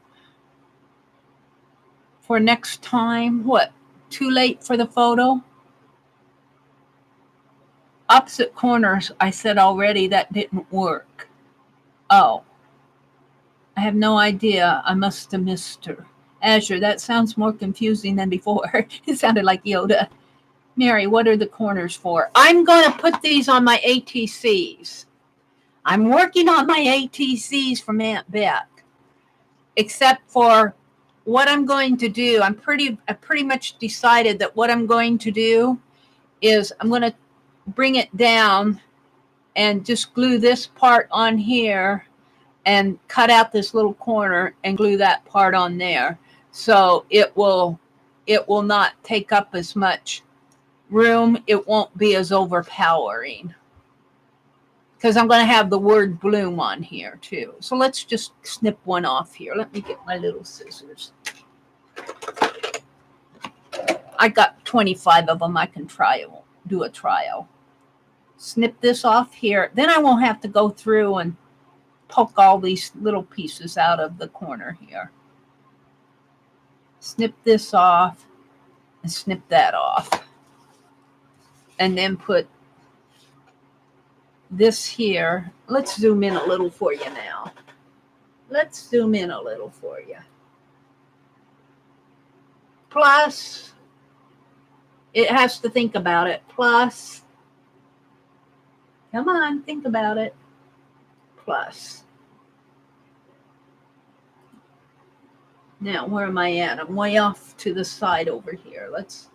for next time. What? Too late for the photo? Opposite corners, I said already that didn't work. Oh, I have no idea. I must have missed her. Azure, that sounds more confusing than before. It sounded like Yoda. Mary, what are the corners for? I'm going to put these on my ATCs. I'm working on my ATCs from Aunt Beck. Except for what I'm going to do, I pretty much decided that what I'm going to do is I'm going to bring it down and just glue this part on here and cut out this little corner and glue that part on there. So it will not take up as much room. It won't be as overpowering. Because I'm going to have the word bloom on here too. So let's just snip one off here. Let me get my little scissors. I got 25 of them. I can do a trial. Snip this off here. Then I won't have to go through and poke all these little pieces out of the corner here. Snip this off and snip that off. And then put this here. Let's zoom in a little for you now. Let's zoom in a little for you. Plus, it has to think about it. Plus, come on, think about it. Plus. Now, where am I at? I'm way off to the side over here. Let's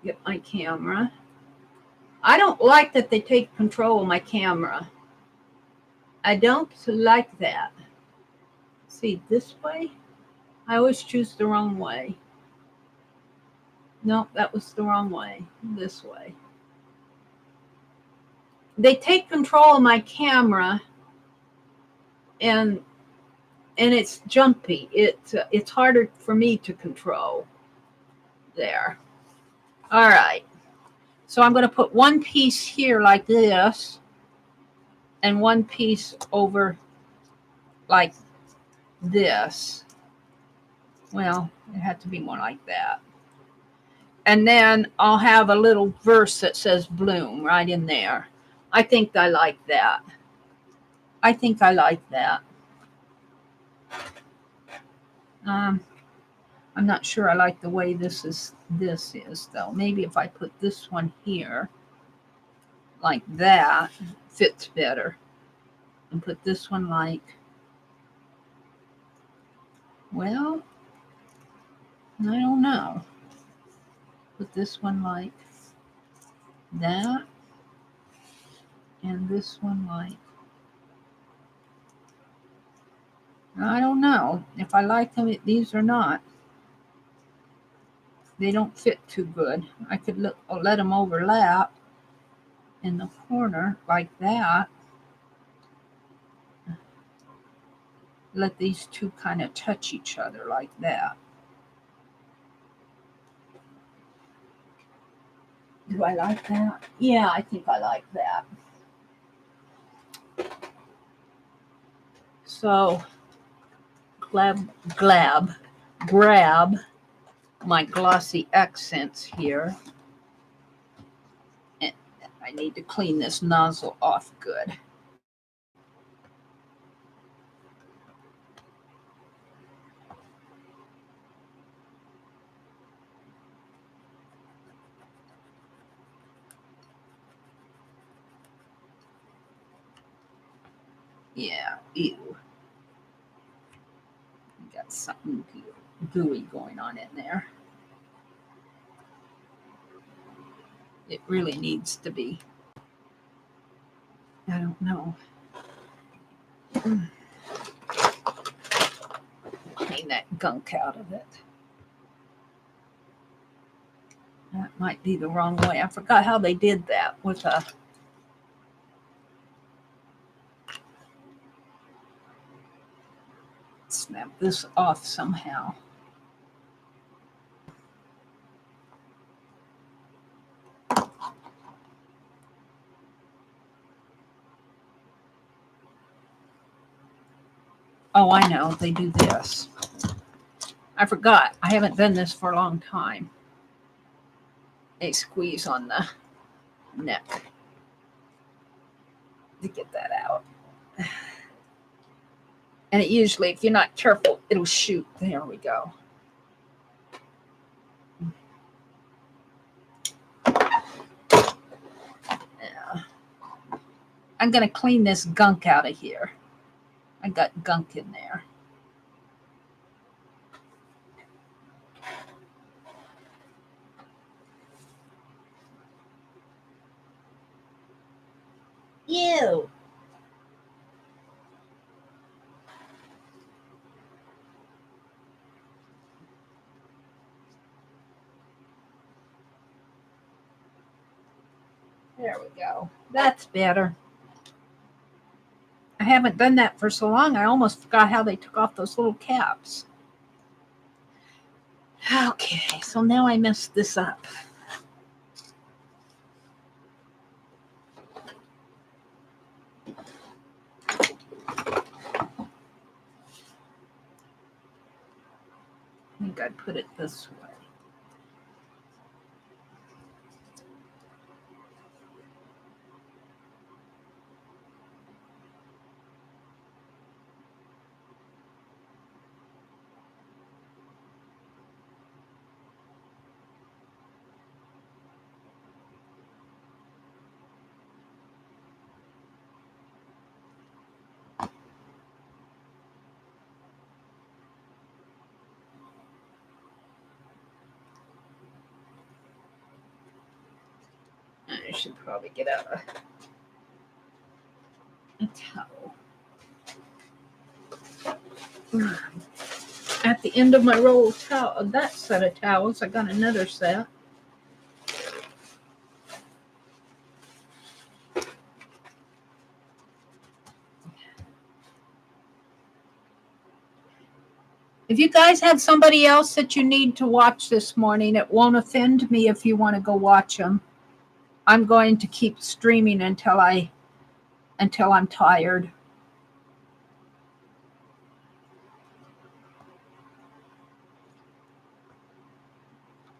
get my camera. I don't like that they take control of my camera. I don't like that. See, this way? I always choose the wrong way. No, that was the wrong way. This way. They take control of my camera, and it's jumpy. It's harder for me to control. There. All right. So I'm going to put one piece here like this, and one piece over like this. Well, it had to be more like that. And then I'll have a little verse that says bloom right in there. I think I like that. I think I like that. I'm not sure I like the way this is though. Maybe if I put this one here like that, fits better. And put this one like, well, I don't know. put this one like that, and this one like, I don't know if I like them, these or not. They don't fit too good. I could let them overlap in the corner like that. Let these two kind of touch each other like that. Do I like that? Yeah, I think I like that. So grab my glossy accents here. And I need to clean this nozzle off good. Yeah, ew. Got something gooey going on in there. It really needs to be. I don't know. Clean that gunk out of it. That might be the wrong way. I forgot how they did that with a... Snap this off somehow. Oh, I know. They do this. I forgot. I haven't done this for a long time. They squeeze on the neck to get that out. And it usually, if you're not careful, it'll shoot. There we go. Yeah. I'm going to clean this gunk out of here. I got gunk in there. Ew. There we go. That's better. I haven't done that for so long, I almost forgot how they took off those little caps. Okay, so now I messed this up. I think I'd put it this way. I should probably get out a towel. At the end of my roll of towel, that set of towels, I got another set. If you guys have somebody else that you need to watch this morning, it won't offend me if you want to go watch them. I'm going to keep streaming until I'm tired.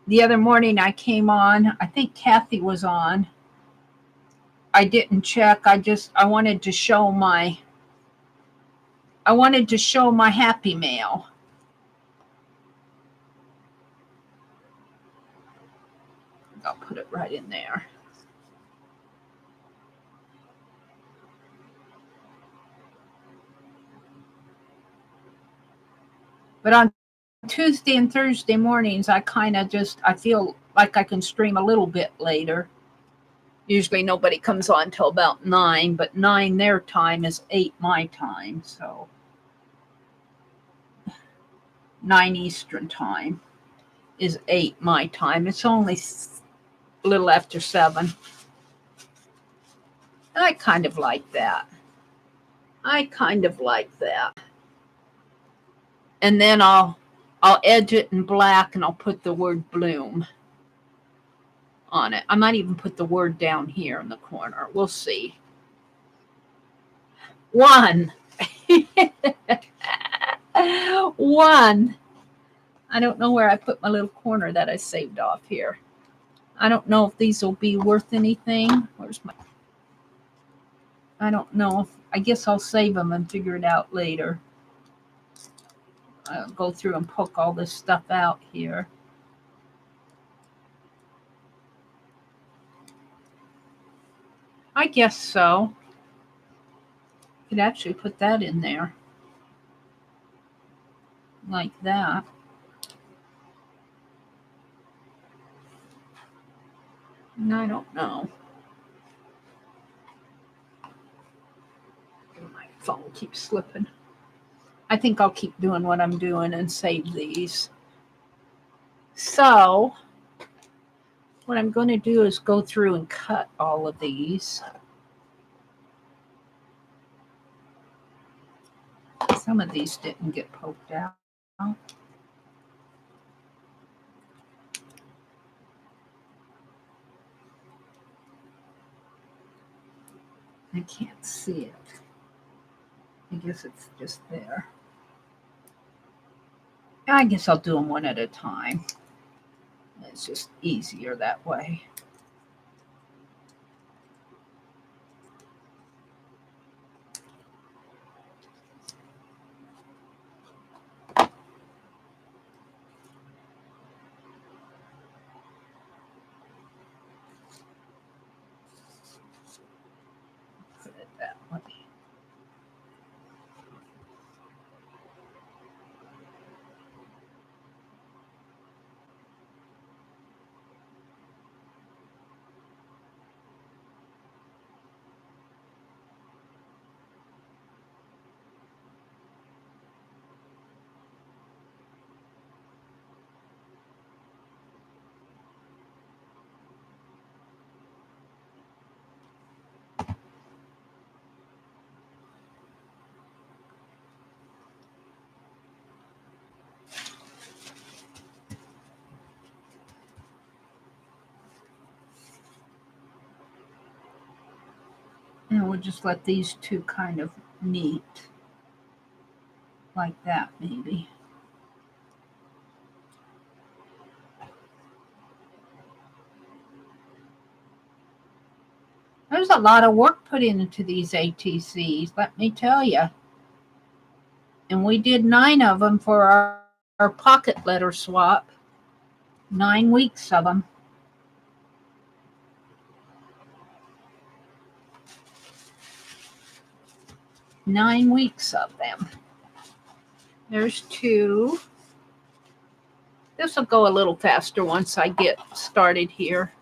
The other morning I came on, I think Kathy was on. I didn't check. I wanted to show my happy mail. I'll put it right in there. But on Tuesday and Thursday mornings, I feel like I can stream a little bit later. Usually nobody comes on till about 9, but 9 their time is 8 my time. So 9 Eastern time is 8 my time. It's only a little after 7. And I kind of like that. I kind of like that. And then I'll edge it in black and I'll put the word bloom on it. I might even put the word down here in the corner. We'll see. 1. 1. I don't know where I put my little corner that I saved off here. I don't know if these will be worth anything. Where's my... I don't know. I guess I'll save them and figure it out later. I'll go through and poke all this stuff out here. I guess so. Could actually put that in there. Like that. And I don't know. My phone keeps slipping. I think I'll keep doing what I'm doing and save these. So what I'm going to do is go through and cut all of these. Some of these didn't get poked out. I can't see it. I guess it's just there. I guess I'll do them one at a time. It's just easier that way. Put it that way. And we'll just let these two kind of meet. Like that, maybe. There's a lot of work put into these ATCs, let me tell you. And we did 9 of them for our pocket letter swap. 9 weeks of them. Nine weeks of them. There's 2. This will go a little faster once I get started here.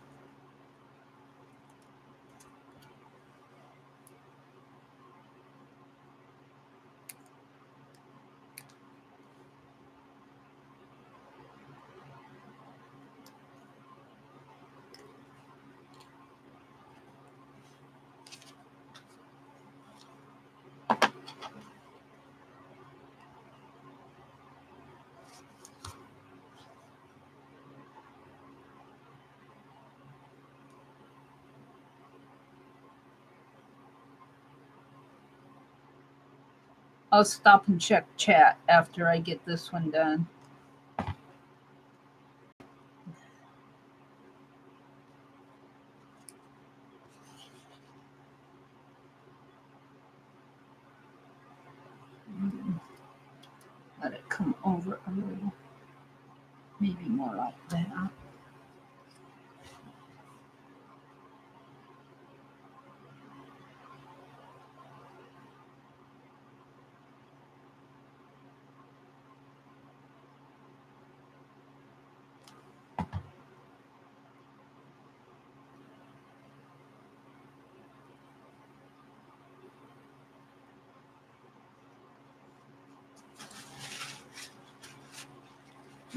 I'll stop and check chat after I get this one done. Let it come over a little. Maybe more like that.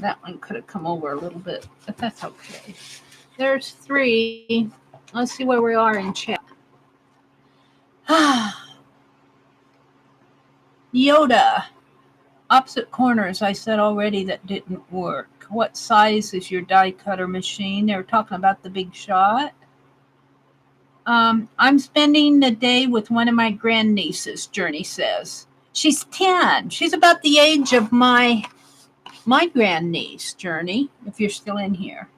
That one could have come over a little bit, but that's okay. There's 3. Let's see where we are in chat. Yoda. Opposite corners, I said already that didn't work. What size is your die cutter machine? They were talking about the Big Shot. I'm spending the day with one of my grandnieces, Journey says. She's 10. She's about the age of my grandniece, Journey, if you're still in here.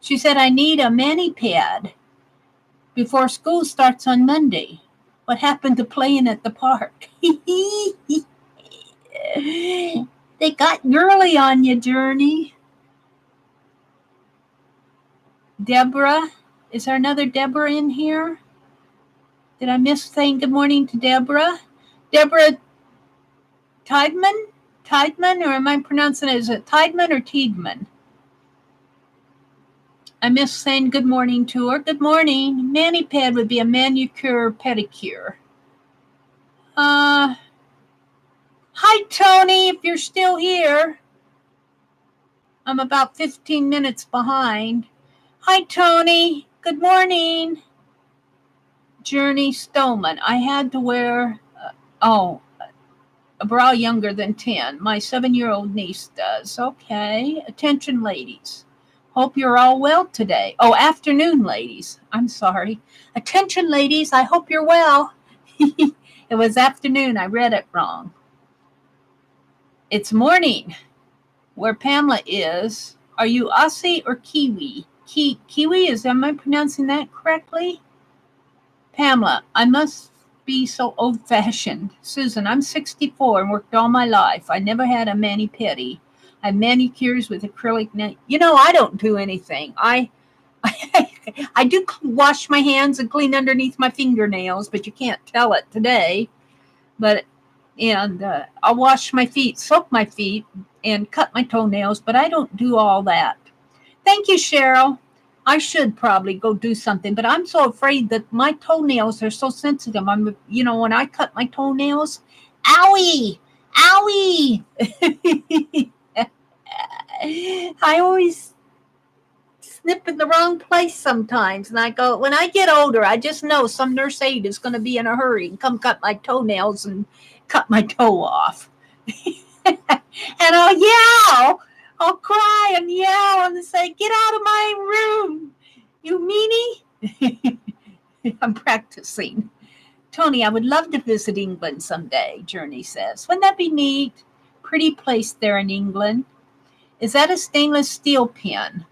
She said, I need a mani-pad before school starts on Monday. What happened to playing at the park? They got girly on you, Journey. Deborah. Is there another Deborah in here? Did I miss saying good morning to Deborah? Deborah Tideman? Tideman, or am I pronouncing it? Is it Tideman or Tiedman? I miss saying good morning to her. Good morning. Mani-pad would be a manicure pedicure. Hi, Tony, if you're still here. I'm about 15 minutes behind. Hi, Tony. Good morning. Journey Stoneman. I had to wear, a bra younger than 10. My 7-year-old niece does. Okay. Attention, ladies. Hope you're all well today. Oh, afternoon, ladies. I'm sorry. Attention, ladies. I hope you're well. It was afternoon. I read it wrong. It's morning. Where Pamela is. Are you Aussie or Kiwi? Kiwi, am I pronouncing that correctly? Pamela, I must be so old-fashioned. Susan, I'm 64 and worked all my life. I never had a mani-pedi. I have manicures with acrylic nail. You know, I don't do anything. I do wash my hands and clean underneath my fingernails, but you can't tell it today. I'll wash my feet, soak my feet, and cut my toenails, but I don't do all that. Thank you, Cheryl. I should probably go do something, but I'm so afraid that my toenails are so sensitive. When I cut my toenails, owie, owie. I always snip in the wrong place sometimes. And I go, when I get older, I just know some nurse aide is going to be in a hurry and come cut my toenails and cut my toe off. And I'll yell. I'll cry and yell and say, get out of my room, you meanie. I'm practicing. Tony, I would love to visit England someday, Journey says. Wouldn't that be neat? Pretty place there in England. Is that a stainless steel pen?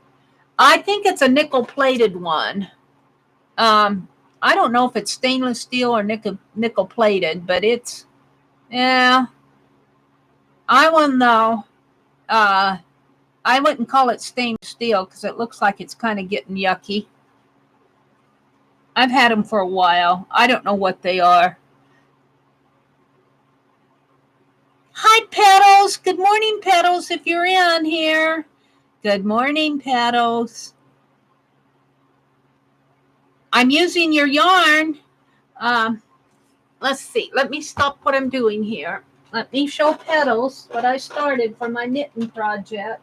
I think it's a nickel-plated one. I don't know if it's stainless steel or nickel-plated, but it's, yeah. I wouldn't know. I wouldn't call it stainless steel because it looks like it's kind of getting yucky. I've had them for a while. I don't know what they are. Hi, Petals. Good morning, Petals, if you're in here. Good morning, Petals. I'm using your yarn. Let's see. Let me stop what I'm doing here. Let me show Petals what I started for my knitting project.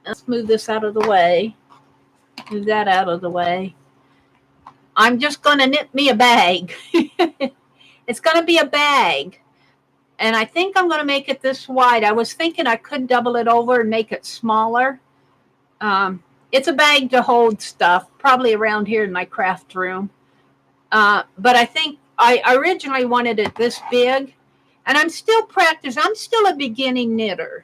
Let's move this out of the way. Move that out of the way. I'm just going to knit me a bag. It's going to be a bag. And I think I'm going to make it this wide. I was thinking I could double it over and make it smaller. It's a bag to hold stuff, probably around here in my craft room. But I think I originally wanted it this big. And I'm still practicing. I'm still a beginning knitter.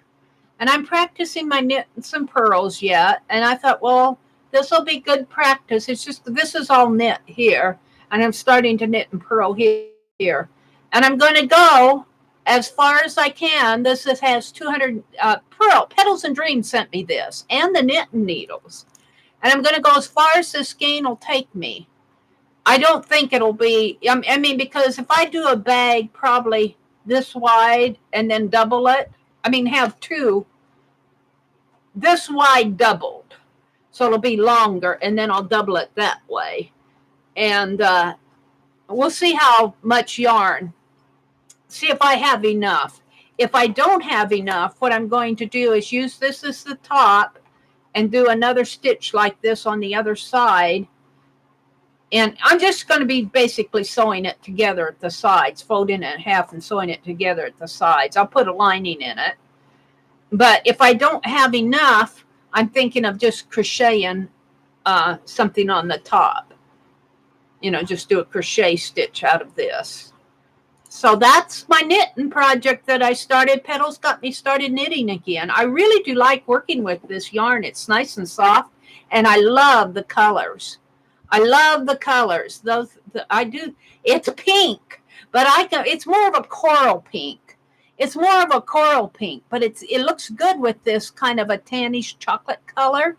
And I'm practicing my knit and some purls yet. And I thought, well, this will be good practice. It's just, this is all knit here. And I'm starting to knit and purl here. And I'm going to go as far as I can. This has 200 purl. Petals and Dreams sent me this. And the knitting needles. And I'm going to go as far as this skein will take me. I don't think it'll be, I mean, because if I do a bag probably this wide and then double it, have two this wide doubled. So it'll be longer, and then I'll double it that way. And we'll see how much yarn. See if I have enough. if I don't have enough, what I'm going to do is use this as the top and do another stitch like this on the other side. And I'm just going to be basically sewing it together at the sides, folding it in half and sewing it together at the sides. I'll put a lining in it. But if I don't have enough, I'm thinking of just crocheting something on the top. You know, just do a crochet stitch out of this. So that's my knitting project that I started. Petals got me started knitting again. I really do like working with this yarn. It's nice and soft, and I love the colors. I love the colors. I do. It's pink, but it's more of a coral pink. It's more of a coral pink, but it looks good with this kind of a tannish chocolate color.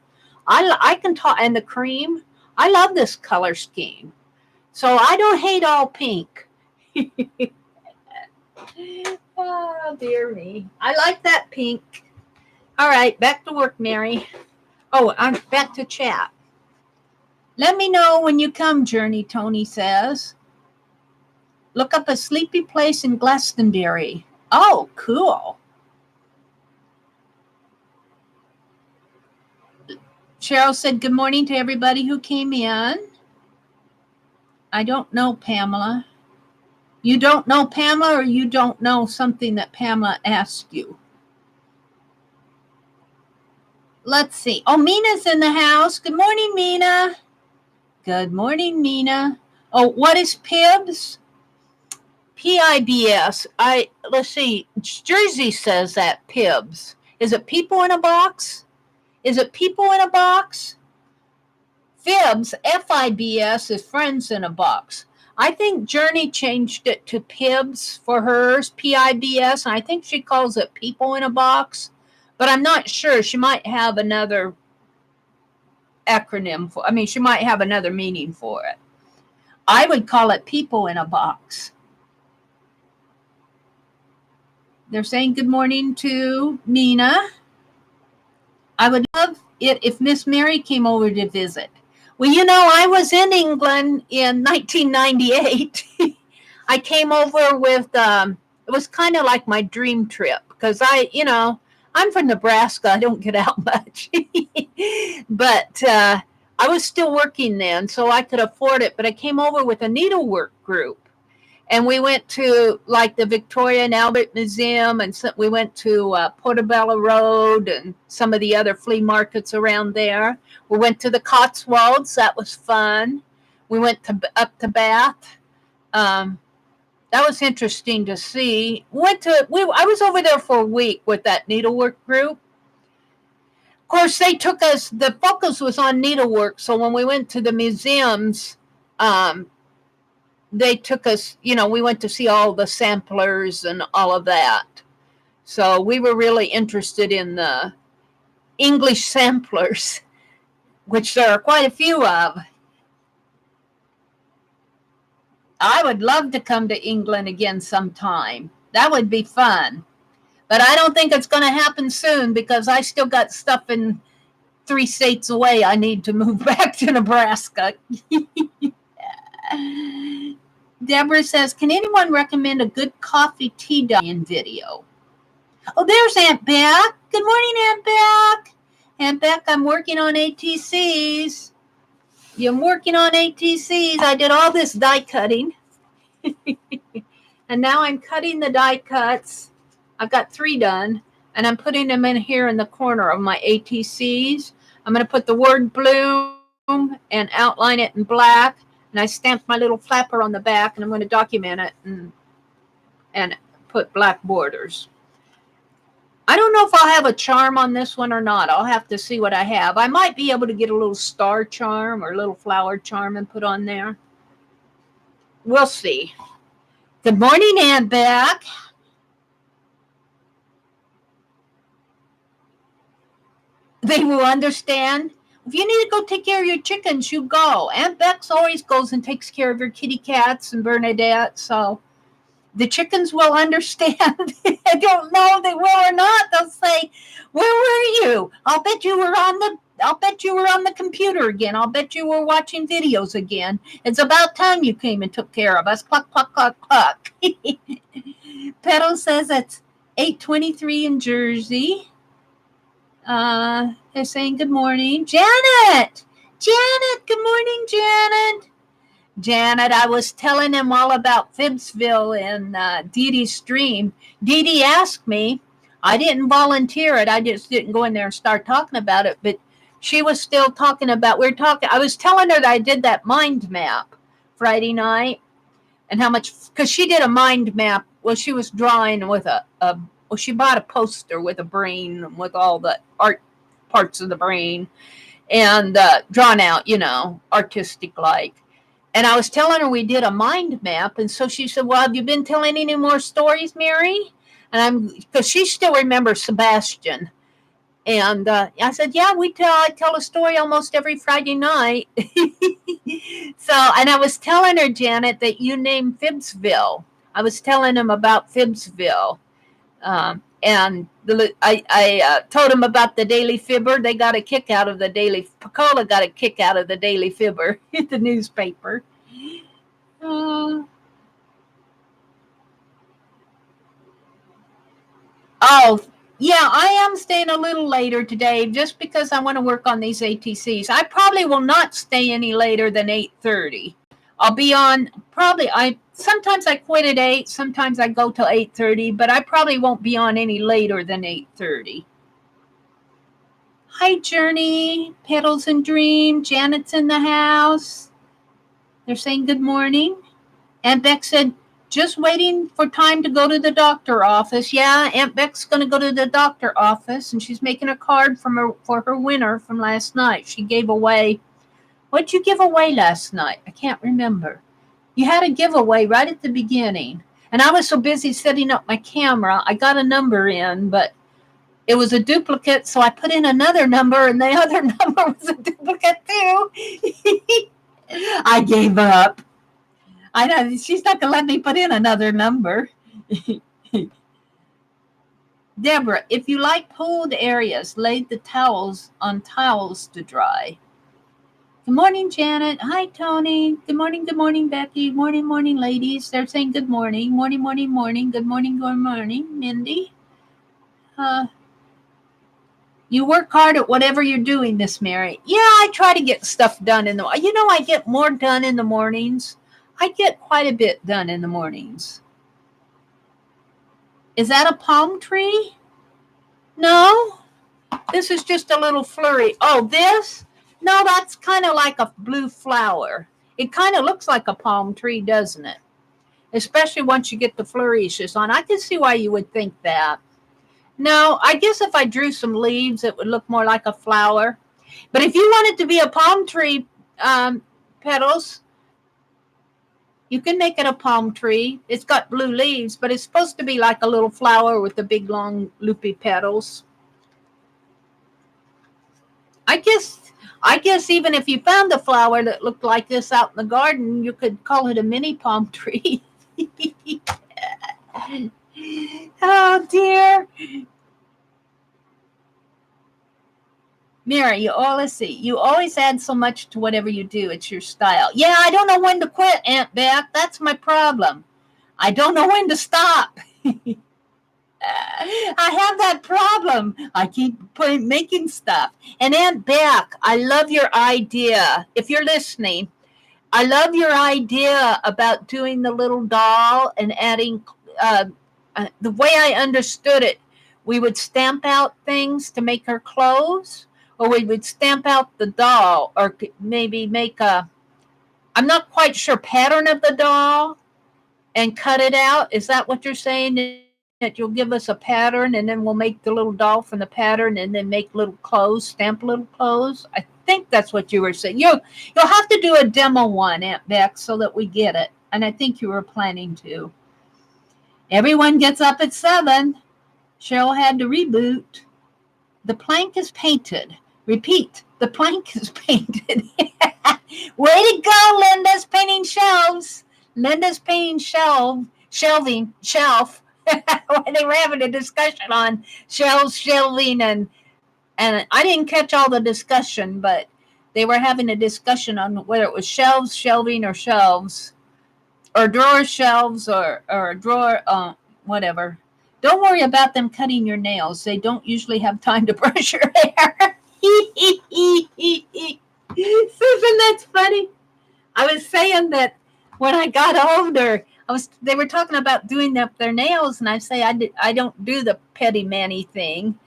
I can talk, and the cream. I love this color scheme. So I don't hate all pink. Oh, dear me. I like that pink. All right, back to work, Mary. Oh, I'm back to chat. Let me know when you come, Journey, Tony says. Look up a sleepy place in Glastonbury. Oh, cool. Cheryl said good morning to everybody who came in. I don't know, Pamela. You don't know Pamela, or you don't know something that Pamela asked you? Let's see. Oh, Mina's in the house. Good morning, Mina. Good morning, Mina. Oh, what is PIBS? PIBS. Let's see. Jersey says that PIBS. Is it people in a box? Is it people in a box? FIBS, FIBS, is friends in a box. I think Journey changed it to PIBS for hers, PIBS, and I think she calls it people in a box, but I'm not sure. She might have another acronym she might have another meaning for it. I would call it people in a box. They're saying good morning to Mina. I would love it if Miss Mary came over to visit. Well, you know, I was in England in 1998. I came over with, it was kind of like my dream trip because I'm from Nebraska. I don't get out much. But I was still working then, so I could afford it. But I came over with a needlework group. And we went to like the Victoria and Albert Museum, and we went to Portobello Road and some of the other flea markets around there. We went to the Cotswolds. That was fun. We went up to Bath. That was interesting to see. I was over there for a week with that needlework group. Of course, they took us. The focus was on needlework. So when we went to the museums, they took us, we went to see all the samplers and all of that. So we were really interested in the English samplers, which there are quite a few of. I would love to come to England again sometime. That would be fun. But I don't think it's going to happen soon because I still got stuff in 3 states away. I need to move back to Nebraska. Deborah says, can anyone recommend a good coffee tea dyeing video? Oh, there's Aunt Beck. Good morning, Aunt Beck. Aunt Beck, I'm working on ATCs. I'm working on ATCs. I did all this die cutting. And now I'm cutting the die cuts. I've got 3 done. And I'm putting them in here in the corner of my ATCs. I'm going to put the word bloom and outline it in black. And I stamped my little flapper on the back, and I'm going to document it and put black borders. I don't know if I'll have a charm on this one or not. I'll have to see what I have. I might be able to get a little star charm or a little flower charm and put on there. We'll see. Good morning, Aunt Beck. They will understand. If you need to go take care of your chickens, you go. Aunt Bex always goes and takes care of your kitty cats and Bernadette, so the chickens will understand. I don't know if they will or not. They'll say, "Where were you? I'll bet you were on the computer again. I'll bet you were watching videos again. It's about time you came and took care of us." Cluck, cluck, cluck, cluck. Petal says it's 8:23 in Jersey. They're saying good morning. Janet! Janet! Good morning, Janet! Janet, I was telling him all about Phibbsville and Dee Dee's stream. Dee Dee asked me. I didn't volunteer it. I just didn't go in there and start talking about it. But she was still talking about, I was telling her that I did that mind map Friday night and how much, because she did a mind map. Well, she was drawing with she bought a poster with a brain with all the art parts of the brain and drawn out, artistic like. And I was telling her we did a mind map. And so she said, well, have you been telling any more stories, Mary? And because she still remembers Sebastian. And I said, yeah, I tell a story almost every Friday night. So, and I was telling her, Janet, that you named Phibbsville. I was telling him about Phibbsville. And I told him about the Daily Fibber. They got a kick out of the Daily. Pacola got a kick out of the Daily Fibber, the newspaper. Oh, yeah, I am staying a little later today just because I want to work on these ATCs. I probably will not stay any later than 8:30. I'll be on sometimes I quit at 8, sometimes I go till 8:30, but I probably won't be on any later than 8:30. Hi, Journey, Petals and Dream, Janet's in the house. They're saying good morning. Aunt Beck said, just waiting for time to go to the doctor office. Yeah, Aunt Beck's going to go to the doctor office, and she's making a card for her winner from last night. She gave away, what'd you give away last night? I can't remember. You had a giveaway right at the beginning, and I was so busy setting up my camera, I got a number in, but it was a duplicate, so I put in another number, and the other number was a duplicate too. I gave up. I know she's not going to let me put in another number. Deborah, if you like pooled areas, lay the towels on towels to dry. Good morning, Janet. Hi, Tony. Good morning, Becky. Morning, ladies. They're saying good morning. Morning. Good morning, Mindy. You work hard at whatever you're doing, Miss Mary. Yeah, I try to get stuff done I get more done in the mornings. I get quite a bit done in the mornings. Is that a palm tree? No. This is just a little flurry. Oh, this? No, that's kind of like a blue flower. It kind of looks like a palm tree, doesn't it? Especially once you get the flourishes on. I can see why you would think that. No, I guess if I drew some leaves, it would look more like a flower. But if you want it to be a palm tree, Petals, you can make it a palm tree. It's got blue leaves, but it's supposed to be like a little flower with the big, long, loopy petals. I guess even if you found a flower that looked like this out in the garden, you could call it a mini palm tree. Oh, dear. Mary, you always add so much to whatever you do. It's your style. Yeah, I don't know when to quit, Aunt Beck. That's my problem. I don't know when to stop. I have that problem. I keep making stuff. And Aunt Beck, I love your idea. If you're listening, I love your idea about doing the little doll and adding, the way I understood it, we would stamp out things to make her clothes, or we would stamp out the doll, or maybe make I'm not quite sure, pattern of the doll and cut it out. Is that what you're saying? That you'll give us a pattern and then we'll make the little doll from the pattern and then make little clothes, stamp little clothes? I think that's what you were saying. You'll have to do a demo one, Aunt Beck, so that we get it. And I think you were planning to. Everyone gets up at 7. Cheryl had to reboot. The plank is painted. Repeat, the plank is painted. Way to go, Linda's painting shelves. Linda's painting shelf. They were having a discussion on shelves, shelving, and I didn't catch all the discussion, but they were having a discussion on whether it was shelves, shelving, or shelves, or drawer shelves, or drawer, whatever. Don't worry about them cutting your nails. They don't usually have time to brush your hair. Susan, that's funny. I was saying that when I got older, they were talking about doing up their nails, and I say I don't do the petty manny thing.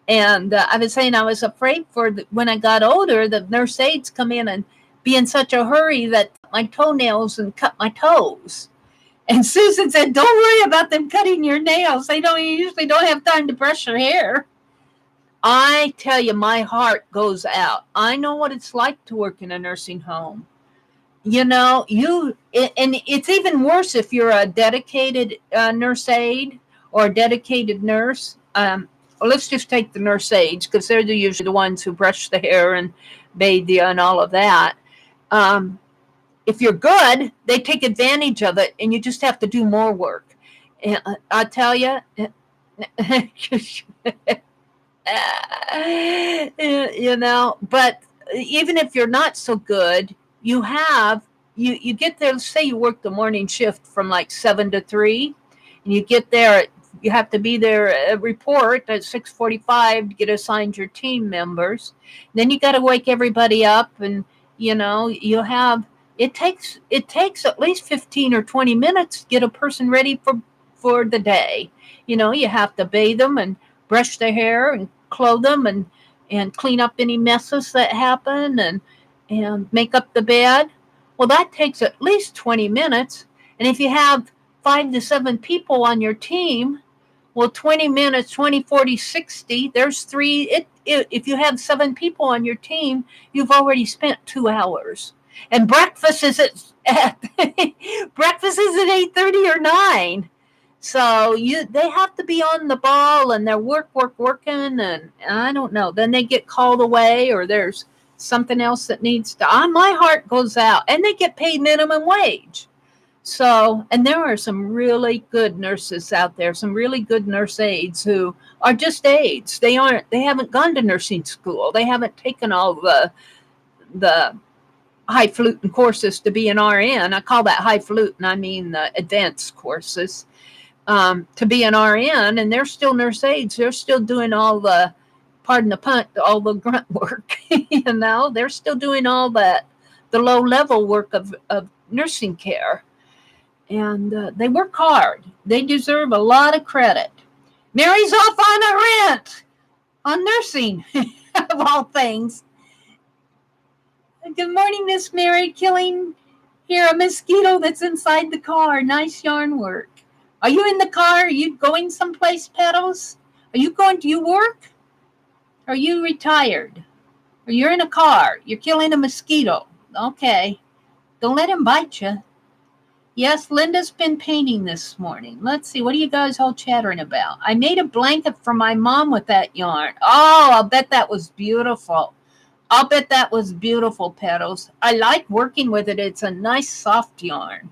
And I was saying I was afraid when I got older, the nurse aides come in and be in such a hurry that my toenails and cut my toes. And Susan said, "Don't worry about them cutting your nails. They usually don't have time to brush your hair." I tell you, my heart goes out. I know what it's like to work in a nursing home. And it's even worse if you're a dedicated nurse aide or a dedicated nurse. Well, let's just take the nurse aides because they're usually the ones who brush the hair and bathe you and all of that. If you're good, they take advantage of it, and you just have to do more work. And I tell you, but even if you're not so good, you get there. Say you work the morning shift from like 7 to 3, and you get there. You have to be there report at 6:45 to get assigned your team members. Then you got to wake everybody up, and you have. It takes at least 15 or 20 minutes to get a person ready for the day. You have to bathe them and brush their hair and clothe them and clean up any messes that happen and make up the bed. Well, that takes at least 20 minutes. And if you have 5 to 7 people on your team, well, 20 minutes, 20, 40, 60, there's 3. If you have 7 people on your team, you've already spent 2 hours. And breakfast is at 8:30 or 9. So they have to be on the ball, and they're working, and I don't know. Then they get called away, or there's something else that needs to. My heart goes out, and they get paid minimum wage. So, and there are some really good nurses out there, some really good nurse aides who are just aides. They haven't gone to nursing school. They haven't taken all the highfalutin courses to be an RN. I call that highfalutin. I mean the advanced courses to be an RN, and they're still nurse aides. They're still doing all the, pardon the pun, all the grunt work. They're still doing all the low level work of nursing care, and they work hard. They deserve a lot of credit. Mary's off on a rant on nursing, of all things. Good morning, Miss Mary. Killing here a mosquito that's inside the car. Nice yarn work. Are you in the car? Are you going someplace, Petals? Do you work? Are you retired? Or you're in a car. You're killing a mosquito. Okay. Don't let him bite you. Yes, Linda's been painting this morning. Let's see. What are you guys all chattering about? I made a blanket for my mom with that yarn. Oh, I'll bet that was beautiful. Petals. I like working with it. It's a nice soft yarn.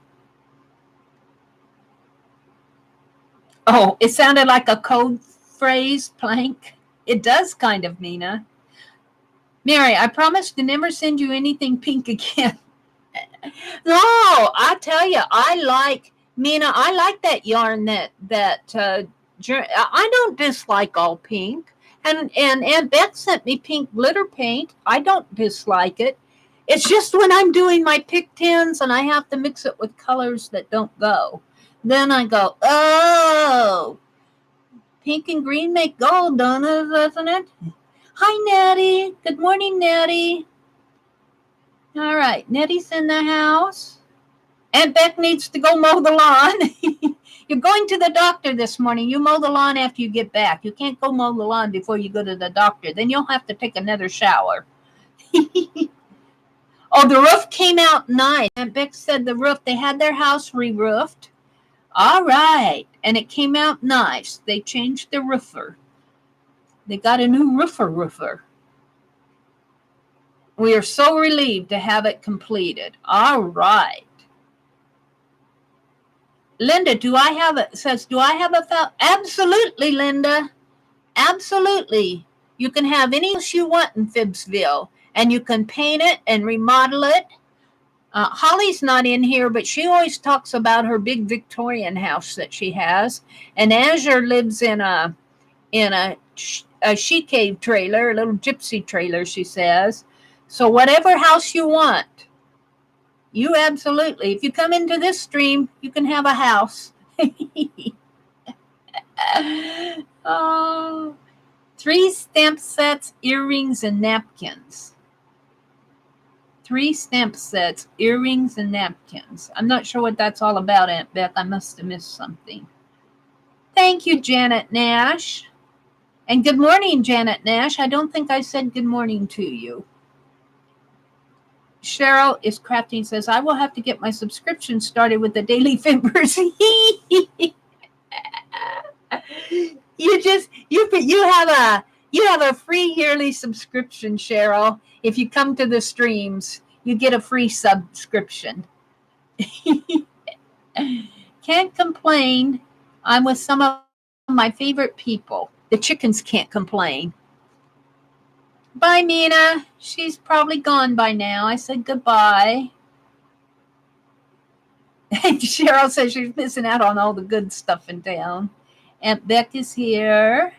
Oh, it sounded like a code phrase, plank. It does kind of, Nina. Mary, I promise to never send you anything pink again. No, I tell you, I like that yarn I don't dislike all pink. And Aunt Beth sent me pink glitter paint. I don't dislike it. It's just when I'm doing my pick tins and I have to mix it with colors that don't go. Then I go, oh, pink and green make gold, doesn't it? Hi, Nettie. Good morning, Nettie. All right, Nettie's in the house. Aunt Beck needs to go mow the lawn. You're going to the doctor this morning. You mow the lawn after you get back. You can't go mow the lawn before you go to the doctor. Then you'll have to take another shower. Oh, the roof came out nice. Aunt Beck said they had their house re-roofed. All right. And it came out nice. They changed the roofer. They got a new roofer. We are so relieved to have it completed. All right. Linda, do I have a felt? Absolutely, Linda. Absolutely. You can have any house you want in Phibbsville, and you can paint it and remodel it. Holly's not in here, but she always talks about her big Victorian house that she has. And Azure lives in a she cave trailer, a little gypsy trailer, she says. So whatever house you want, you absolutely, if you come into this stream, you can have a house. Oh, 3 stamp sets, earrings, and napkins. 3 stamp sets, earrings, and napkins. I'm not sure what that's all about, Aunt Beck. I must have missed something. Thank you, Janet Nash. And good morning, Janet Nash. I don't think I said good morning to you. Cheryl is crafting, says, I will have to get my subscription started with the Daily Fibbers. You have a free yearly subscription, Cheryl. If you come to the streams, you get a free subscription. Can't complain. I'm with some of my favorite people. The chickens can't complain. Bye, Mina. She's probably gone by now. I said goodbye. Cheryl says she's missing out on all the good stuff in town. Aunt Beck is here.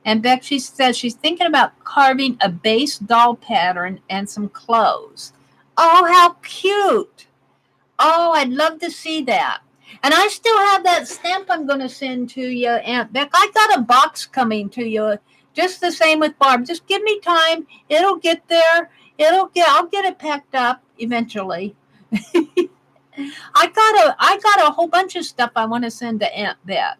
And Beck, she says she's thinking about carving a base doll pattern and some clothes. Oh, how cute. Oh, I'd love to see that. And I still have that stamp I'm going to send to you, Aunt Beck. I got a box coming to you. Just the same with Barb. Just give me time. It'll get there. I'll get it packed up eventually. I got a whole bunch of stuff I want to send to Aunt Beck.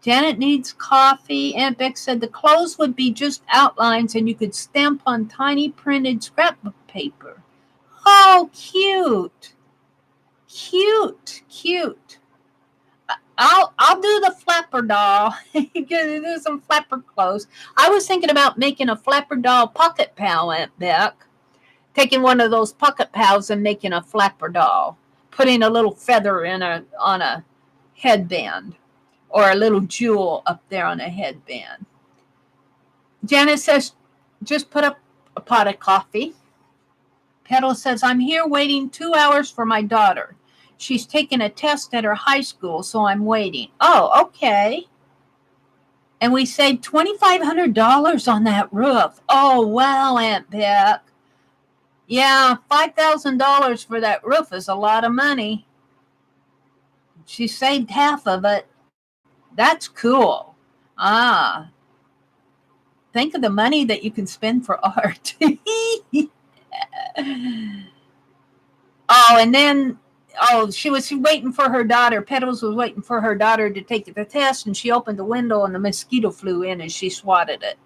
Janet needs coffee. Aunt Beck said the clothes would be just outlines and you could stamp on tiny printed scrapbook paper. Oh, cute. Cute. I'll do the flapper doll. Do some flapper clothes. I was thinking about making a flapper doll pocket pal, Aunt Beck. Taking one of those pocket pals and making a flapper doll. Putting a little feather on a headband. Or a little jewel up there on a headband. Janet says, just put up a pot of coffee. Petal says, I'm here waiting 2 hours for my daughter. She's taking a test at her high school, so I'm waiting. Oh, okay. And we saved $2,500 on that roof. Oh, wow, Aunt Beck. Yeah, $5,000 for that roof is a lot of money. She saved half of it. That's cool. Think of the money that you can spend for art. And then, she was waiting for her daughter. Petals was waiting for her daughter to take the test, and she opened the window, and the mosquito flew in, and she swatted it.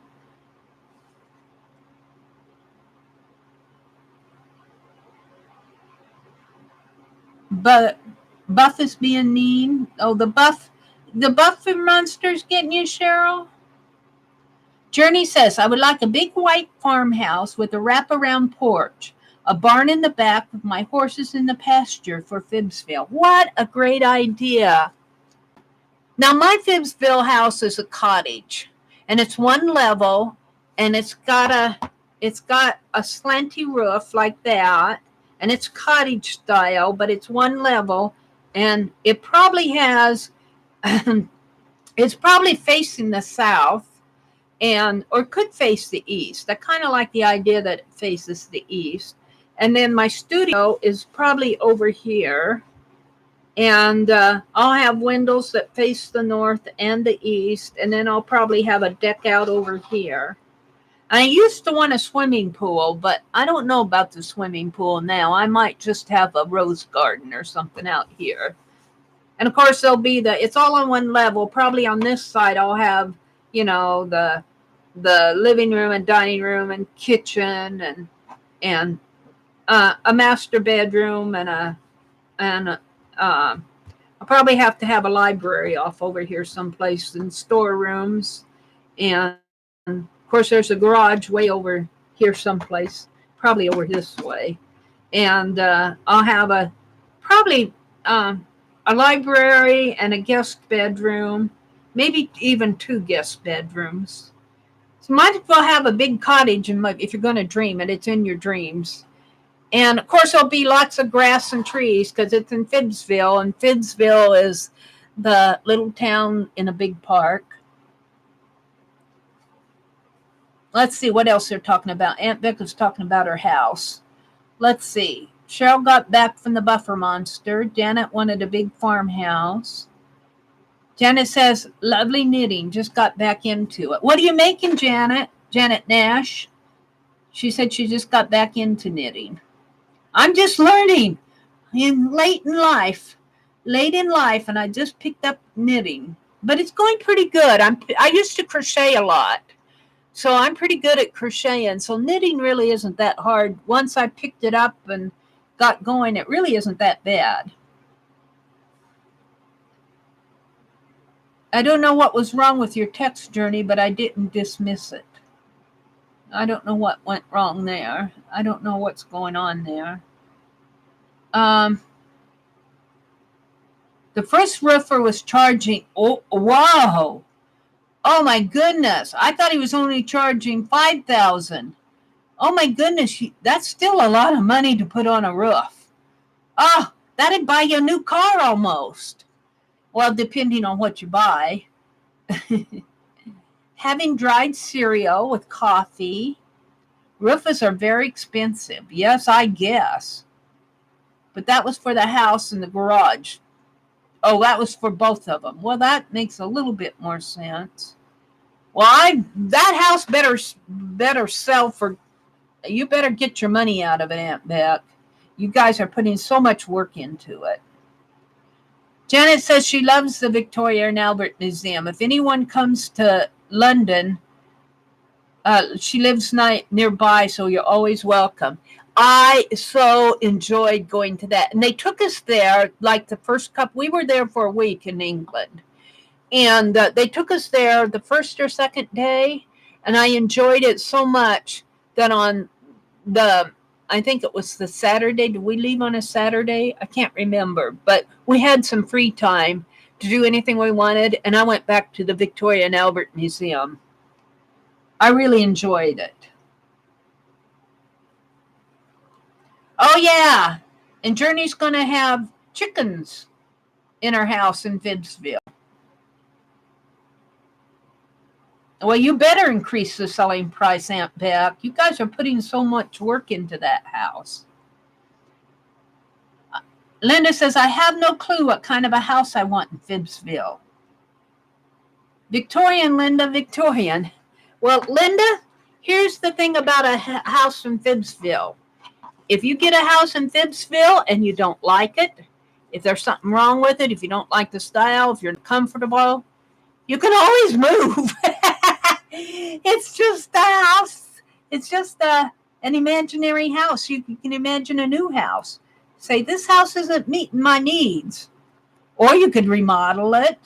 But Buff is being mean. Oh, the Buff monster's getting you, Cheryl? Journey says, I would like a big white farmhouse with a wraparound porch, a barn in the back with my horses in the pasture for Phibbsville. What a great idea. Now, my Phibbsville house is a cottage, and it's one level, and it's got a slanty roof like that, and it's cottage style, but it's one level, and it probably has, it's probably facing the south, or could face the east. I kind of like the idea that it faces the east. And then my studio is probably over here. And I'll have windows that face the north and the east. And then I'll probably have a deck out over here. I used to want a swimming pool, but I don't know about the swimming pool now. I might just have a rose garden or something out here. And of course, it's all on one level. Probably on this side, I'll have, the living room and dining room and kitchen and a master bedroom and I'll probably have to have a library off over here someplace and storerooms. And of course, there's a garage way over here someplace, probably over this way. And I'll have probably a library and a guest bedroom, maybe even 2 guest bedrooms. So might as well have a big cottage if you're going to dream it. It's in your dreams. And of course, there'll be lots of grass and trees because it's in Phibbsville, and Phibbsville is the little town in a big park. Let's see what else they're talking about. Aunt Beck was talking about her house. Let's see. Cheryl got back from the buffer monster. Janet wanted a big farmhouse. Janet says, lovely knitting. Just got back into it. What are you making, Janet? Janet Nash. She said she just got back into knitting. I'm just learning late in life, and I just picked up knitting. But it's going pretty good. I used to crochet a lot. So I'm pretty good at crocheting. So knitting really isn't that hard. Once I picked it up and got going, it really isn't that bad. I don't know what was wrong with your text journey, but I didn't dismiss it. I don't know what went wrong there. I don't know what's going on there. The first roofer was charging, oh, wow. Oh my goodness. I thought he was only charging $5,000. Oh my goodness, that's still a lot of money to put on a roof. Oh, that'd buy you a new car almost. Well, depending on what you buy. Having dried cereal with coffee. Roofers are very expensive. Yes, I guess. But that was for the house and the garage. Oh, that was for both of them. Well, that makes a little bit more sense. Well, that house better sell for. You better get your money out of it, Aunt Beck. You guys are putting so much work into it. Janet says she loves the Victoria and Albert Museum. If anyone comes to London, she lives nearby, so you're always welcome. I so enjoyed going to that. And they took us there, like the first couple. We were there for a week in England. And they took us there the first or second day. And I enjoyed it so much that on I think it was the Saturday. Did we leave on a Saturday? I can't remember. But we had some free time to do anything we wanted. And I went back to the Victoria and Albert Museum. I really enjoyed it. Oh, yeah. And Journey's going to have chickens in her house in Phibbsville. Well, you better increase the selling price, Aunt Beck. You guys are putting so much work into that house. Linda says, I have no clue what kind of a house I want in Phibbsville. Victorian, Linda, Victorian. Well, Linda, here's the thing about a house in Phibbsville. If you get a house in Phibbsville and you don't like it, if there's something wrong with it, if you don't like the style, if you're comfortable, you can always move. It's just a house. It's just an imaginary house. You can imagine a new house. Say, this house isn't meeting my needs. Or you could remodel it.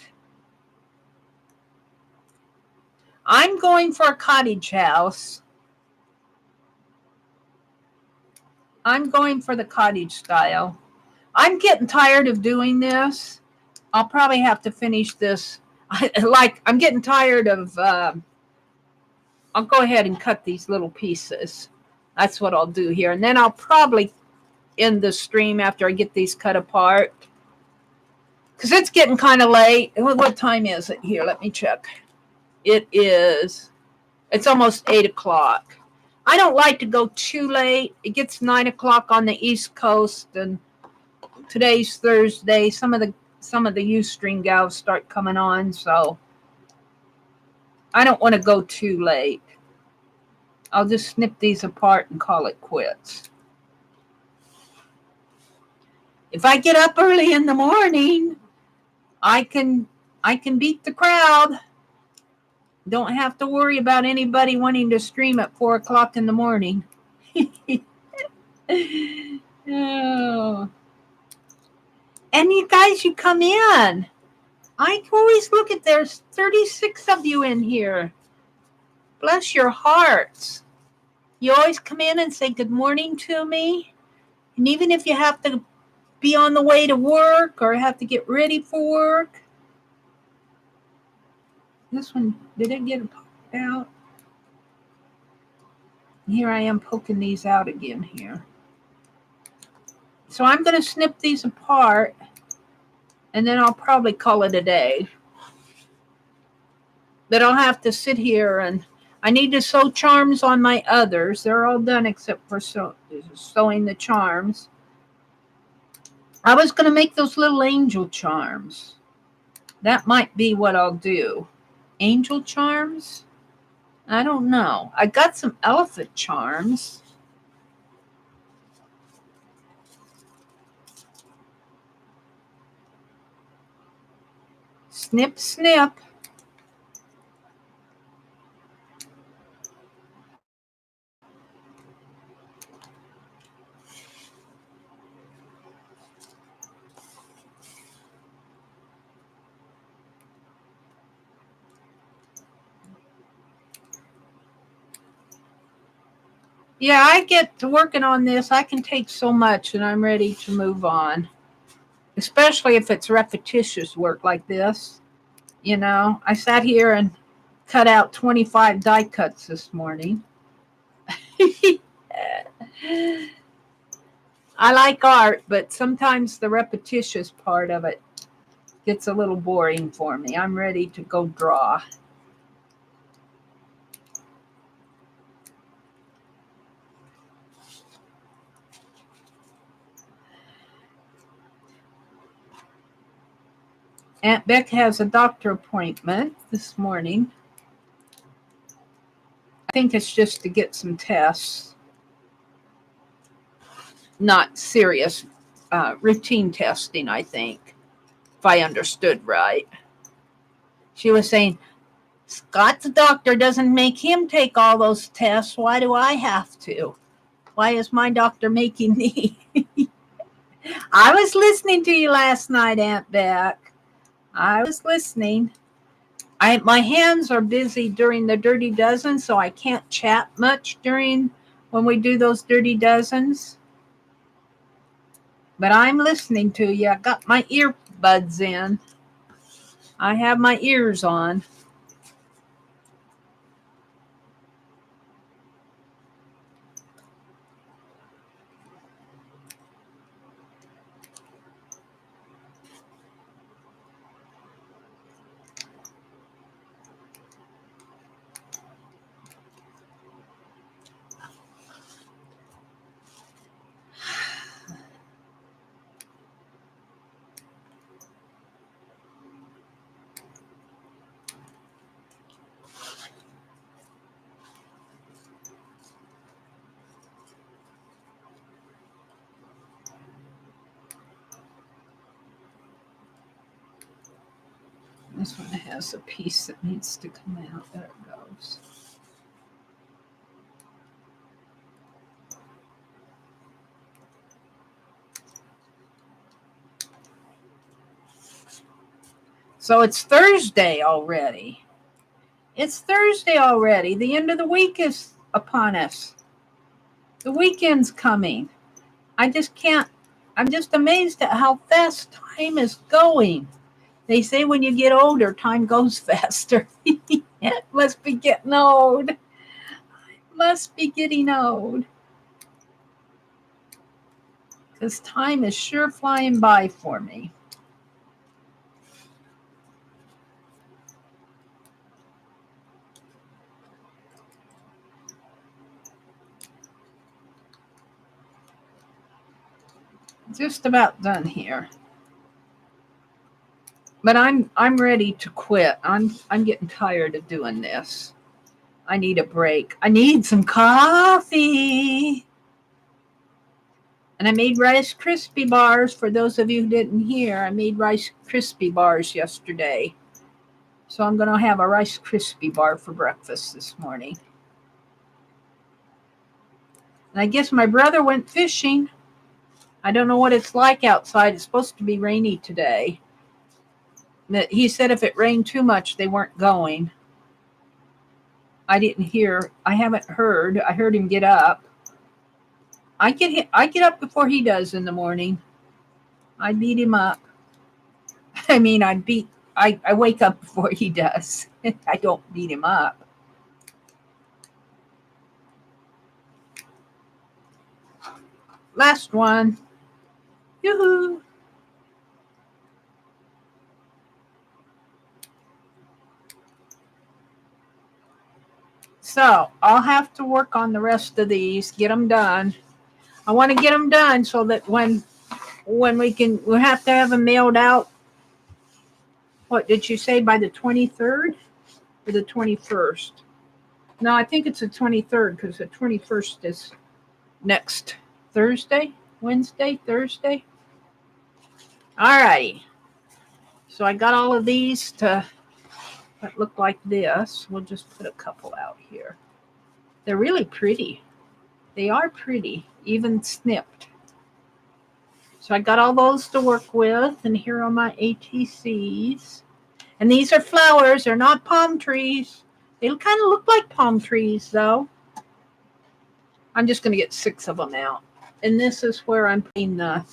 I'm going for a cottage house. I'm going for the cottage style. I'm getting tired of doing this. I'll probably have to finish this. I'm getting tired of, I'll go ahead and cut these little pieces. That's what I'll do here. And then I'll probably end the stream after I get these cut apart. Because it's getting kind of late. What time is it here? Let me check. It's almost 8 o'clock. I don't like to go too late. It gets 9 o'clock on the East Coast, and today's Thursday. Some of the Ustream gals start coming on, so I don't want to go too late. I'll just snip these apart and call it quits. If I get up early in the morning, I can beat the crowd. Don't have to worry about anybody wanting to stream at 4 o'clock in the morning. Oh. And you guys, you come in. I always look at there's 36 of you in here. Bless your hearts. You always come in and say good morning to me. And even if you have to be on the way to work or have to get ready for work. This one, did it get poked out? Here I am poking these out again here. So I'm going to snip these apart, and then I'll probably call it a day. But I'll have to sit here, and I need to sew charms on my others. They're all done except for sewing the charms. I was going to make those little angel charms. That might be what I'll do. Angel charms? I don't know. I got some elephant charms. Snip, snip. Yeah, I get to working on this. I can take so much, and I'm ready to move on. Especially if it's repetitious work like this. You know, I sat here and cut out 25 die cuts this morning. I like art, but sometimes the repetitious part of it gets a little boring for me. I'm ready to go draw. Aunt Beck has a doctor appointment this morning. I think it's just to get some tests. Not serious routine testing, I think, if I understood right. She was saying, Scott's doctor doesn't make him take all those tests. Why do I have to? Why is my doctor making me? I was listening to you last night, Aunt Beck. I was listening. My hands are busy during the Dirty Dozen, so I can't chat much when we do those Dirty Dozens. But I'm listening to you. I got my earbuds in. I have my ears on. This one has a piece that needs to come out. There it goes. So it's Thursday already. It's Thursday already. The end of the week is upon us. The weekend's coming. I just can't. I'm just amazed at how fast time is going. They say when you get older, time goes faster. It must be getting old. Must be getting old. Because time is sure flying by for me. Just about done here. But I'm ready to quit. I'm getting tired of doing this. I need a break. I need some coffee. And I made Rice Krispie bars. For those of you who didn't hear, I made Rice Krispie bars yesterday. So I'm going to have a Rice Krispie bar for breakfast this morning. And I guess my brother went fishing. I don't know what it's like outside. It's supposed to be rainy today. He said if it rained too much, they weren't going. I didn't hear. I haven't heard. I heard him get up. I get up before he does in the morning. I beat him up. I mean, I wake up before he does. I don't beat him up. Last one. Yoo-hoo. So I'll have to work on the rest of these, get them done. I want to get them done so that when we'll have to have them mailed out. What did you say, by the 23rd or the 21st? No, I think it's the 23rd because the 21st is next Thursday, Wednesday, Thursday. All righty. So I got all of these that look like this. We'll just put a couple out here. They're really pretty. They are pretty, even snipped. So I got all those to work with, and here are my ATCs. And these are flowers. They're not palm trees. They kind of look like palm trees, though. I'm just going to get 6 of them out. And this is where I'm putting the...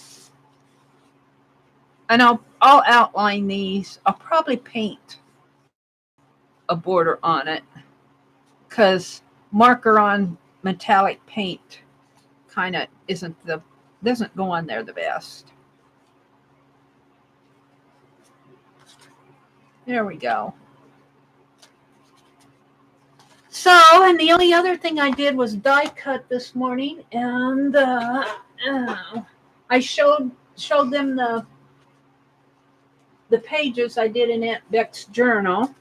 And I'll outline these. I'll probably paint a border on it because marker on metallic paint kind of doesn't go on there the best. There we go. So, and the only other thing I did was die cut this morning, and I showed them the pages I did in Aunt Beck's journal.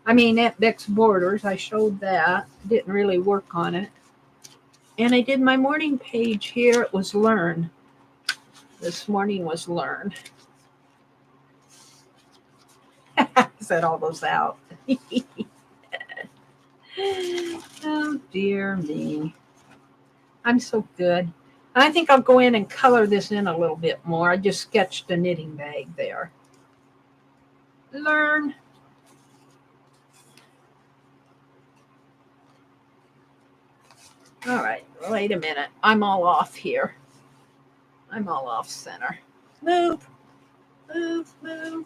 I mean, Aunt Beck's borders. I showed that. Didn't really work on it. And I did my morning page here. It was Learn. This morning was Learn. Set all those out. Oh, dear me. I'm so good. I think I'll go in and color this in a little bit more. I just sketched a knitting bag there. Learn. All right, wait a minute. I'm all off here. I'm all off center. Move, move, move.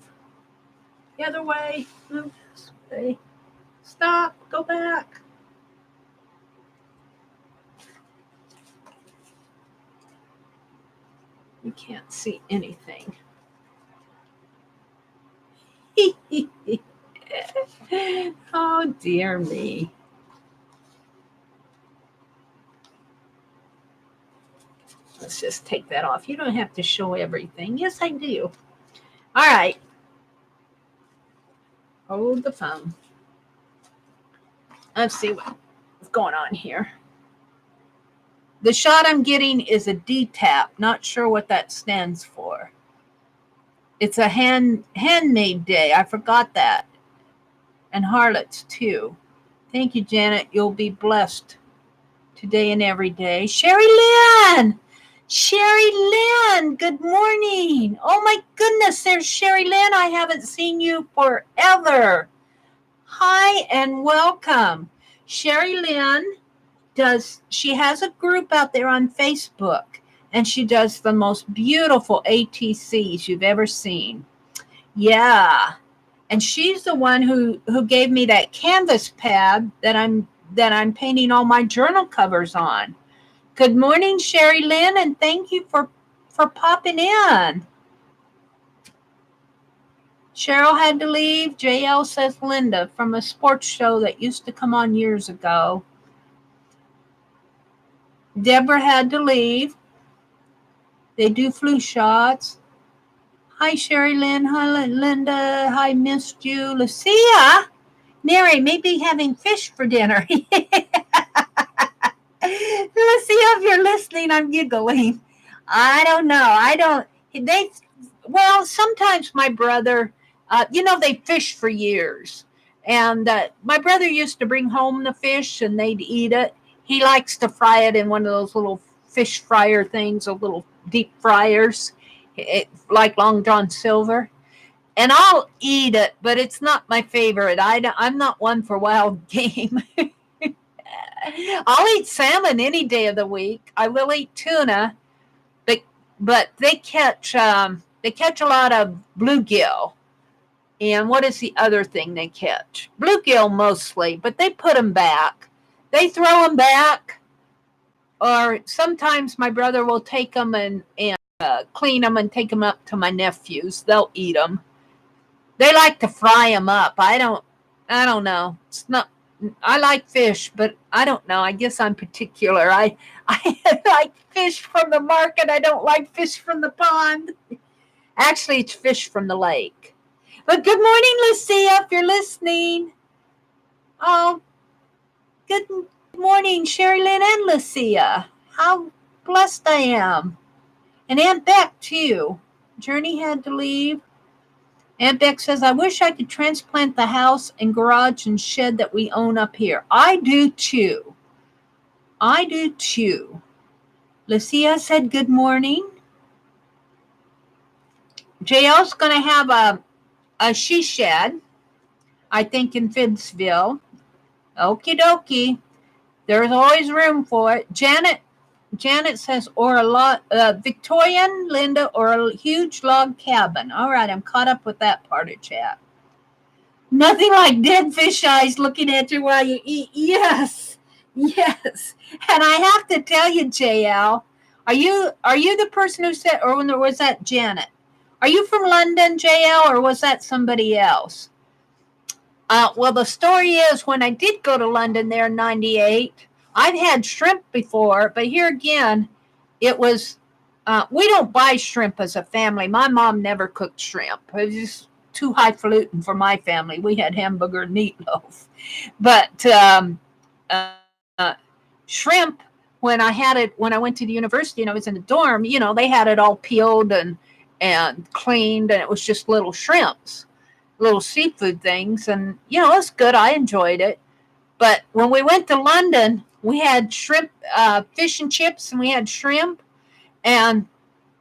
The other way. Move this way. Stop. Go back. You can't see anything. Oh, dear me. Let's just take that off. You don't have to show everything. Yes, I do. All right. Hold the phone. Let's see what's going on here. The shot I'm getting is a D-tap. Not sure what that stands for. It's a handmade day. I forgot that. And harlots, too. Thank you, Janet. You'll be blessed today and every day. Sherry Lynn! Sherry Lynn, good morning. Oh, my goodness, there's Sherry Lynn. I haven't seen you forever. Hi and welcome. Sherry Lynn she has a group out there on Facebook, and she does the most beautiful ATCs you've ever seen. Yeah. And she's the one who gave me that canvas pad that I'm painting all my journal covers on. Good morning, Sherry Lynn, and thank you for popping in. Cheryl had to leave. JL says Linda from a sports show that used to come on years ago. Deborah had to leave. They do flu shots. Hi, Sherry Lynn. Hi, Linda. Hi, missed you. Lucia. Mary may be having fish for dinner. Lucia, if you're listening, I'm giggling. I don't know. Well, sometimes my brother, they fish for years. And my brother used to bring home the fish and they'd eat it. He likes to fry it in one of those little fish fryer things, those little deep fryers, like Long John Silver. And I'll eat it, but it's not my favorite. I'm not one for wild game. I'll eat salmon any day of the week. I will eat tuna, but they catch a lot of bluegill. And what is the other thing they catch? Bluegill mostly, but they put them back. They throw them back, or sometimes my brother will take them and clean them and take them up to my nephews. They'll eat them. They like to fry them up. I don't know. It's not. I like fish, but I don't know. I guess I'm particular. I like fish from the market. I don't like fish from the pond. Actually, it's fish from the lake. But good morning, Lucia, if you're listening. Oh, good morning, Sherry Lynn and Lucia. How blessed I am. And Aunt Beck, too. Journey had to leave. Aunt Beck says, I wish I could transplant the house and garage and shed that we own up here. I do, too. I do, too. Lucia said good morning. JL's going to have a she shed, I think, in Finsville. Okie dokie. There's always room for it. Janet says, or Victorian, Linda, or a huge log cabin. All right, I'm caught up with that part of chat. Nothing like dead fish eyes looking at you while you eat. Yes. And I have to tell you, JL, are you the person who said, or was that Janet? Are you from London, JL, or was that somebody else? Well, the story is when I did go to London there in 98, I've had shrimp before, but here again, it was, we don't buy shrimp as a family. My mom never cooked shrimp. It was just too highfalutin for my family. We had hamburger and meatloaf. But shrimp, when I went to the university and I was in the dorm, they had it all peeled and cleaned, and it was just little shrimps, little seafood things. And, it was good. I enjoyed it. But when we went to London, we had shrimp, fish and chips, and we had shrimp. And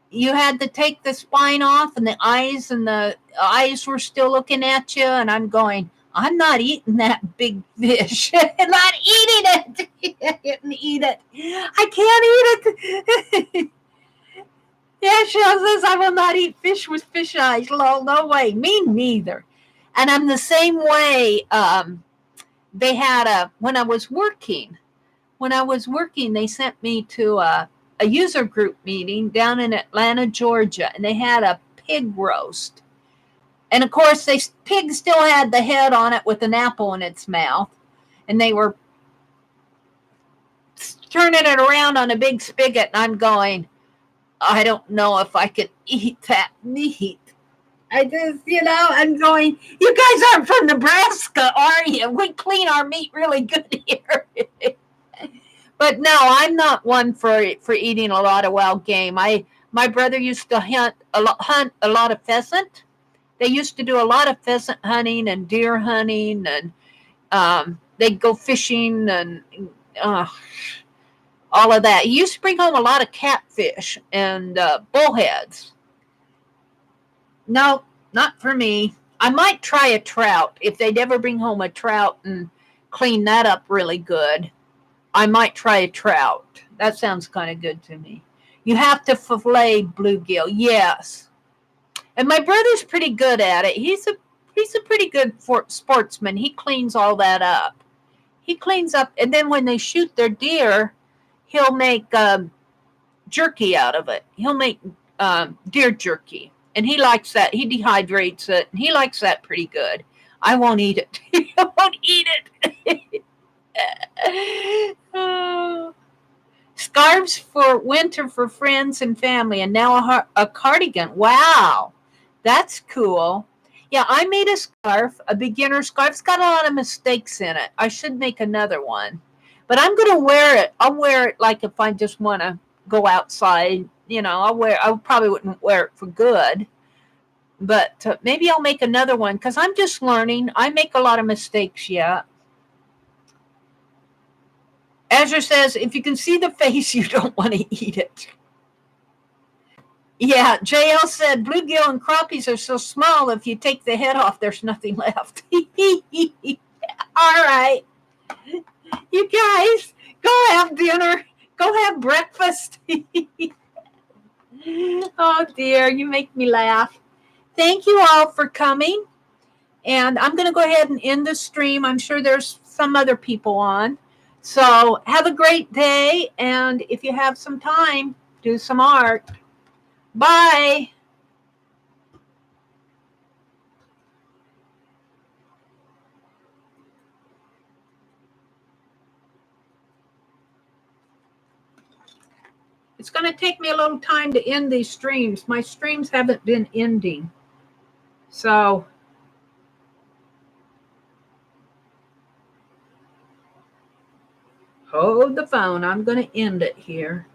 you had to take the spine off, and the eyes were still looking at you. And I'm going, I'm not eating that big fish. I'm not eating it. I didn't eat it. I can't eat it. Yeah, Cheryl says, I will not eat fish with fish eyes. Lol, no way. Me neither. And I'm the same way. They had when I was working, they sent me to a user group meeting down in Atlanta, Georgia, and they had a pig roast. And of course, pig still had the head on it with an apple in its mouth, and they were turning it around on a big spigot, and I'm going, I don't know if I could eat that meat. I just, I'm going, you guys aren't from Nebraska, are you? We clean our meat really good here. But no, I'm not one for eating a lot of wild game. My brother used to hunt a lot of pheasant. They used to do a lot of pheasant hunting and deer hunting, and they'd go fishing and all of that. He used to bring home a lot of catfish and bullheads. No, not for me. I might try a trout. If they'd ever bring home a trout and clean that up really good, I might try a trout. That sounds kind of good to me. You have to fillet bluegill. Yes. And my brother's pretty good at it. He's a pretty good sportsman. He cleans all that up. He cleans up, and then when they shoot their deer, he'll make jerky out of it. He'll make deer jerky. And he likes that. He dehydrates it. And he likes that pretty good. I won't eat it. I won't eat it. Scarves for winter for friends and family. And now a cardigan. Wow. That's cool. Yeah, I made a scarf, a beginner scarf. It's got a lot of mistakes in it. I should make another one. But I'm going to wear it. I'll wear it like if I just want to go outside. I probably wouldn't wear it for good. But maybe I'll make another one because I'm just learning. I make a lot of mistakes yet. Azure says, if you can see the face, you don't want to eat it. Yeah, JL said, bluegill and crappies are so small, if you take the head off, there's nothing left. All right. You guys, go have dinner. Go have breakfast. Oh, dear. You make me laugh. Thank you all for coming. And I'm going to go ahead and end the stream. I'm sure there's some other people on. So have a great day. And if you have some time, do some art. Bye. It's going to take me a little time to end these streams. My streams haven't been ending. So hold the phone. I'm going to end it here.